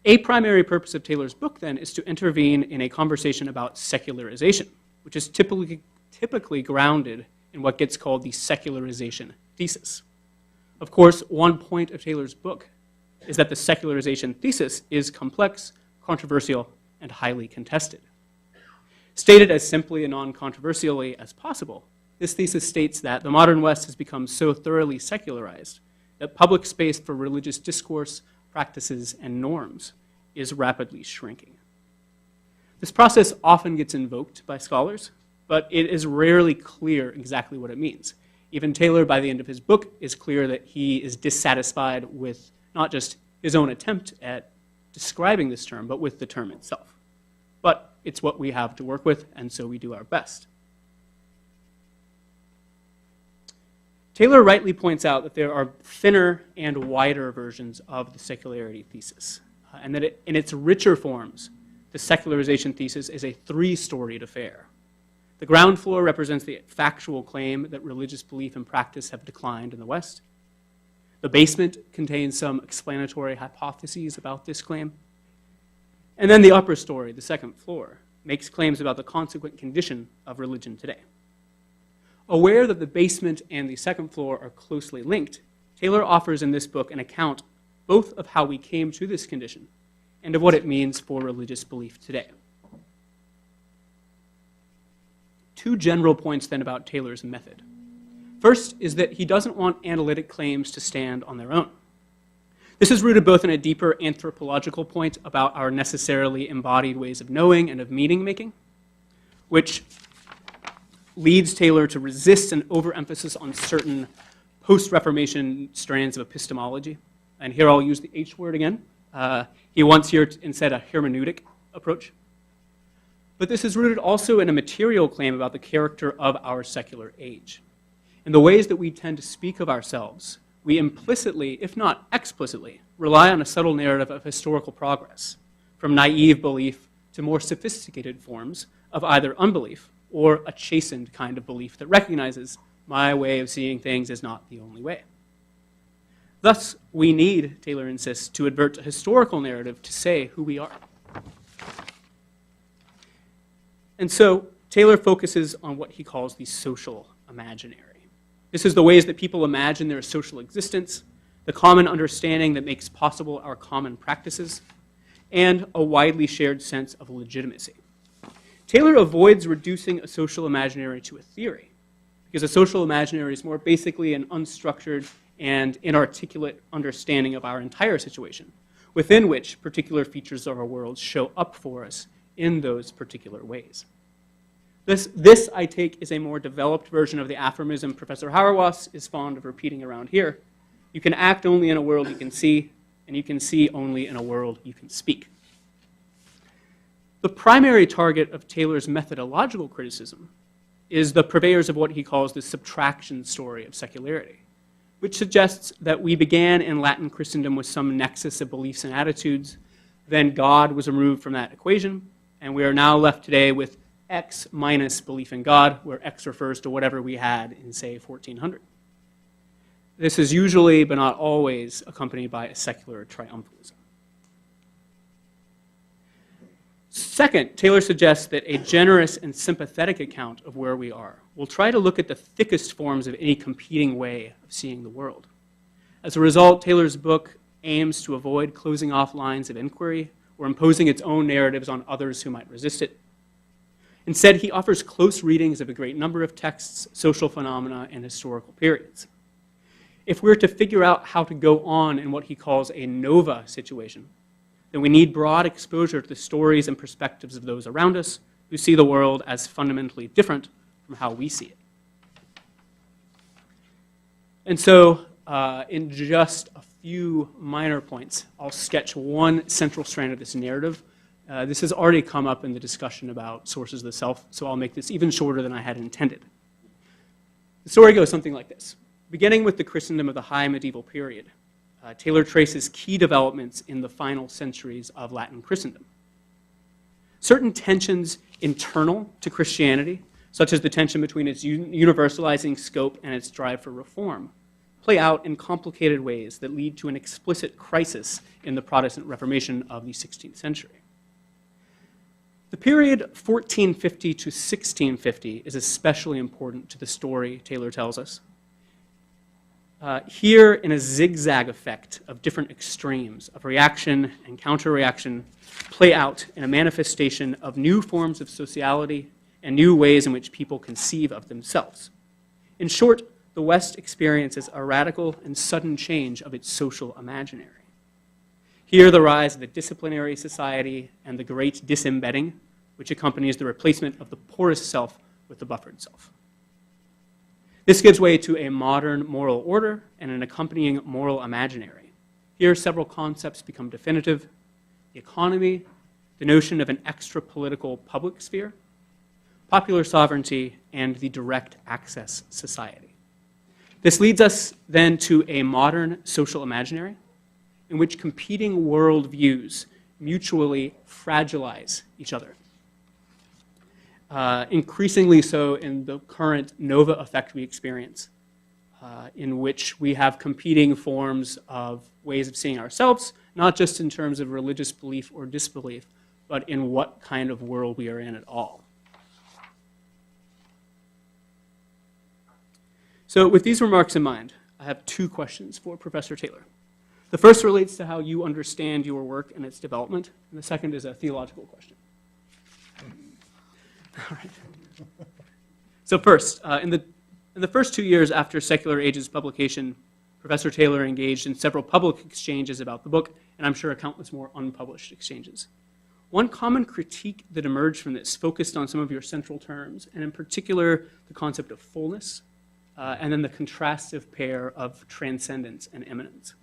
A primary purpose of Taylor's book, then, is to intervene in a conversation about secularization, which is typically grounded in what gets called the secularization thesis. Of course, one point of Taylor's book is that the secularization thesis is complex, controversial, and highly contested. Stated as simply and non-controversially as possible, this thesis states that the modern West has become so thoroughly secularized that public space for religious discourse, practices, and norms is rapidly shrinking. This process often gets invoked by scholars, but it is rarely clear exactly what it means. Even Taylor, by the end of his book, is clear that he is dissatisfied with not just his own attempt at describing this term, but with the term itself. But it's what we have to work with, and so we do our best. Taylor rightly points out that there are thinner and wider versions of the secularity thesis, and that in its richer forms, the secularization thesis is a 3-storied affair. The ground floor represents the factual claim that religious belief and practice have declined in the West. The basement contains some explanatory hypotheses about this claim. And then the upper story, the second floor, makes claims about the consequent condition of religion today. Aware that the basement and the second floor are closely linked, Taylor offers in this book an account both of how we came to this condition and of what it means for religious belief today. Two general points then about Taylor's method. First is that he doesn't want analytic claims to stand on their own. This is rooted both in a deeper anthropological point about our necessarily embodied ways of knowing and of meaning making, which leads Taylor to resist an overemphasis on certain post-Reformation strands of epistemology. And here I'll use the H word again. He wants here instead a hermeneutic approach. But this is rooted also in a material claim about the character of our secular age. In the ways that we tend to speak of ourselves, we implicitly, if not explicitly, rely on a subtle narrative of historical progress, from naive belief to more sophisticated forms of either unbelief or a chastened kind of belief that recognizes my way of seeing things is not the only way. Thus, we need, Taylor insists, to advert to historical narrative to say who we are. And so, Taylor focuses on what he calls the social imaginary. This is the ways that people imagine their social existence, the common understanding that makes possible our common practices, and a widely shared sense of legitimacy. Taylor avoids reducing a social imaginary to a theory, because a social imaginary is more basically an unstructured and inarticulate understanding of our entire situation, within which particular features of our world show up for us in those particular ways. This, I take, is a more developed version of the aphorism Professor Hauerwas is fond of repeating around here. You can act only in a world you can see, and you can see only in a world you can speak. The primary target of Taylor's methodological criticism is the purveyors of what he calls the subtraction story of secularity, which suggests that we began in Latin Christendom with some nexus of beliefs and attitudes, then God was removed from that equation, and we are now left today with X minus belief in God, where X refers to whatever we had in, say, 1400. This is usually, but not always, accompanied by a secular triumphalism. Second, Taylor suggests that a generous and sympathetic account of where we are will try to look at the thickest forms of any competing way of seeing the world. As a result, Taylor's book aims to avoid closing off lines of inquiry or imposing its own narratives on others who might resist it. Instead, he offers close readings of a great number of texts, social phenomena, and historical periods. If we're to figure out how to go on in what he calls a nova situation, then we need broad exposure to the stories and perspectives of those around us who see the world as fundamentally different from how we see it. And so, in just a few minor points, I'll sketch one central strand of this narrative. This has already come up in the discussion about sources of the self, so I'll make this even shorter than I had intended. The story goes something like this. Beginning with the Christendom of the High Medieval period, Taylor traces key developments in the final centuries of Latin Christendom. Certain tensions internal to Christianity, such as the tension between its universalizing scope and its drive for reform, play out in complicated ways that lead to an explicit crisis in the Protestant Reformation of the 16th century. The period 1450 to 1650 is especially important to the story Taylor tells us. Here, in a zigzag effect of different extremes of reaction and counter-reaction, play out in a manifestation of new forms of sociality and new ways in which people conceive of themselves. In short, the West experiences a radical and sudden change of its social imaginary. Here, the rise of the disciplinary society and the great disembedding, which accompanies the replacement of the porous self with the buffered self. This gives way to a modern moral order and an accompanying moral imaginary. Here, several concepts become definitive: the economy, the notion of an extra-political public sphere, popular sovereignty, and the direct access society. This leads us then to a modern social imaginary in which competing worldviews mutually fragilize each other. Increasingly so in the current nova effect we experience, in which we have competing forms of ways of seeing ourselves, not just in terms of religious belief or disbelief, but in what kind of world we are in at all. So with these remarks in mind, I have two questions for Professor Taylor. The first relates to how you understand your work and its development, and the second is a theological question. All right. So first, in the first 2 years after Secular Age's publication, Professor Taylor engaged in several public exchanges about the book, and I'm sure countless more unpublished exchanges. One common critique that emerged from this focused on some of your central terms, and in particular, the concept of fullness, and then the contrastive pair of transcendence and immanence.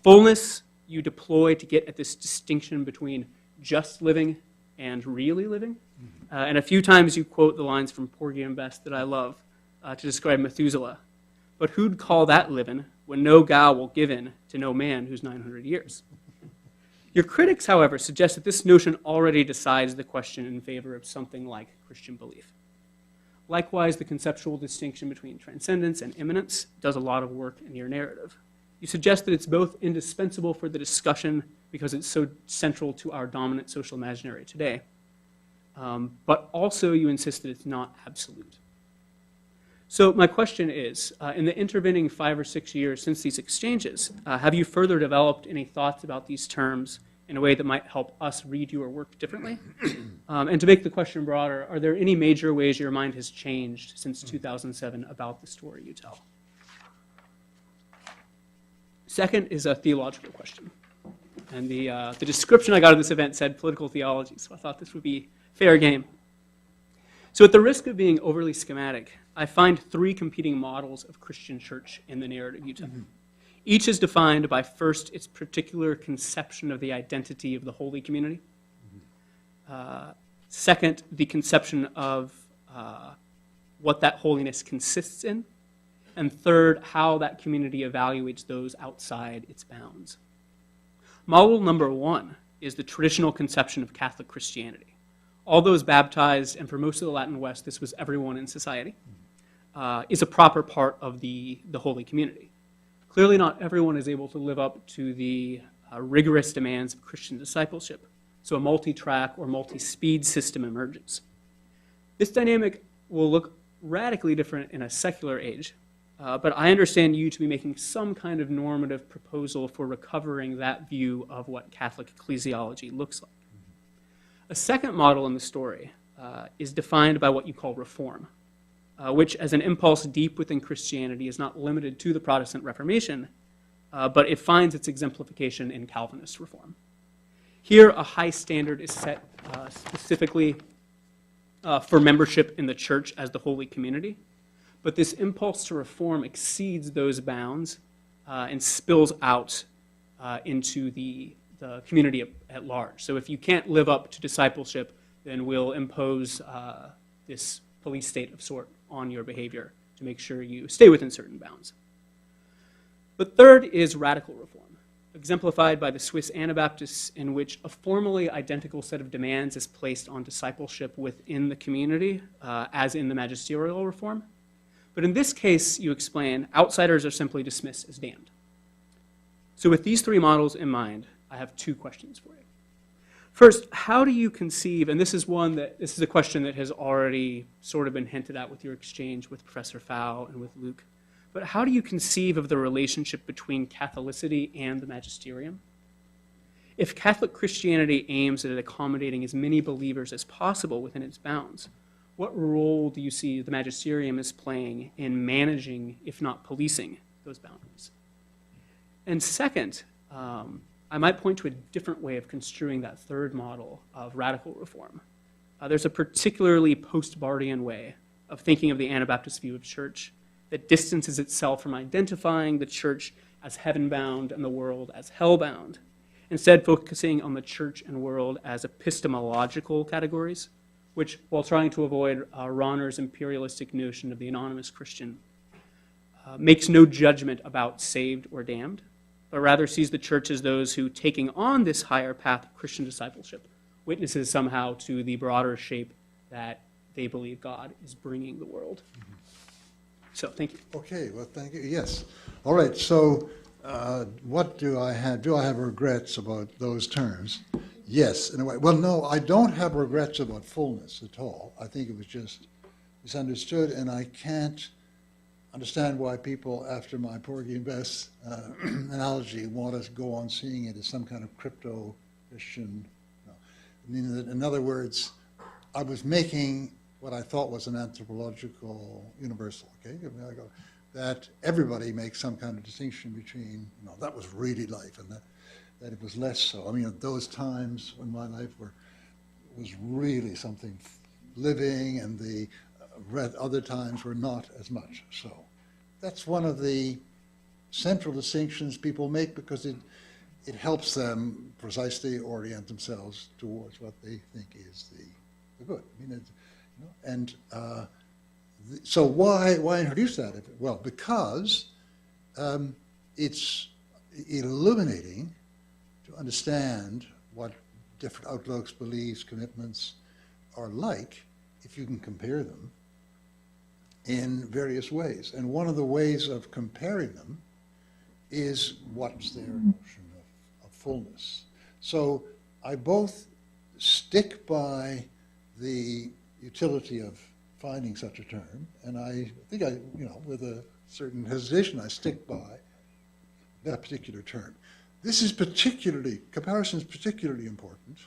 Fullness you deploy to get at this distinction between just living and really living. And a few times you quote the lines from Porgy and Bess that I love to describe Methuselah. But who'd call that living when no gal will give in to no man who's 900 years? Your critics, however, suggest that this notion already decides the question in favor of something like Christian belief. Likewise, the conceptual distinction between transcendence and immanence does a lot of work in your narrative. You suggest that it's both indispensable for the discussion because it's so central to our dominant social imaginary today, but also you insist that it's not absolute. So my question is, in the intervening 5 or 6 years since these exchanges, have you further developed any thoughts about these terms in a way that might help us read your work differently? And to make the question broader, are there any major ways your mind has changed since 2007 about the story you tell? Second is a theological question. And the description I got of this event said political theology, so I thought this would be fair game. So at the risk of being overly schematic, I find 3 competing models of Christian church in the narrative you tell. Each is defined by first its particular conception of the identity of the holy community. Second, the conception of what that holiness consists in. And third, how that community evaluates those outside its bounds. Model number 1 is the traditional conception of Catholic Christianity. All those baptized, and for most of the Latin West, this was everyone in society, is a proper part of the holy community. Clearly not everyone is able to live up to the rigorous demands of Christian discipleship, so a multi-track or multi-speed system emerges. This dynamic will look radically different in a secular age, but I understand you to be making some kind of normative proposal for recovering that view of what Catholic ecclesiology looks like. A second model in the story is defined by what you call reform, which as an impulse deep within Christianity is not limited to the Protestant Reformation, but it finds its exemplification in Calvinist reform. Here, a high standard is set specifically for membership in the church as the holy community, but this impulse to reform exceeds those bounds and spills out into the community at large. So if you can't live up to discipleship, then we'll impose this police state of sort on your behavior to make sure you stay within certain bounds. But third is radical reform, exemplified by the Swiss Anabaptists, in which a formally identical set of demands is placed on discipleship within the community, as in the magisterial reform. But in this case, you explain, outsiders are simply dismissed as damned. So with these 3 models in mind, I have 2 questions for you. First, how do you conceive, and this is a question that has already sort of been hinted at with your exchange with Professor Fow and with Luke, but how do you conceive of the relationship between Catholicity and the magisterium? If Catholic Christianity aims at accommodating as many believers as possible within its bounds, what role do you see the magisterium as playing in managing, if not policing, those boundaries? And second, I might point to a different way of construing that third model of radical reform. There's a particularly post-Bardian way of thinking of the Anabaptist view of church that distances itself from identifying the church as heaven-bound and the world as hell-bound, instead focusing on the church and world as epistemological categories, which, while trying to avoid Rahner's imperialistic notion of the anonymous Christian, makes no judgment about saved or damned, but rather sees the church as those who, taking on this higher path of Christian discipleship, witnesses somehow to the broader shape that they believe God is bringing the world. So, thank you. Okay, well, thank you. Yes. All right, so what do I have? Do I have regrets about those terms? Yes, in a way. Well, no, I don't have regrets about fullness at all. I think it was just misunderstood, and I can't understand why people, after my Porgy and Bess analogy, want to go on seeing it as some kind of crypto-Christian. No. I mean, in other words, I was making what I thought was an anthropological universal, okay? I go, that everybody makes some kind of distinction between, that was really life, and that it was less so. I mean, those times when my life was really something living, and the other times were not as much so. That's one of the central distinctions people make, because it helps them precisely orient themselves towards what they think is the good. I mean, so why introduce that? Well, because it's illuminating to understand what different outlooks, beliefs, commitments are like, if you can compare them in various ways. And one of the ways of comparing them is what's their notion of fullness. So I both stick by the utility of finding such a term, and I think with a certain hesitation, I stick by that particular term. Comparison is particularly important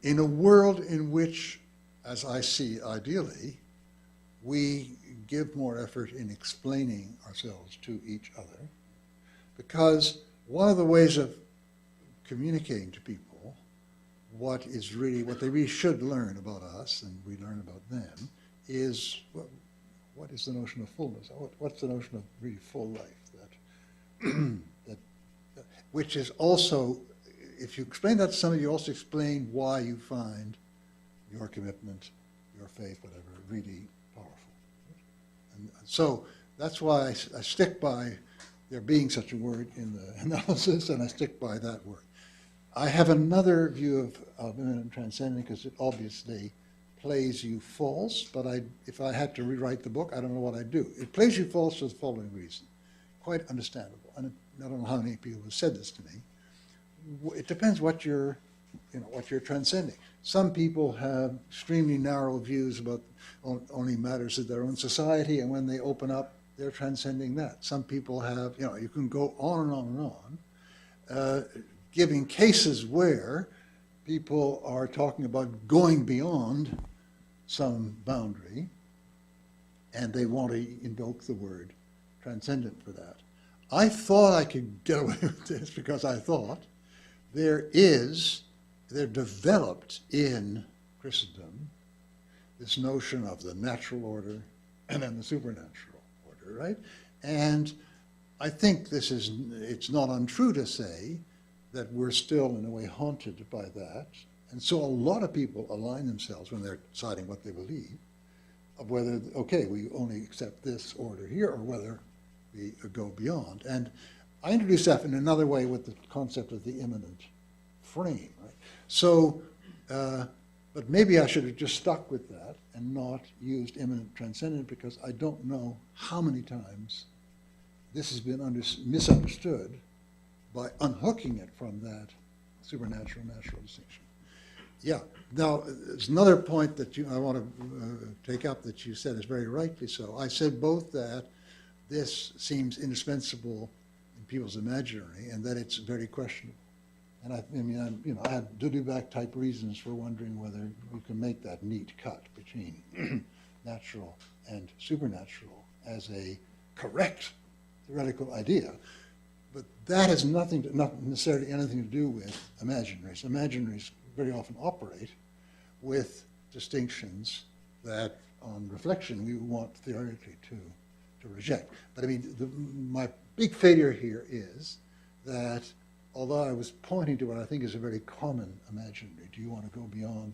in a world in which, as I see ideally, we give more effort in explaining ourselves to each other, because one of the ways of communicating to people what they really should learn about us, and we learn about them, is what is the notion of fullness? What's the notion of really full life? Which is also, if you explain that to somebody, you also explain why you find your commitment, your faith, whatever, really powerful. And so that's why I stick by there being such a word in the analysis, and I stick by that word. I have another view of immanent transcendent, because it obviously plays you false, but if I had to rewrite the book, I don't know what I'd do. It plays you false for the following reason, quite understandable, and I don't know how many people have said this to me. It depends what you're transcending. Some people have extremely narrow views about only matters of their own society, and when they open up, they're transcending that. Some people have, you can go on and on and on, giving cases where people are talking about going beyond some boundary, and they want to invoke the word transcendent for that. I thought I could get away with this because I thought there developed in Christendom this notion of the natural order and then the supernatural order, right? And I think it's not untrue to say that we're still in a way haunted by that. And so a lot of people align themselves when they're deciding what they believe, of whether, okay, we only accept this order here, or whether we go beyond. And I introduced that in another way with the concept of the immanent frame, right? So, but maybe I should have just stuck with that and not used immanent transcendent, because I don't know how many times this has been misunderstood by unhooking it from that supernatural natural distinction. Yeah. Now, there's another point that I want to take up that you said is very rightly so. I said both that this seems indispensable in people's imaginary, and that it's very questionable. And I had Dudubak type reasons for wondering whether we can make that neat cut between natural and supernatural as a correct theoretical idea. But that has not necessarily anything to do with imaginaries. Imaginaries very often operate with distinctions that, on reflection, we want theoretically to reject. But I mean, my big failure here is that, although I was pointing to what I think is a very common imaginary, do you want to go beyond,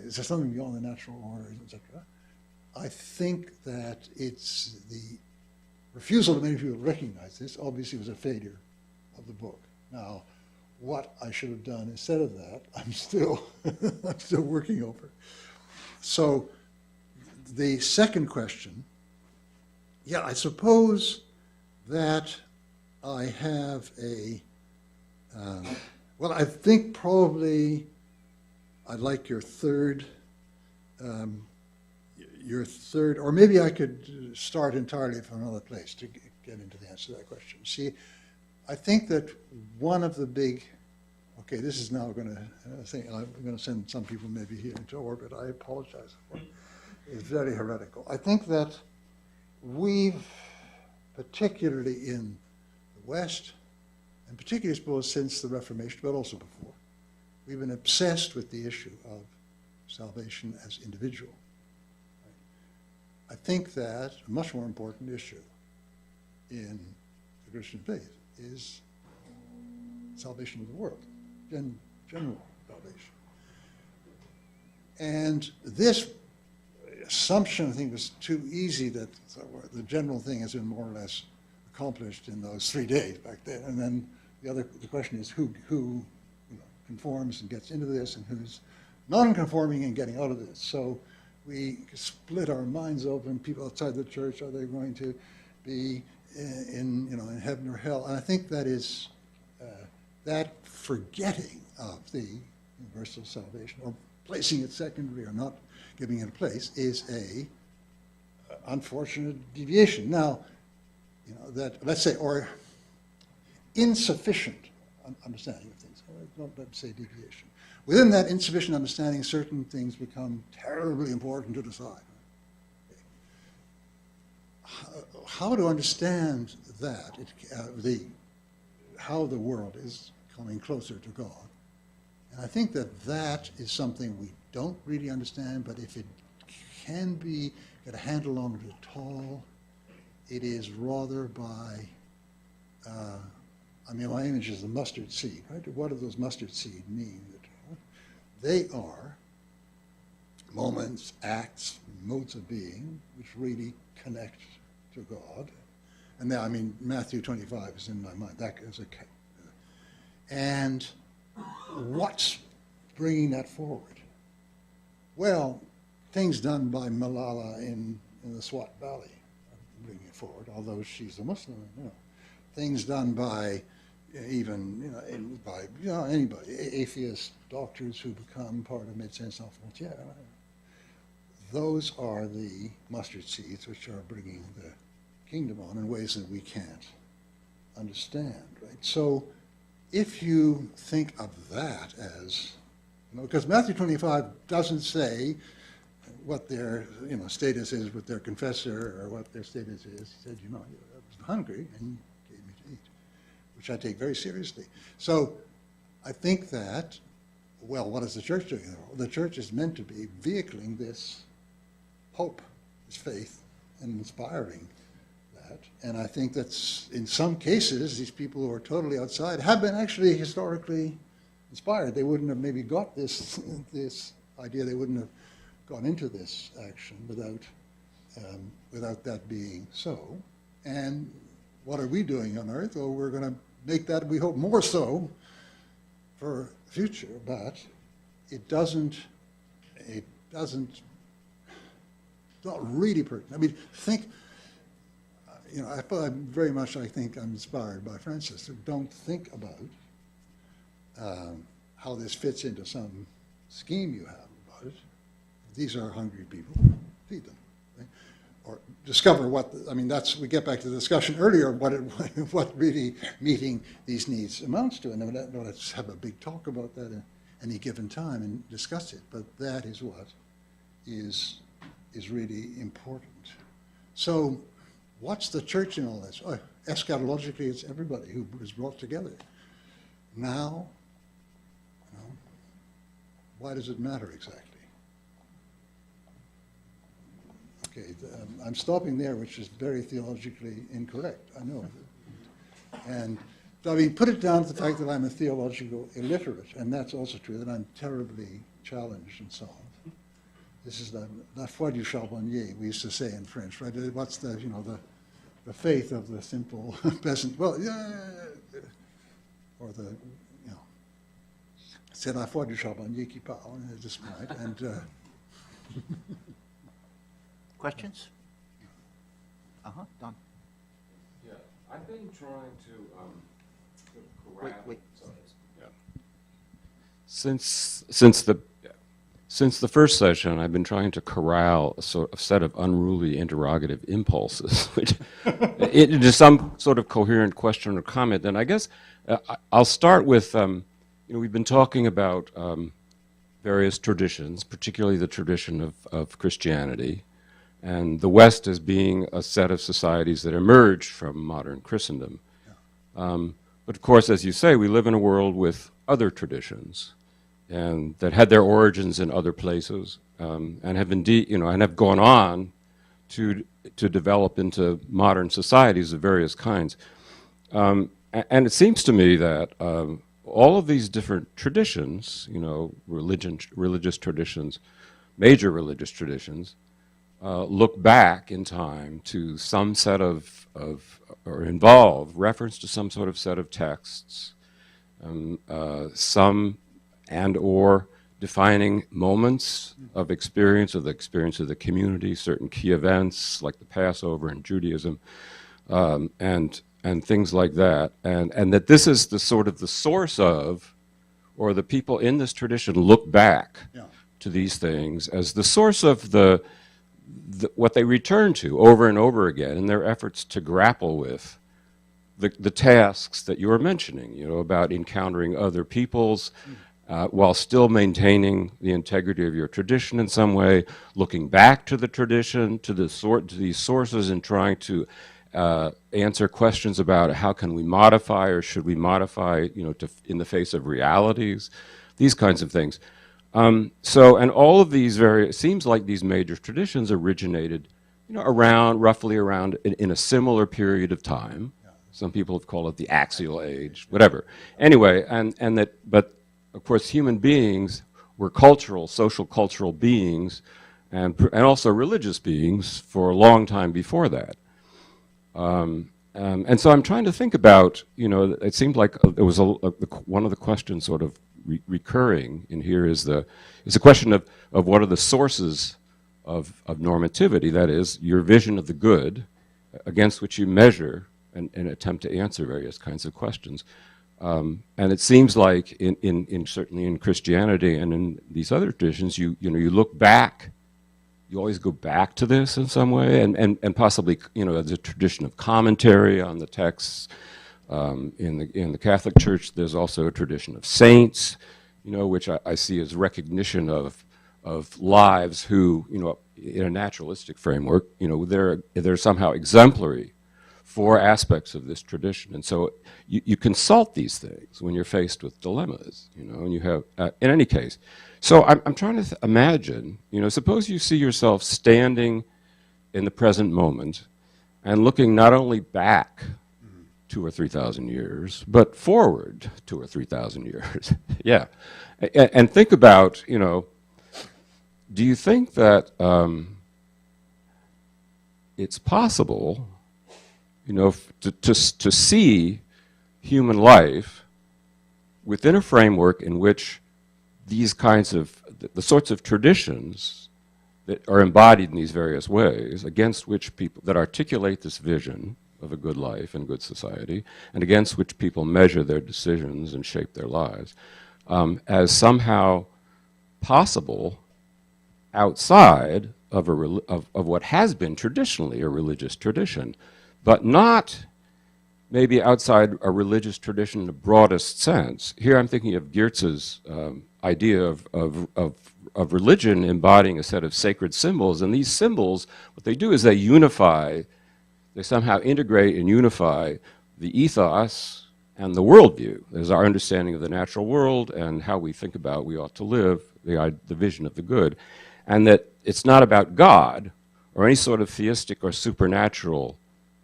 is there something beyond the natural order, etc.? I think that it's the refusal of many people to recognize this obviously was a failure of the book. Now, what I should have done instead of that, I'm still working over. So the second question, yeah, I suppose that I have Well, I think probably I'd like your third, or maybe I could start entirely from another place to get into the answer to that question. See, I think that one of the big, okay, this is now going to, I'm going to send some people maybe here into orbit. I apologize for it. It's very heretical. I think that we've, particularly in the West, and particularly, I suppose, since the Reformation, but also before, we've been obsessed with the issue of salvation as individual. I think that a much more important issue in the Christian faith is salvation of the world, general salvation. And this assumption, I think, was too easy, that the general thing has been more or less accomplished in those 3 days back then. And then the question is who conforms and gets into this, and who's non-conforming and getting out of this. So we split our minds open. People outside the church, are they going to be in heaven or hell? And I think that is that forgetting of the universal salvation, or placing it secondary, or not giving it a place, is a unfortunate deviation. Now, that, let's say, or insufficient understanding of things. Don't let's say deviation. Within that insufficient understanding, certain things become terribly important to decide. How to understand that, how the world is coming closer to God. And I think that is something we don't really understand, but if it can be get a handle on it at all, it is rather by, my image is the mustard seed, right? What do those mustard seed mean? They are moments, acts, modes of being, which really connect to God. And now, Matthew 25 is in my mind. That is and what's bringing that forward? Well, things done by Malala in the Swat Valley are bringing it forward, although she's a Muslim. Things done by anybody, atheist doctors who become part of Médecins Sans Frontières. Those are the mustard seeds which are bringing the kingdom on in ways that we can't understand, right? So if you think of that as, because Matthew 25 doesn't say what their status is with their confessor, or what their status is. He said, I was hungry and you gave me to eat, which I take very seriously. So I think that, well, what is the church doing? The church is meant to be vehicling this hope, this faith, and inspiring that. And I think that's, in some cases, these people who are totally outside have been actually historically inspired. They wouldn't have maybe got this idea. They wouldn't have gone into this action without that being so. And what are we doing on earth? Well, we're going to make that, we hope, more so for the future, but it's not really pertinent. Think, I'm inspired by Francis. Don't think about how this fits into some scheme you have about it. These are hungry people, feed them. Right? Or discover what, we get back to the discussion earlier, what really meeting these needs amounts to. And let's have a big talk about that at any given time and discuss it. But that is what is really important. So what's the church in all this? Eschatologically, it's everybody who is brought together. Now, why does it matter exactly? Okay, I'm stopping there, which is very theologically incorrect, I know. And put it down to the fact that I'm a theological illiterate, and that's also true, that I'm terribly challenged and so on. This is la foi du charbonnier, we used to say in French, right? What's the faith of the simple peasant? Well, or c'est la foi du charbonnier qui parle at this point. And Questions? Don. Yeah, I've been trying to corral. Wait. Sorry. Yeah. Since the first session, I've been trying to corral a set of unruly interrogative impulses, which into some sort of coherent question or comment. And I guess I'll start with, we've been talking about various traditions, particularly the tradition of Christianity, and the West as being a set of societies that emerged from modern Christendom. But of course, as you say, we live in a world with other traditions, and that had their origins in other places, and have indeed, and have gone on to develop into modern societies of various kinds. And it seems to me that all of these different traditions, religious traditions, major religious traditions, look back in time to some set of or involve reference to some sort of set of texts, some and or defining moments of the experience of the community, certain key events like the Passover in Judaism, and things like that, and that this is the sort of the source of, or the people in this tradition look back to these things as the source of what they return to over and over again in their efforts to grapple with the tasks that you were mentioning, about encountering other peoples, while still maintaining the integrity of your tradition in some way, looking back to the tradition, to these sources, and trying to answer questions about how can we modify, or should we modify, in the face of realities, these kinds of things. And all of these it seems like these major traditions originated, roughly around in a similar period of time. Some people have called it the axial age, whatever. Anyway, but of course, human beings were social cultural beings, and also religious beings for a long time before that. And so I'm trying to think about, it seemed like it was one of the questions sort of recurring in here is the question of what are the sources of normativity, that is, your vision of the good against which you measure and attempt to answer various kinds of questions. And it seems like certainly in Christianity and in these other traditions, you look back. You always go back to this in some way, and possibly, there's a tradition of commentary on the texts. In the Catholic Church, there's also a tradition of saints, which I see as recognition of lives who, in a naturalistic framework, they're somehow exemplary for aspects of this tradition. And so you consult these things when you're faced with dilemmas, and you have, in any case. So I'm trying to imagine, suppose you see yourself standing in the present moment and looking not only back 2,000 or 3,000 years, but forward 2,000 or 3,000 years. Yeah. And think about, do you think that it's possible, to see human life within a framework in which these kinds of, the sorts of traditions that are embodied in these various ways, against which people, that articulate this vision of a good life and good society, and against which people measure their decisions and shape their lives, as somehow possible outside of what has been traditionally a religious tradition, but not maybe outside a religious tradition in the broadest sense. Here I'm thinking of Geertz's idea of religion embodying a set of sacred symbols, and these symbols, what they do is they unify, they somehow integrate and unify the ethos and the worldview. There's our understanding of the natural world and how we think about we ought to live, the vision of the good, and that it's not about God or any sort of theistic or supernatural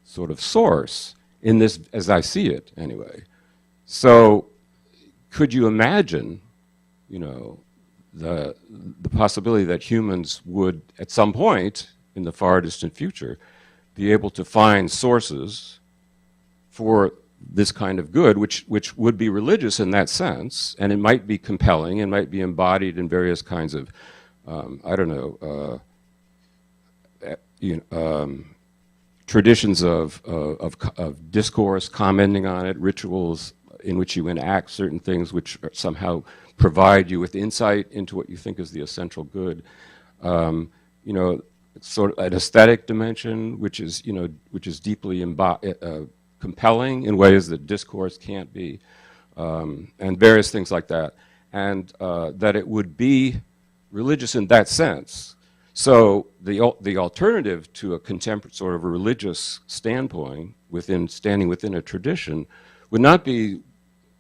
sort of source in this, as I see it anyway. So could you imagine, the possibility that humans would, at some point in the far distant future, be able to find sources for this kind of good, which would be religious in that sense, and it might be compelling, and might be embodied in various kinds of, traditions of discourse, commenting on it, rituals in which you enact certain things which are somehow provide you with insight into what you think is the essential good. You know, it's sort of an aesthetic dimension, which is, you know, which is deeply compelling in ways that discourse can't be, and various things like that. And that it would be religious in that sense. So the alternative to a contemporary sort of a religious standpoint standing within a tradition would not be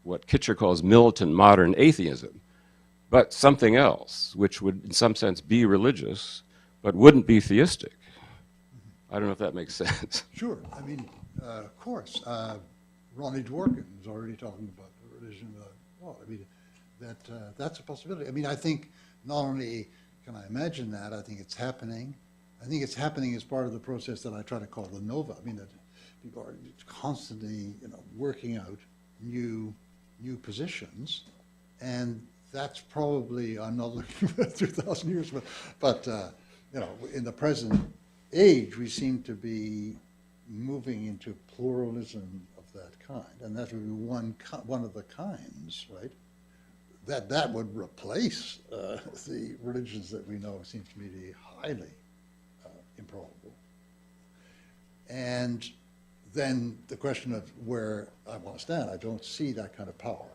what Kitcher calls militant modern atheism, but something else, which would in some sense be religious, but wouldn't be theistic. I don't know if that makes sense. Sure. I mean, of course. Ronnie Dworkin is already talking about the religion of God. I mean, that's a possibility. I mean, I think not only can I imagine that, I think it's happening. I think it's happening as part of the process that I try to call the nova. I mean, that people are constantly, you know, working out new positions, and that's probably, I'm not looking for 2,000 years, but you know, in the present age, we seem to be moving into pluralism of that kind, and that would be one of the kinds, right? That would replace the religions that we know seems to me to be highly improbable. And then the question of where I want to stand, I don't see that kind of power.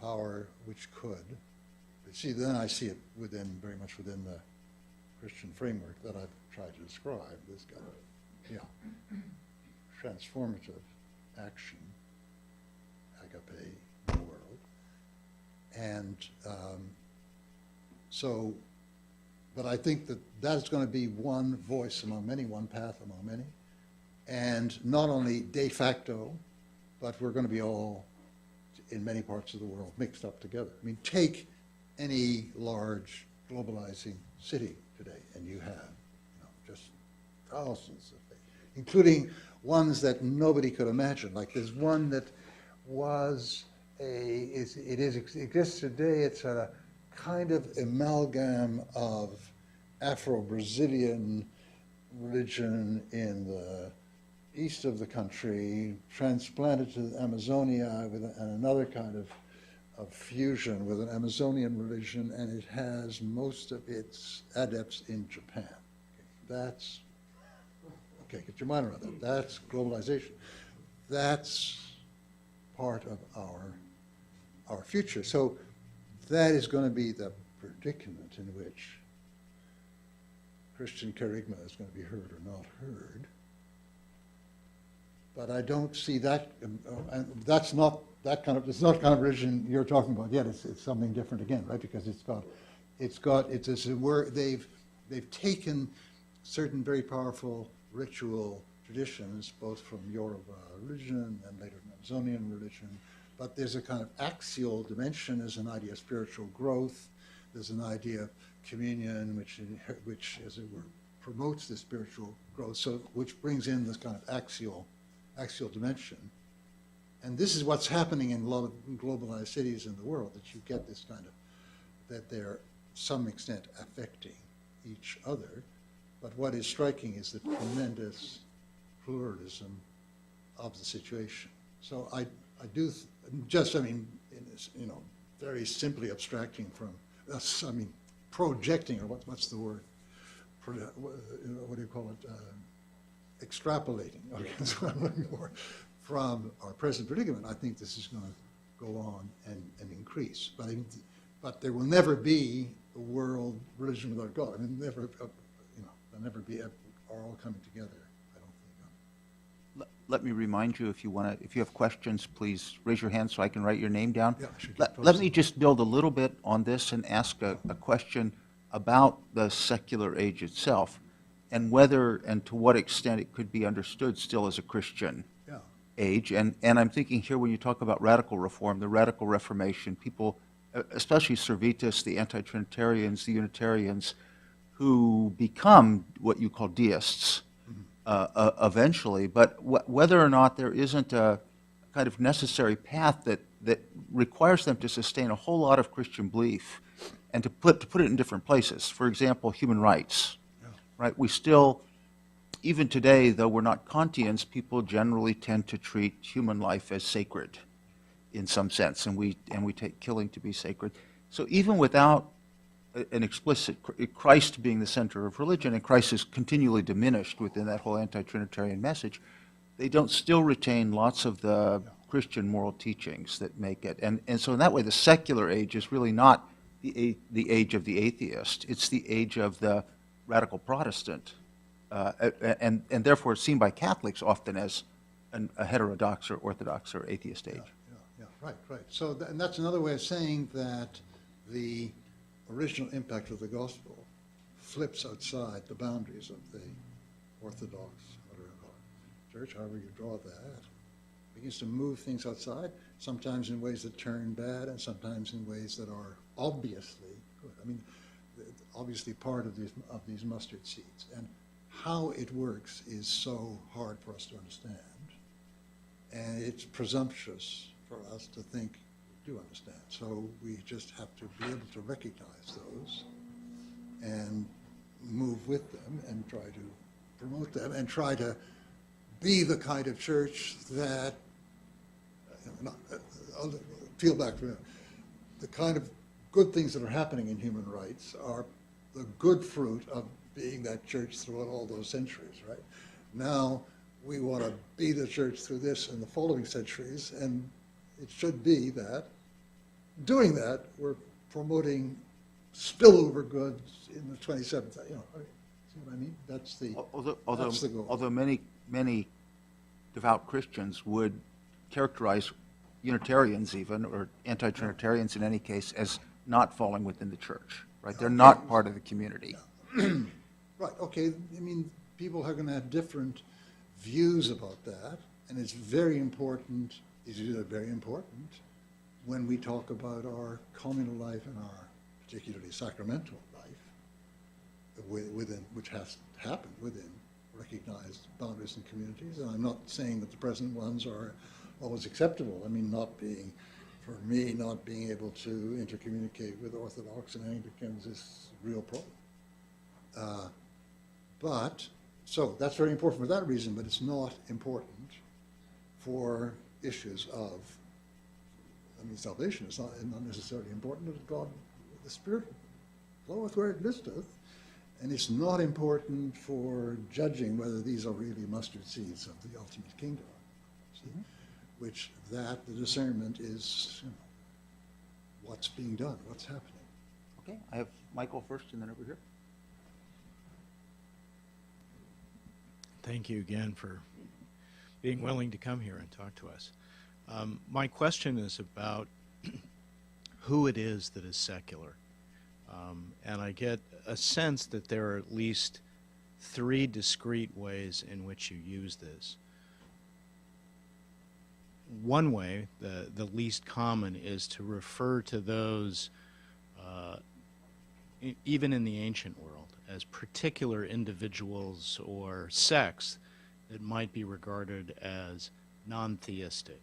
Power which could, see, then I see it very much within the Christian framework that I've tried to describe, this kind of, transformative action, agape, in the world. And so, but I think that that's going to be one voice among many, one path among many, and not only de facto, but we're going to be all, in many parts of the world, mixed up together. I mean, take any large globalizing city today, and you have, just thousands of things, including ones that nobody could imagine. Like there's one that was exists today. It's a kind of amalgam of Afro-Brazilian religion in the east of the country, transplanted to Amazonia with another kind of fusion with an Amazonian religion, and it has most of its adepts in Japan. That's, okay, get your mind around that. That's globalization. That's part of our future. So that is going to be the predicament in which Christian kerygma is going to be heard or not heard. But I don't see that, and that's not that kind of, it's not the kind of religion you're talking about yet. It's something different again, right? Because it's as it were, they've taken certain very powerful ritual traditions, both from Yoruba religion and later Amazonian religion, but there's a kind of axial dimension. There's an idea of spiritual growth. There's an idea of communion, which as it were, promotes the spiritual growth, so which brings in this kind of axial dimension. And this is what's happening in a lot of globalized cities in the world, that you get this kind of, that they're, to some extent, affecting each other. But what is striking is the tremendous pluralism of the situation. So I do, just, I mean, very simply abstracting from, I mean, projecting, or what's the word? What do you call it? Extrapolating, okay, that's what I'm looking for, from our present predicament. I think this is going to go on and increase. But there will never be a world religion without God. I mean, never, there'll never be are all coming together. I don't think. Let me remind you, if you have questions, please raise your hand so I can write your name down. Yeah, Let me just build a little bit on this and ask a question about the secular age itself, and whether and to what extent it could be understood still as a Christian age. And I'm thinking here, when you talk about radical reform, the radical Reformation, people, especially Servetus, the anti-Trinitarians, the Unitarians, who become what you call deists eventually, but whether or not there isn't a kind of necessary path that requires them to sustain a whole lot of Christian belief and to put it in different places. For example, human rights. Right? We still, even today, though we're not Kantians, people generally tend to treat human life as sacred. in some sense, and we take killing to be sacred. So even without an explicit Christ being the center of religion, and Christ is continually diminished within that whole anti-Trinitarian message, they don't still retain lots of the Christian moral teachings that make it. And so in that way, the secular age is really not the age of the atheist. It's the age of the radical Protestant, and therefore seen by Catholics often as a heterodox or orthodox or atheist age. Right. So, and that's another way of saying that the original impact of the gospel flips outside the boundaries of the Orthodox Church, however you draw that, begins to move things outside, sometimes in ways that turn bad, and sometimes in ways that are obviously good. I mean, obviously part of these mustard seeds, and how it works is so hard for us to understand, and it's presumptuous for us to think we do understand. So we just have to be able to recognize those and move with them and try to promote them and try to be the kind of church that, I'll peel back for a minute, the kind of good things that are happening in human rights are the good fruit of being that church throughout all those centuries, right? Now we want to be the church through this and the following centuries, and it should be that, doing that, we're promoting spillover goods in the 27th, see what I mean? That's the goal. Although many devout Christians would characterize Unitarians even, or anti-Trinitarians in any case, as not falling within the church, right? They're not part of the community. Right, okay, I mean, people are going to have different views about that, and it's very important, when we talk about our communal life and our particularly sacramental life, which has happened within recognized boundaries and communities. And I'm not saying that the present ones are always acceptable. I mean, not being able to intercommunicate with Orthodox and Anglicans is a real problem. So that's very important for that reason, but it's not important for issues of, salvation is not necessarily important, but God, the Spirit floweth where it listeth, and it's not important for judging whether these are really mustard seeds of the ultimate kingdom, which the discernment is, what's being done, what's happening. Okay, I have Michael first and then over here. Thank you again for being willing to come here and talk to us. My question is about who it is that is secular. And I get a sense that there are at least 3 discrete ways in which you use this. One way, the least common, is to refer to those, even in the ancient world, as particular individuals or sects that might be regarded as non-theistic.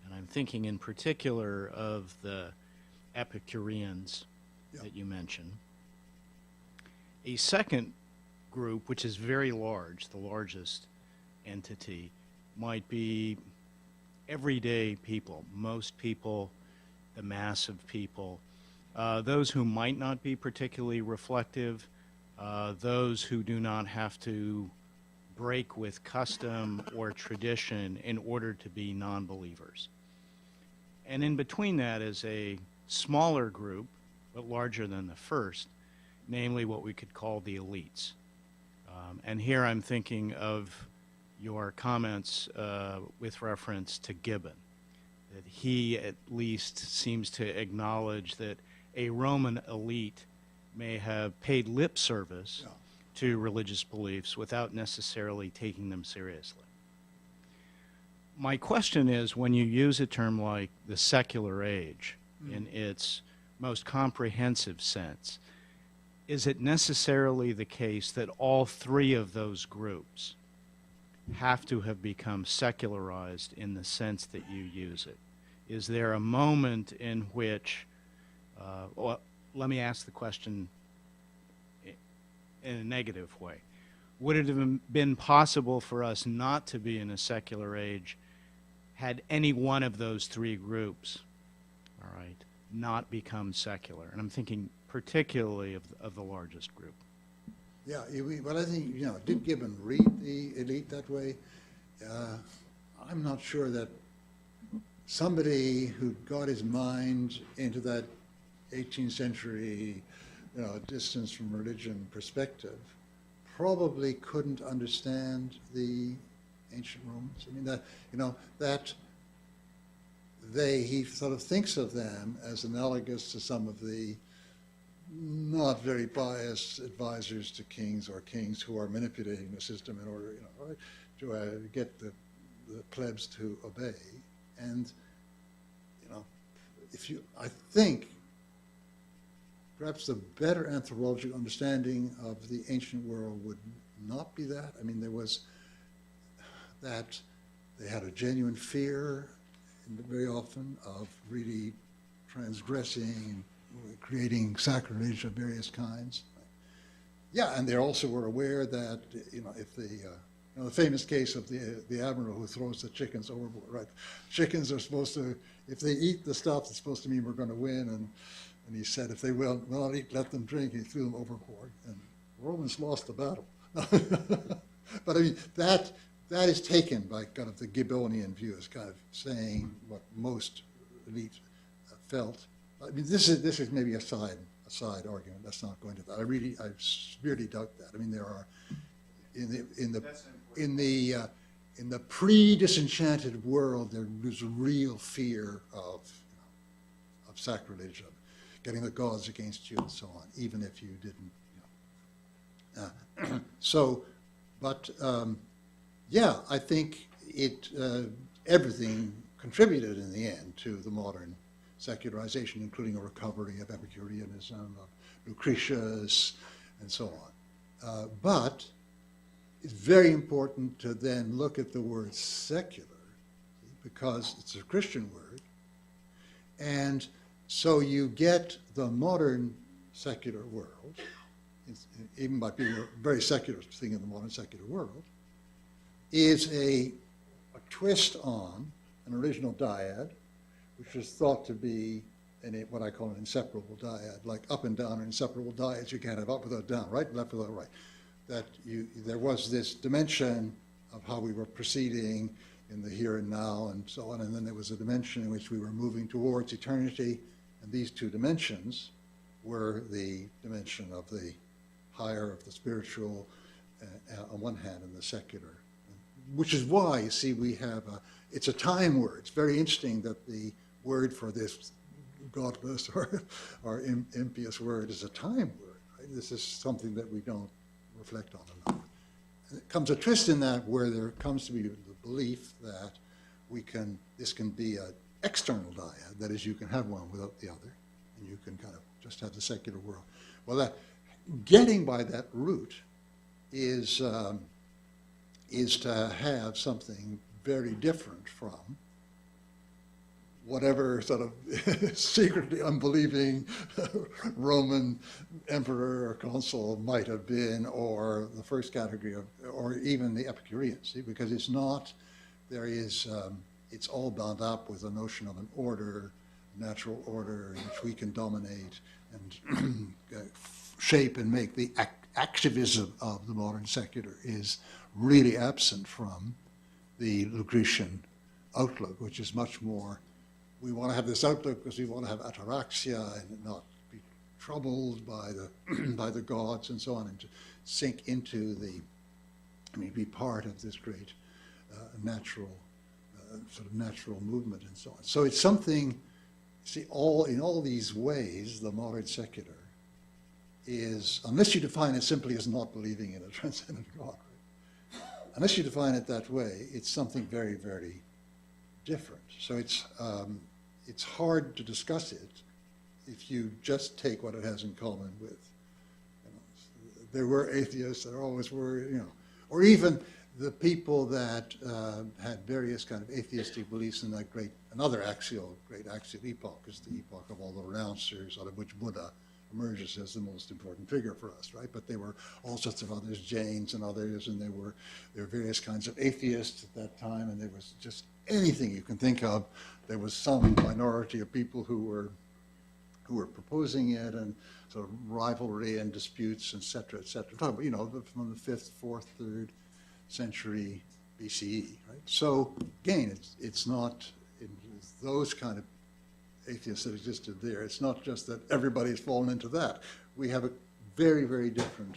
And I'm thinking in particular of the Epicureans that you mentioned. A second group, which is very large, the largest entity, might be everyday people, most people, the mass of people, those who might not be particularly reflective, those who do not have to break with custom or tradition in order to be non-believers. And in between that is a smaller group, but larger than the first, namely what we could call the elites. And here I'm thinking of your comments with reference to Gibbon, that he at least seems to acknowledge that a Roman elite may have paid lip service to religious beliefs without necessarily taking them seriously. My question is, when you use a term like the secular age in its most comprehensive sense, is it necessarily the case that all 3 of those groups have to have become secularized in the sense that you use it? Is there a moment in which, well, let me ask the question in a negative way. Would it have been possible for us not to be in a secular age had any one of those three groups, all right, not become secular. And I'm thinking particularly of the largest group. Yeah, well, I think, did Gibbon read the elite that way? I'm not sure that somebody who got his mind into that 18th century, distance from religion perspective, probably couldn't understand the ancient Romans. I mean, he sort of thinks of them as analogous to some of the not very biased advisors to kings, or kings who are manipulating the system in order, to get the plebs to obey. And, I think perhaps the better anthropological understanding of the ancient world would not be that. I mean, there was that they had a genuine fear very often of really transgressing, creating sacrilege of various kinds. Yeah, and they also were aware that, if the famous case of the admiral who throws the chickens overboard, right? Chickens are supposed to, if they eat the stuff, it's supposed to mean we're going to win. And he said, if they will not eat, let them drink. He threw them overboard. And the Romans lost the battle. But I mean, that is taken by kind of the Gibbonian view as kind of saying what most elite felt. I mean, this is maybe a side argument. Let's not go into that. I severely doubt that. I mean, there are in the pre-disenchanted world, there was a real fear of sacrilege, of getting the gods against you, and so on, even if you didn't. Yeah, I think everything contributed in the end to the modern secularization, including a recovery of Epicureanism, of Lucretius, and so on. But it's very important to then look at the word secular, because it's a Christian word. And so you get the modern secular world, even by people who are very secular thing in the modern secular world, is a twist on an original dyad, which is thought to be what I call an inseparable dyad, like up and down are inseparable dyads. You can't have up without down, right, left without right. That there was this dimension of how we were proceeding in the here and now and so on, and then there was a dimension in which we were moving towards eternity, and these two dimensions were the dimension of the higher, of the spiritual on one hand, and the secular. Which is why, you see, we have it's a time word. It's very interesting that the word for this godless or impious word is a time word. Right? This is something that we don't reflect on enough. And it comes a twist in that where there comes to be the belief that this can be an external dyad, that is, you can have one without the other, and you can kind of just have the secular world. Well, getting by that route is to have something very different from whatever sort of secretly unbelieving Roman emperor or consul might have been, or the first category or even the Epicureans, see, because it's not, it's all bound up with the notion of an order, natural order, in which we can dominate and shape and make. The activism of the modern secular is really absent from the Lucretian outlook, which is much more, we want to have this outlook because we want to have ataraxia and not be troubled by the gods and so on, and to sink into be part of this great natural movement and so on. So it's something, see, in all these ways, the modern secular is, unless you define it simply as not believing in a transcendent God, right? Unless you define it that way, it's something very, very different. So it's hard to discuss it if you just take what it has in common with, there were atheists, there always were, or even the people that had various kind of atheistic beliefs in that great axial epoch is the epoch of all the renouncers, out of which Buddha emerges as the most important figure for us, right? But there were all sorts of others, Jains and others, and there were various kinds of atheists at that time, and there was just anything you can think of. There was some minority of people who were proposing it, and sort of rivalry and disputes, et cetera, et cetera. You know, from the 5th, 4th, 3rd century BCE, right? So again, it's not those kind of atheists that existed there. It's not just that everybody's fallen into that. We have a very, very different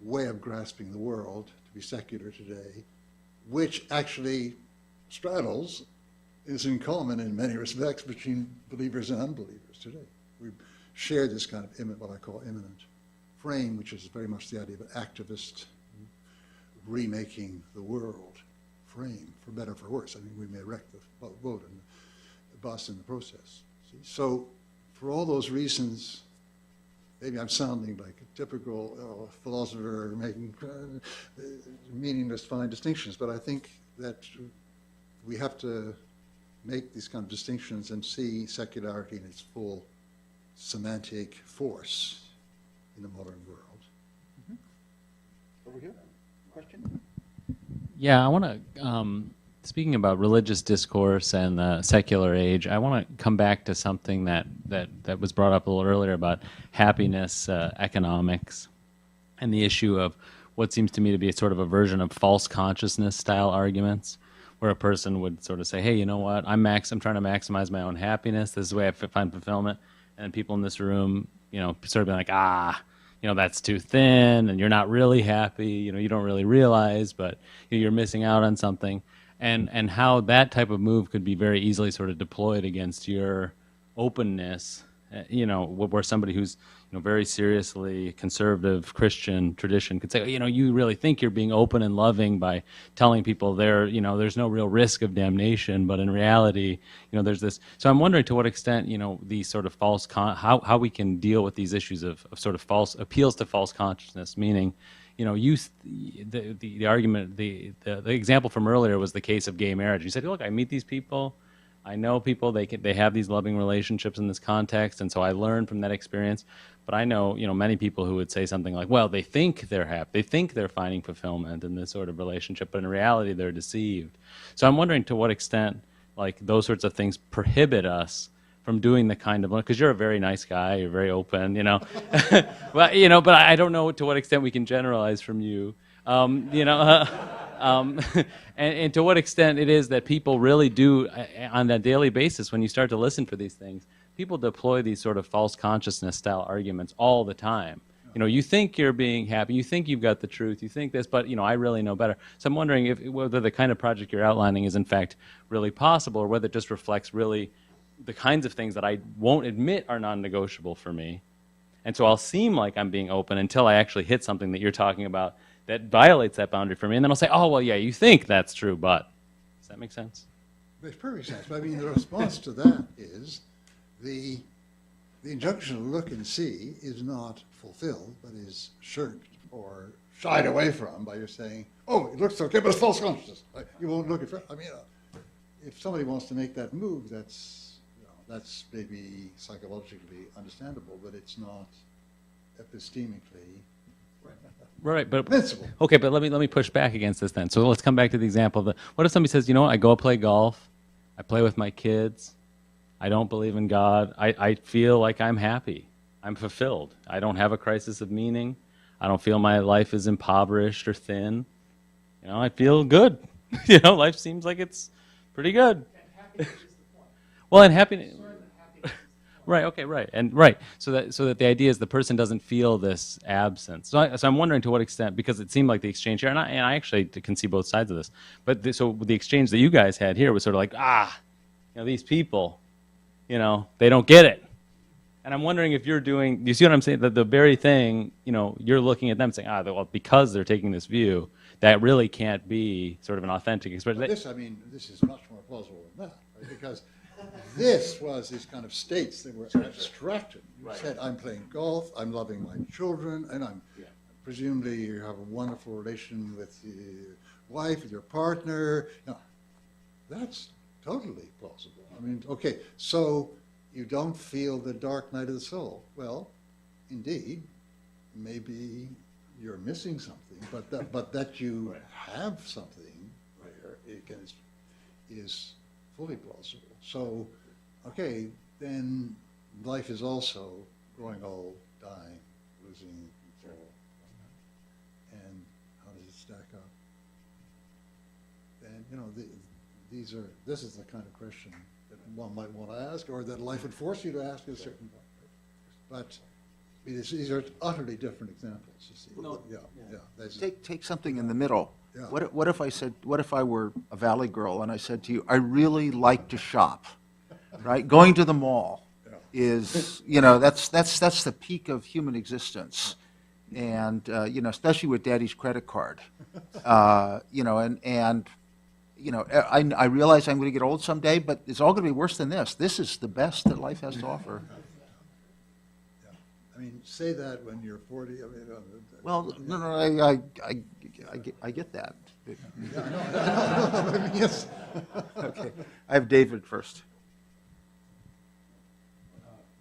way of grasping the world to be secular today, which actually straddles, is in common in many respects between believers and unbelievers today. We share this kind of what I call immanent frame, which is very much the idea of an activist remaking the world frame, for better or for worse. I mean, we may wreck the boat and the bus in the process. See? So for all those reasons, maybe I'm sounding like a typical philosopher making meaningless fine distinctions, but I think that we have to make these kind of distinctions and see secularity in its full semantic force in the modern world. Over here, question? Yeah, I want to, speaking about religious discourse and the secular age, I want to come back to something that was brought up a little earlier about happiness economics and the issue of what seems to me to be a sort of a version of false consciousness style arguments, where a person would sort of say, hey, you know what, I'm trying to maximize my own happiness. This is the way I find fulfillment. And people in this room, you know, sort of be like, you know, that's too thin, and you're not really happy. You know, you don't really realize, but you're missing out on something. And how that type of move could be very easily sort of deployed against your openness, you know, where somebody who's, you know, very seriously conservative Christian tradition could say, you know, you really think you're being open and loving by telling people you know, there's no real risk of damnation, but in reality, you know, there's this. So I'm wondering to what extent, you know, these sort of false, how we can deal with these issues of sort of false appeals to false consciousness, meaning, you know, the argument, the example from earlier was the case of gay marriage. You said, look, I meet these people, I know people, they have these loving relationships in this context, and so I learned from that experience. But I know, you know, many people who would say something like, well, they think they're happy, they think they're finding fulfillment in this sort of relationship, but in reality they're deceived. So I'm wondering to what extent, like, those sorts of things prohibit us from doing the kind of, because you're a very nice guy, you're very open, you know, but, you know, but I don't know to what extent we can generalize from you, you know, and to what extent it is that people really do, on a daily basis, when you start to listen for these things, people deploy these sort of false consciousness style arguments all the time. You know, you think you're being happy, you think you've got the truth, you think this, but, you know, I really know better. So I'm wondering whether the kind of project you're outlining is in fact really possible, or whether it just reflects really the kinds of things that I won't admit are non-negotiable for me. And so I'll seem like I'm being open until I actually hit something that you're talking about that violates that boundary for me. And then I'll say, oh, well, yeah, you think that's true, but. Does that make sense? Makes perfect sense. But I mean, the response to that is the injunction of look and see is not fulfilled, but is shirked or shied away from by your saying, oh, it looks okay, but it's false consciousness. You won't look at it. I mean, if somebody wants to make that move, that's maybe psychologically understandable, but it's not epistemically right. But admissible. Okay, but let me push back against this then. So let's come back to the example of what if somebody says, you know what, I go play golf, I play with my kids, I don't believe in God, I feel like I'm happy, I'm fulfilled, I don't have a crisis of meaning, I don't feel my life is impoverished or thin, you know, I feel good. You know, life seems like it's pretty good. Well, and happiness. Right. Okay. Right. And right. So that the idea is the person doesn't feel this absence. So I'm wondering to what extent, because it seemed like the exchange here, and I actually can see both sides of this. But so the exchange that you guys had here was sort of like, you know, these people, you know, they don't get it. And I'm wondering if you're doing. Do you see what I'm saying? That the very thing, you know, you're looking at them saying, well, because they're taking this view, that really can't be sort of an authentic expression. This is much more plausible than that, right? Because this was these kind of states that were abstracted. You said, I'm playing golf, I'm loving my children, and presumably you have a wonderful relation with your wife, with your partner. No, that's totally plausible. I mean, okay, so you don't feel the dark night of the soul. Well, indeed, maybe you're missing something, but that you have something there is fully plausible. So, okay, then life is also growing old, dying, losing control. And how does it stack up? And, you know, this is the kind of question that one might want to ask, or that life would force you to ask at a certain point. But these are utterly different examples, you see. No. Yeah. Take something in the middle. Yeah. What if I were a valley girl and I said to you, I really like to shop, right? Going to the mall is, that's the peak of human existence. And, especially with daddy's credit card. I realize I'm going to get old someday, but it's all going to be worse than this. This is the best that life has to offer. I mean, say that when you're 40. I mean, Well, no, I get that. Yeah, I know. Yes. Okay, I have David first.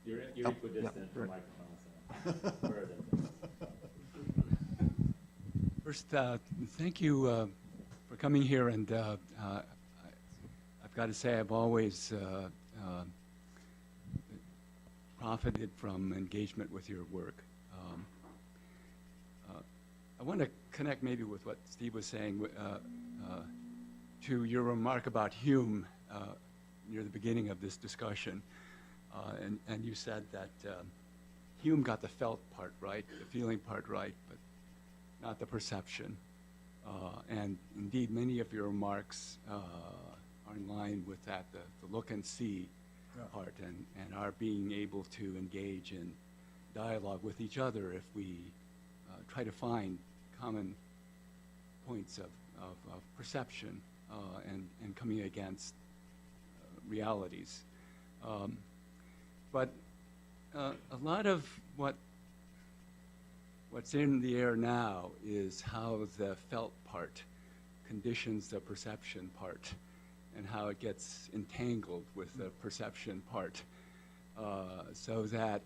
You're equidistant from microphone. First, thank you for coming here, and I've got to say I've always profited from engagement with your work. I want to connect maybe with what Steve was saying to your remark about Hume near the beginning of this discussion. And you said that Hume got the felt part right, the feeling part right, but not the perception. And indeed, many of your remarks are in line with that, the look and see part, and our being able to engage in dialogue with each other if we try to find common points of perception and coming against realities. But a lot of what's in the air now is how the felt part conditions the perception part, and how it gets entangled with the perception part, so that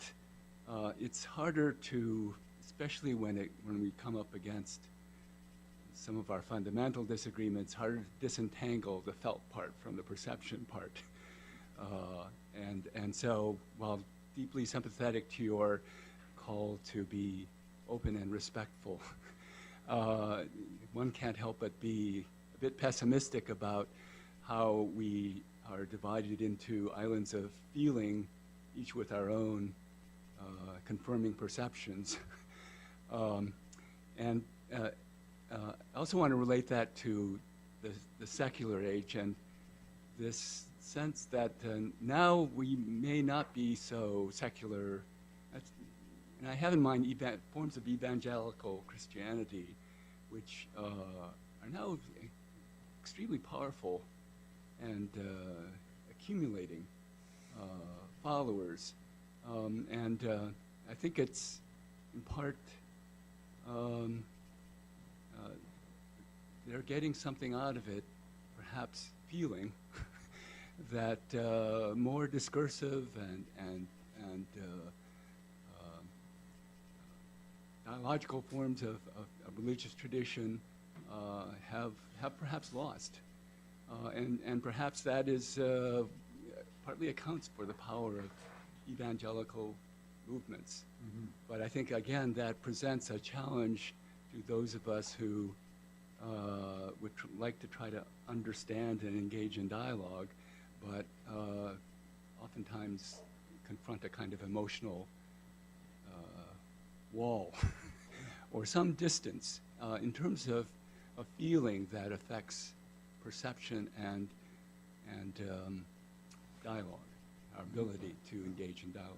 it's harder to, especially when we come up against some of our fundamental disagreements, harder to disentangle the felt part from the perception part. And so, while deeply sympathetic to your call to be open and respectful, one can't help but be a bit pessimistic about how we are divided into islands of feeling, each with our own confirming perceptions. And I also want to relate that to the secular age and this sense that now we may not be so secular. And I have in mind forms of evangelical Christianity, which are now extremely powerful and accumulating followers. And I think it's in part they're getting something out of it, perhaps feeling that more discursive and dialogical forms of religious tradition have perhaps lost. And perhaps that is partly accounts for the power of evangelical movements. Mm-hmm. But I think, again, that presents a challenge to those of us who would like to try to understand and engage in dialogue, but oftentimes confront a kind of emotional wall or some distance in terms of a feeling that affects perception and dialogue, our ability to engage in dialogue.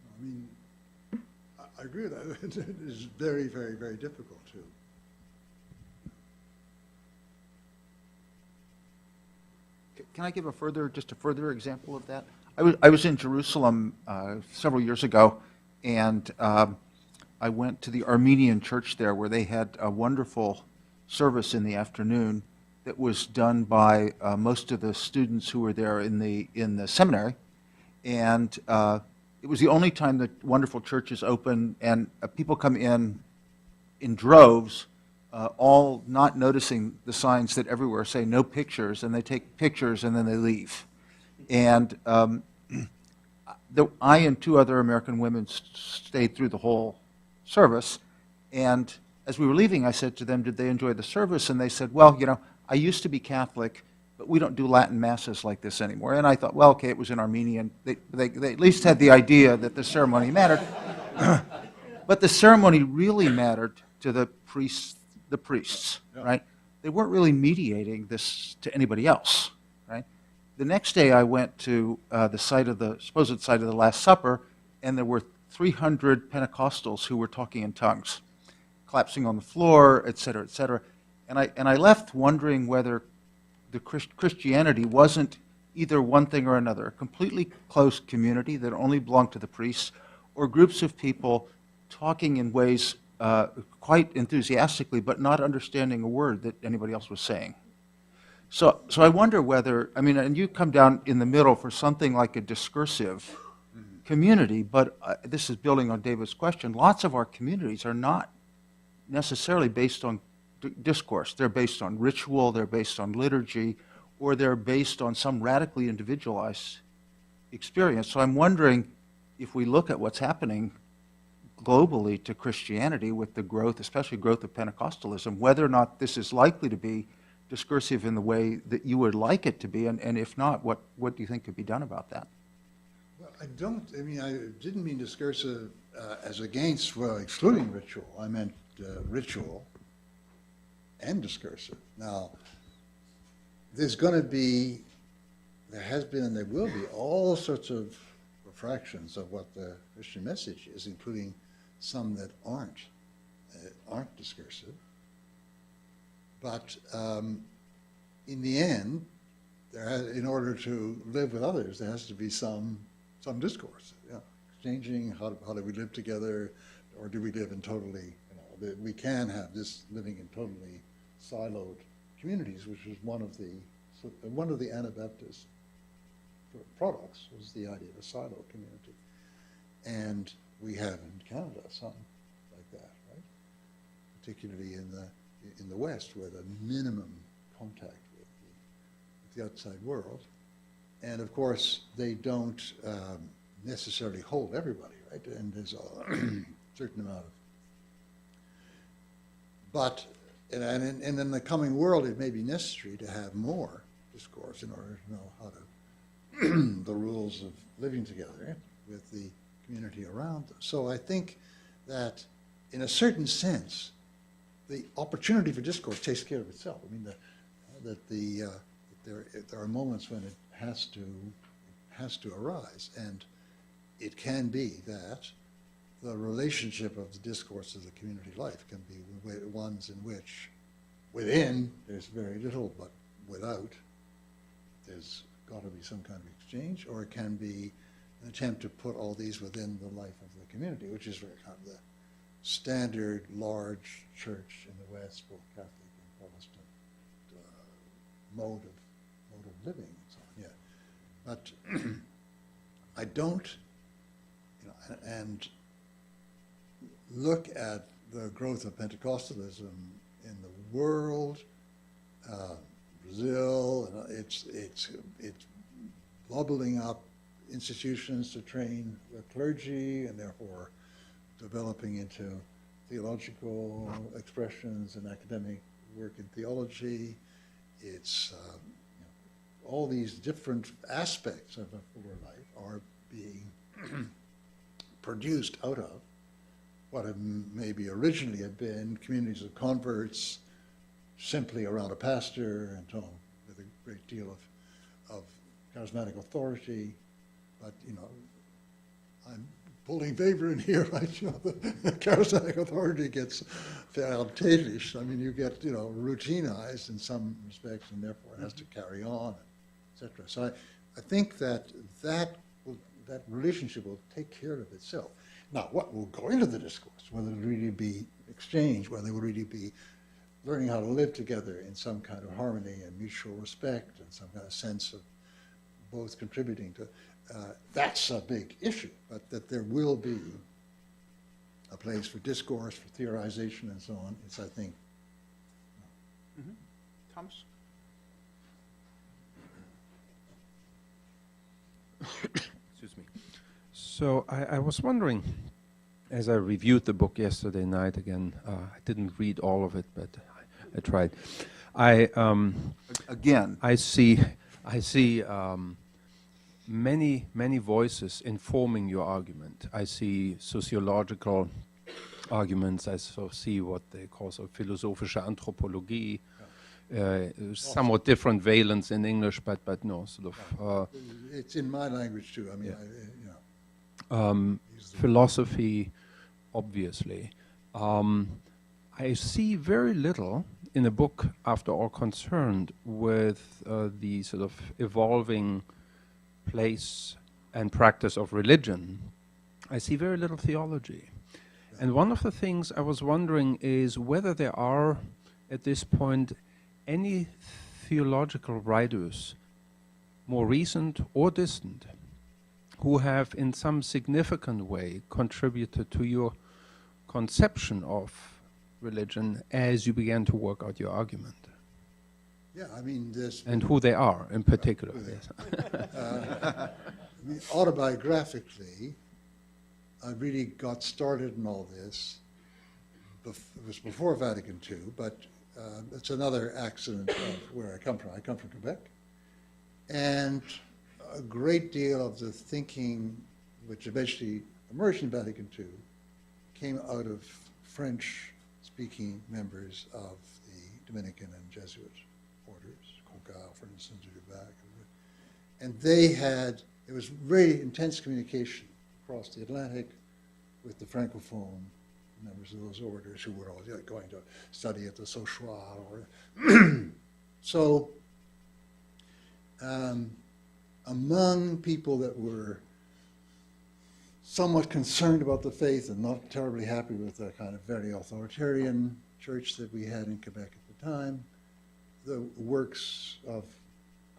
I mean, I agree with that. It is very, very, very difficult to. Can I give just a further example of that? I was in Jerusalem several years ago, and I went to the Armenian church there, where they had a wonderful service in the afternoon that was done by most of the students who were there in the seminary, and it was the only time that wonderful churches open, and people come in droves, all not noticing the signs that everywhere say no pictures, and they take pictures and then they leave. And I and two other American women stayed through the whole service, and as we were leaving, I said to them, did they enjoy the service? And they said, well, you know, I used to be Catholic, but we don't do Latin masses like this anymore. And I thought, well, okay, it was in Armenian. They at least had the idea that the ceremony mattered. But the ceremony really mattered to the priests, right? They weren't really mediating this to anybody else, right? The next day I went to the supposed site of the Last Supper, and there were 300 Pentecostals who were talking in tongues, collapsing on the floor, et cetera, et cetera. And I left wondering whether the Christianity wasn't either one thing or another, a completely close community that only belonged to the priests, or groups of people talking in ways quite enthusiastically, but not understanding a word that anybody else was saying. So I wonder whether, I mean, and you come down in the middle for something like a discursive community, but this is building on David's question. Lots of our communities are not necessarily based on discourse. They're based on ritual, they're based on liturgy, or they're based on some radically individualized experience. So I'm wondering if we look at what's happening globally to Christianity with the growth, especially growth of Pentecostalism, whether or not this is likely to be discursive in the way that you would like it to be, and if not, what do you think could be done about that? Well, I didn't mean discursive as against, well, excluding ritual. I meant ritual and discursive. Now, there's going to be, there has been and there will be all sorts of refractions of what the Christian message is, including some that aren't discursive. But in the end, in order to live with others, there has to be some discourse. You know, exchanging how do we live together, or do we live in totally, we can have this living in totally siloed communities, which is one of the Anabaptist products, was the idea of a silo community. And we have in Canada some like that, right? Particularly in the West, where the minimum contact with the outside world. And of course, they don't necessarily hold everybody, right? And there's a certain amount of, but, and in the coming world, it may be necessary to have more discourse in order to know how to, the rules of living together with the community around them. So I think that in a certain sense, the opportunity for discourse takes care of itself. I mean, there are moments when it has to arise, and it can be that the relationship of the discourse of the community life can be ones in which within there's very little, but without there's got to be some kind of exchange, or it can be an attempt to put all these within the life of the community, which is kind of the standard large church in the West, both Catholic and Protestant mode of living and so on. Yeah, but I don't, and look at the growth of Pentecostalism in the world, Brazil, and it's bubbling up institutions to train the clergy, and therefore developing into theological expressions and academic work in theology. It's all these different aspects of a fuller life are being produced out of what maybe originally had been communities of converts simply around a pastor and so on, with a great deal of charismatic authority. But, I'm pulling favor in here, right? The charismatic authority gets outdated. I mean, you get, routinized in some respects, and therefore it has to carry on, et cetera. So I think that relationship will take care of itself. Now, what will go into the discourse, whether it really be exchange, whether it will really be learning how to live together in some kind of harmony and mutual respect and some kind of sense of both contributing to, that's a big issue, but that there will be a place for discourse, for theorization, and so on. It's, I think, Thomas? Excuse me. So I was wondering, as I reviewed the book yesterday night again, I didn't read all of it, but I tried. Again. I see many voices informing your argument. I see sociological arguments. I see what they call philosophische Anthropologie. Somewhat different valence in English, but no, sort of. it's in my language too. I mean, Yeah. Philosophy, obviously. I see very little in the book, after all, concerned with the sort of evolving place and practice of religion. I see very little theology. And one of the things I was wondering is whether there are, at this point, any theological writers, more recent or distant, who have in some significant way contributed to your conception of religion as you began to work out your argument. yeah, I mean, this. And who they are in particular. Yes. I mean, autobiographically, I really got started in all this. It was before Vatican II, but it's another accident of where I come from. I come from Quebec. And a great deal of the thinking, which eventually emerged in Vatican II, came out of French-speaking members of the Dominican and Jesuit orders, Concal, for instance, Dubac. And they had, it was very intense communication across the Atlantic with the Francophone members of those orders who were all going to study at the Sochoir. So among people that were somewhat concerned about the faith and not terribly happy with the kind of very authoritarian church that we had in Quebec at the time, the works of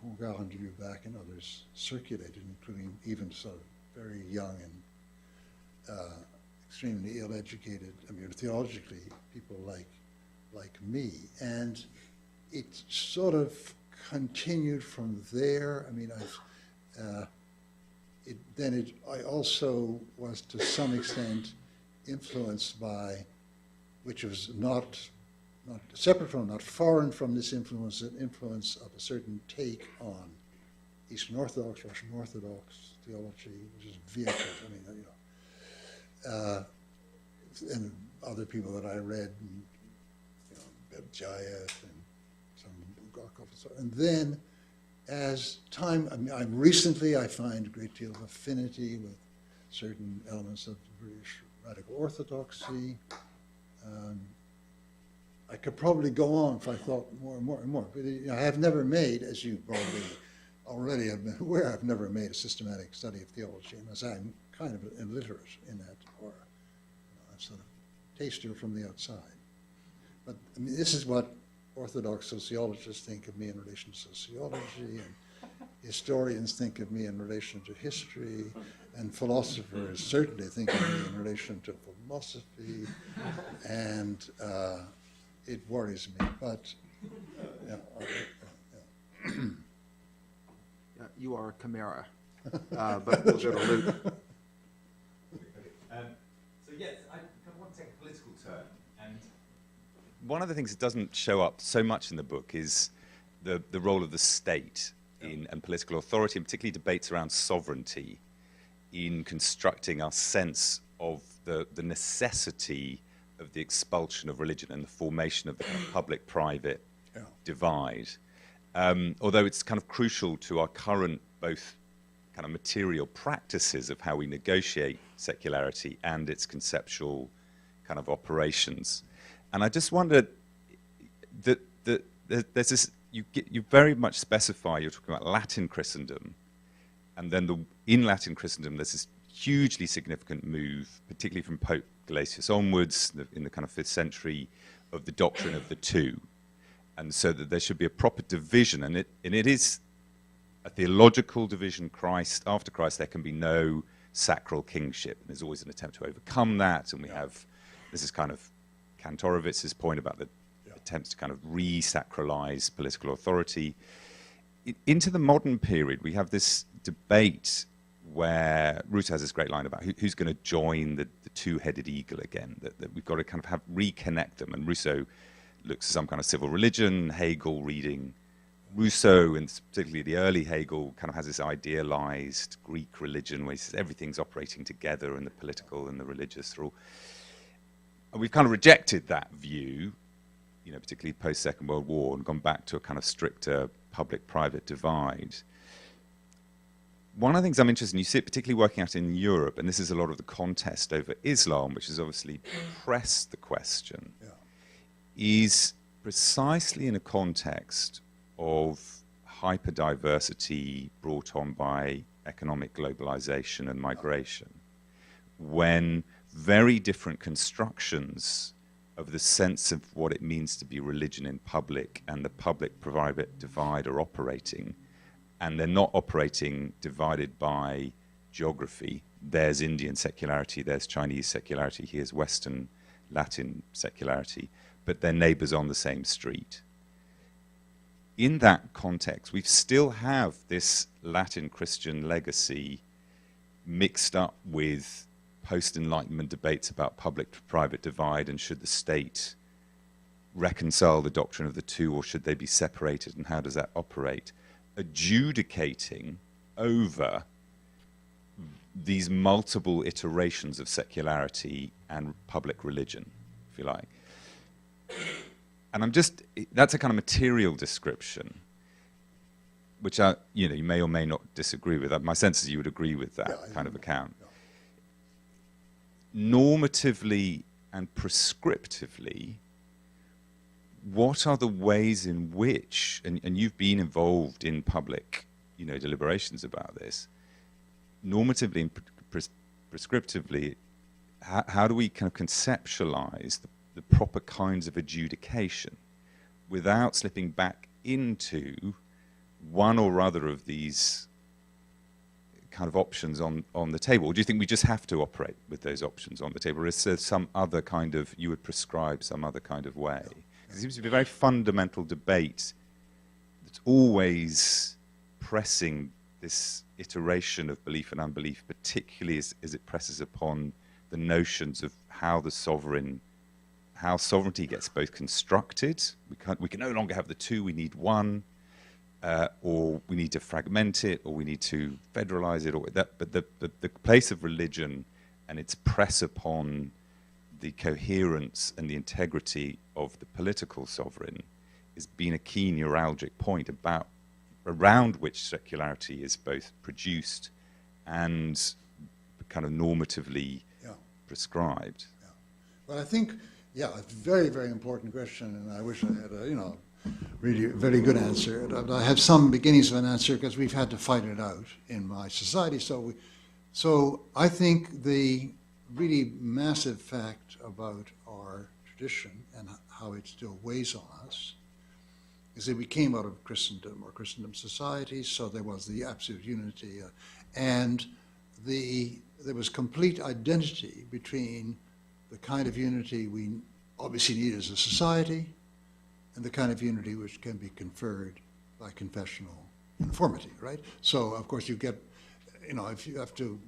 Congal and Dubac and others circulated, including even sort of very young and extremely ill-educated, I mean, theologically, people like me. And it sort of continued from there. I mean, I also was to some extent influenced by, which was not separate from, not foreign from this influence, an influence of a certain take on Eastern Orthodox, Russian Orthodox theology, which is vehicled. I mean, you know, and other people that I read, you know, Bebjayev and some Bulgakov and so on. And then, as time, I mean, recently I find a great deal of affinity with certain elements of British radical orthodoxy. I could probably go on if I thought more and more and more. But I have never made, as you probably already have been aware, I've never made a systematic study of theology, and as I'm kind of illiterate in that, or I'm sort of taster from the outside. But I mean, this is what Orthodox sociologists think of me in relation to sociology, and historians think of me in relation to history, and philosophers certainly think of me in relation to philosophy, and it worries me. But You are a chimera, but we'll go to Luke. So yes, I want to take a political turn. And one of the things that doesn't show up so much in the book is the role of the state and political authority, and particularly debates around sovereignty in constructing our sense of the necessity of the expulsion of religion and the formation of the kind of public-private divide. Although it's kind of crucial to our current both kind of material practices of how we negotiate secularity and its conceptual kind of operations. And I just wondered that there's this, you very much specify, you're talking about Latin Christendom, and then in Latin Christendom there's this hugely significant move, particularly from Pope Gelasius onwards, in the kind of 5th century, of the doctrine of the two. And so that there should be a proper division, and it is a theological division. After Christ, there can be no sacral kingship. And there's always an attempt to overcome that. And we have, this is kind of Kantorowicz's point about the attempts to kind of re-sacralize political authority. Into the modern period, we have this debate where Rousseau has this great line about who's going to join the two-headed eagle again, that we've got to kind of reconnect them. And Rousseau looks at some kind of civil religion, Hegel reading Rousseau, and particularly the early Hegel, kind of has this idealized Greek religion where he says everything's operating together, and the political and the religious are all. And we've kind of rejected that view, particularly post-Second World War, and gone back to a kind of stricter public-private divide. One of the things I'm interested in, you see it particularly working out in Europe, and this is a lot of the contest over Islam, which has obviously pressed the question, is precisely in a context of hyperdiversity brought on by economic globalization and migration, when very different constructions of the sense of what it means to be religion in public and the public-private divide are operating, and they're not operating divided by geography. There's Indian secularity, there's Chinese secularity, here's Western Latin secularity, but they're neighbors on the same street. In that context, we still have this Latin Christian legacy mixed up with post-Enlightenment debates about public-to-private divide, and should the state reconcile the doctrine of the two, or should they be separated, and how does that operate? Adjudicating over these multiple iterations of secularity and public religion, if you like. And that's a kind of material description, which you may or may not disagree with. My sense is you would agree with that kind of account. Normatively and prescriptively, what are the ways in which, and you've been involved in public, deliberations about this, normatively and prescriptively, how do we kind of conceptualize the proper kinds of adjudication without slipping back into one or other of these kind of options on the table? Or do you think we just have to operate with those options on the table? Or is there some other kind of, you would prescribe some other kind of way? It seems to be a very fundamental debate that's always pressing this iteration of belief and unbelief, particularly as it presses upon the notions of how sovereignty gets both constructed. We can no longer have the two, we need one, or we need to fragment it, or we need to federalize it, but the place of religion and its press upon the coherence and the integrity of the political sovereign has been a key neuralgic point around which secularity is both produced and kind of normatively prescribed. Well, I think, it's a very, very important question, and I wish I had a, really very good answer. I have some beginnings of an answer because we've had to fight it out in my society. So I think the really massive fact about our tradition and how it still weighs on us is that we came out of Christendom or Christendom society, so there was the absolute unity, and there was complete identity between the kind of unity we obviously need as a society and the kind of unity which can be conferred by confessional uniformity, right? So, of course, you get, if you have to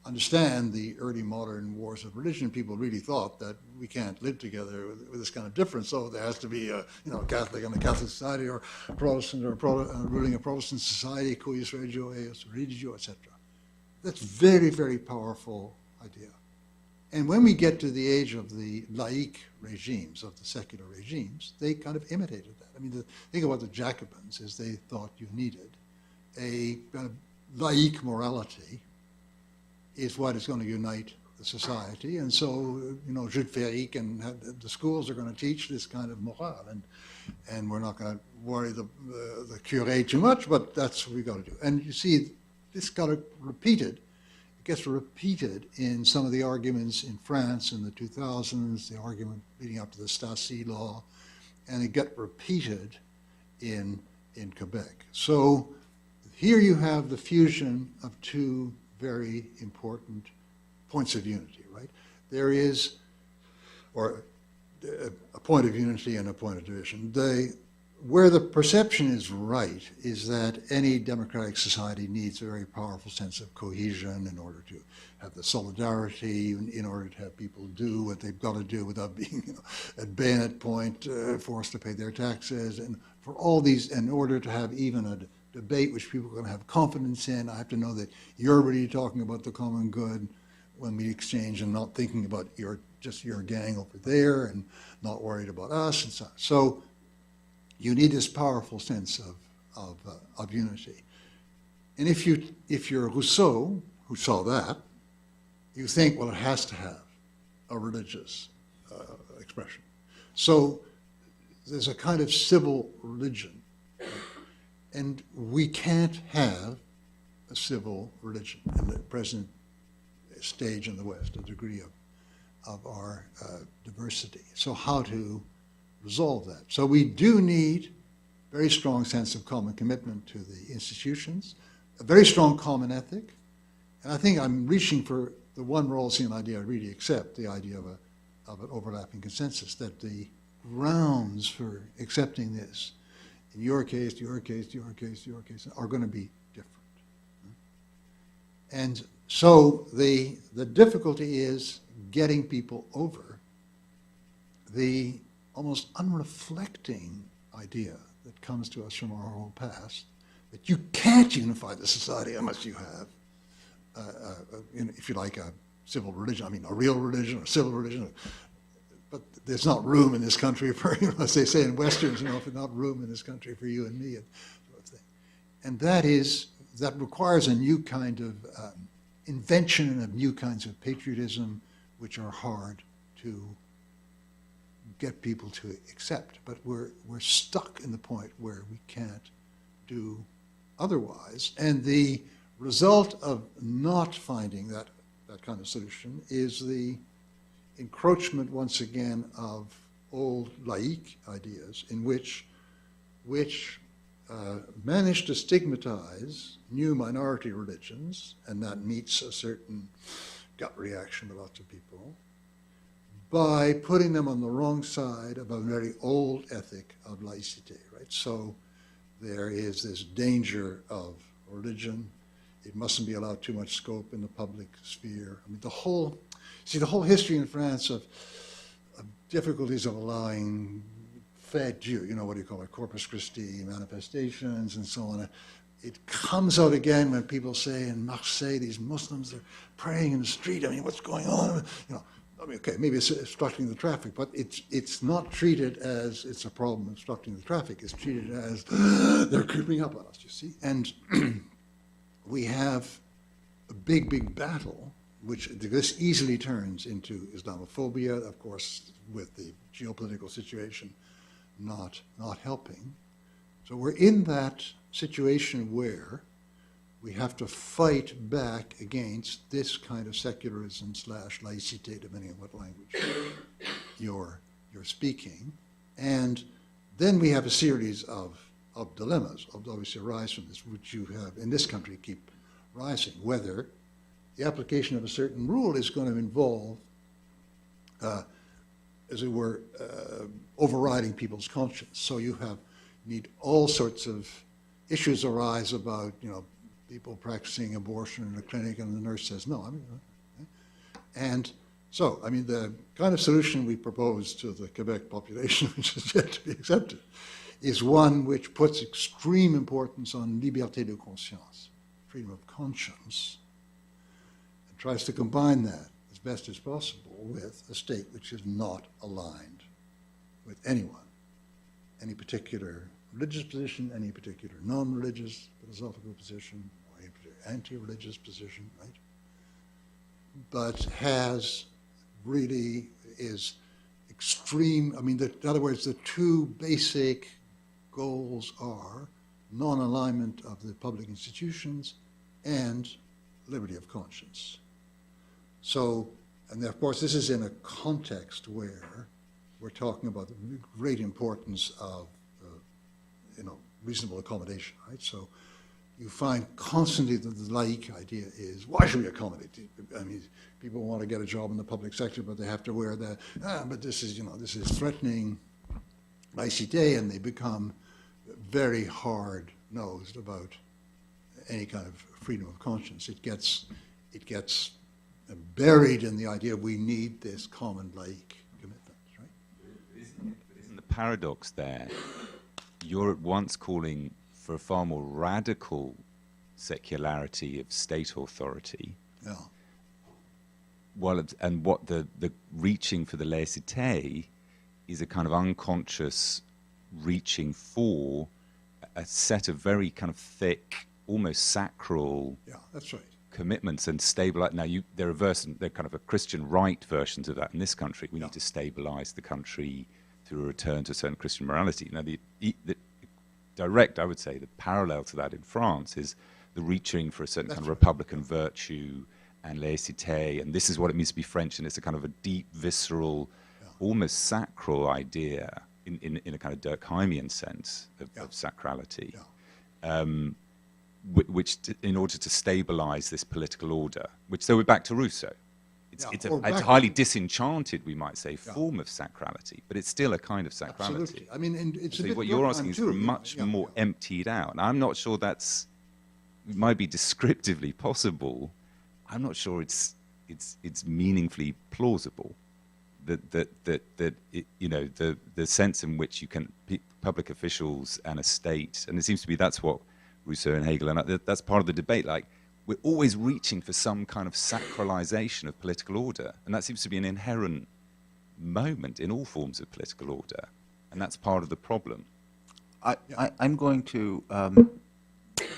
understand the early modern wars of religion, people really thought that we can't live together with this kind of difference, so there has to be a Catholic and a Catholic society, or Protestant or ruling a Protestant society, cuius regio, eus religio, etc. That's very, very powerful idea. And when we get to the age of the laïc regimes, of the secular regimes, they kind of imitated that. I mean, the thing about the Jacobins is they thought you needed a kind of laïc morality is what is going to unite the society. And so, Jules Ferry and the schools are going to teach this kind of morale. And we're not going to worry the curé too much, but that's what we've got to do. And you see, this got repeated. It gets repeated in some of the arguments in France in the 2000s, the argument leading up to the Stasi law, and it got repeated in Quebec. So here you have the fusion of two very important points of unity, right? There is, or a point of unity and a point of division. Where the perception is right is that any democratic society needs a very powerful sense of cohesion in order to have the solidarity, in order to have people do what they've got to do without being, at bayonet point, forced to pay their taxes, and for all these, in order to have even a debate which people are going to have confidence in, I have to know that you're really talking about the common good when we exchange and not thinking about just your gang over there and not worried about us and so on. So you need this powerful sense of unity. And if you're Rousseau, who saw that, you think, well, it has to have a religious expression. So there's a kind of civil religion, and we can't have a civil religion in the present stage in the West, a degree of our diversity. So how to resolve that? So we do need a very strong sense of common commitment to the institutions, a very strong common ethic, and I think I'm reaching for the one Rawlsian idea I really accept, the idea of an overlapping consensus, that the grounds for accepting this, in your case, your case, your case, your case, are going to be different. And so the difficulty is getting people over the almost unreflecting idea that comes to us from our whole past, that you can't unify the society unless you have, if you like, a civil religion, I mean a real religion or civil religion, but there's not room in this country for, as they say in Westerns, there's not room in this country for you and me, and sort of thing. And that requires a new kind of invention of new kinds of patriotism, which are hard to get people to accept. But we're stuck in the point where we can't do otherwise. And the result of not finding that kind of solution is the encroachment, once again, of old laïque ideas in which manage to stigmatize new minority religions, and that meets a certain gut reaction with lots of people, by putting them on the wrong side of a very old ethic of laïcité, right? So there is this danger of religion. It mustn't be allowed too much scope in the public sphere. I mean, the whole history in France of difficulties of allowing fête Dieu, what do you call it, Corpus Christi manifestations and so on. It comes out again when people say in Marseille, these Muslims are praying in the street. I mean, what's going on? Okay, maybe it's obstructing the traffic, but it's not treated as it's a problem obstructing the traffic. It's treated as they're creeping up on us, you see. And we have a big battle, which this easily turns into Islamophobia, of course, with the geopolitical situation not helping. So we're in that situation where we have to fight back against this kind of secularism / laïcité, depending on what language you're speaking. And then we have a series of dilemmas, obviously arise from this, which you have in this country keep rising, whether the application of a certain rule is going to involve, as it were, overriding people's conscience. So you need all sorts of issues arise about, people practicing abortion in a clinic, and the nurse says no. And so, the kind of solution we propose to the Quebec population, which is yet to be accepted, is one which puts extreme importance on liberté de conscience, freedom of conscience, and tries to combine that as best as possible with a state which is not aligned with anyone, any particular religious position, any particular non-religious philosophical position, or any particular anti-religious position, right? But is extreme, in other words, the two basic goals are non-alignment of the public institutions and liberty of conscience. So, and of course, this is in a context where we're talking about the great importance of reasonable accommodation, right? So you find constantly that the laïc idea is, why should we accommodate? I mean, people want to get a job in the public sector, but they have to wear the, but this is, this is threatening laïcité, and they become very hard-nosed about any kind of freedom of conscience. It gets buried in the idea we need this common laïc commitment, right? Isn't the paradox there? You're at once calling for a far more radical secularity of state authority, Yeah. and what the reaching for the laïcité is a kind of unconscious reaching for a set of very kind of thick, almost sacral That's right. commitments and stabilize. Now, there are they're kind of a Christian right versions of that in this country. We need to stabilize the country through a return to certain Christian morality. Now, the direct, I would say, the parallel to that in France is the reaching for a certain kind of republican virtue and laïcité, and this is what it means to be French, and it's a kind of a deep, visceral, almost sacral idea in a kind of Durkheimian sense of sacrality, which in order to stabilize this political order, so we're back to Rousseau. It's a highly disenchanted, we might say, form of sacrality, but it's still a kind of sacrality. Absolutely. I mean, and it's So a bit what you're asking Durkheim is too, much more emptied out. And I'm not sure it might be descriptively possible. I'm not sure it's meaningfully plausible. The sense in which you can, public officials and a state, and it seems to be that's what Rousseau and Hegel, and that's part of the debate, like, we're always reaching for some kind of sacralization of political order, and that seems to be an inherent moment in all forms of political order, and that's part of the problem. I'm going to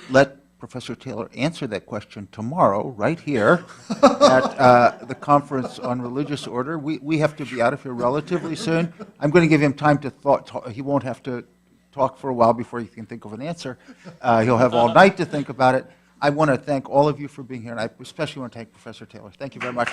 let Professor Taylor answer that question tomorrow, right here, at the Conference on Religious Order. We have to be out of here relatively soon. I'm going to give him time to thought. He won't have to talk for a while before he can think of an answer. He'll have all night to think about it. I want to thank all of you for being here, and I especially want to thank Professor Taylor. Thank you very much.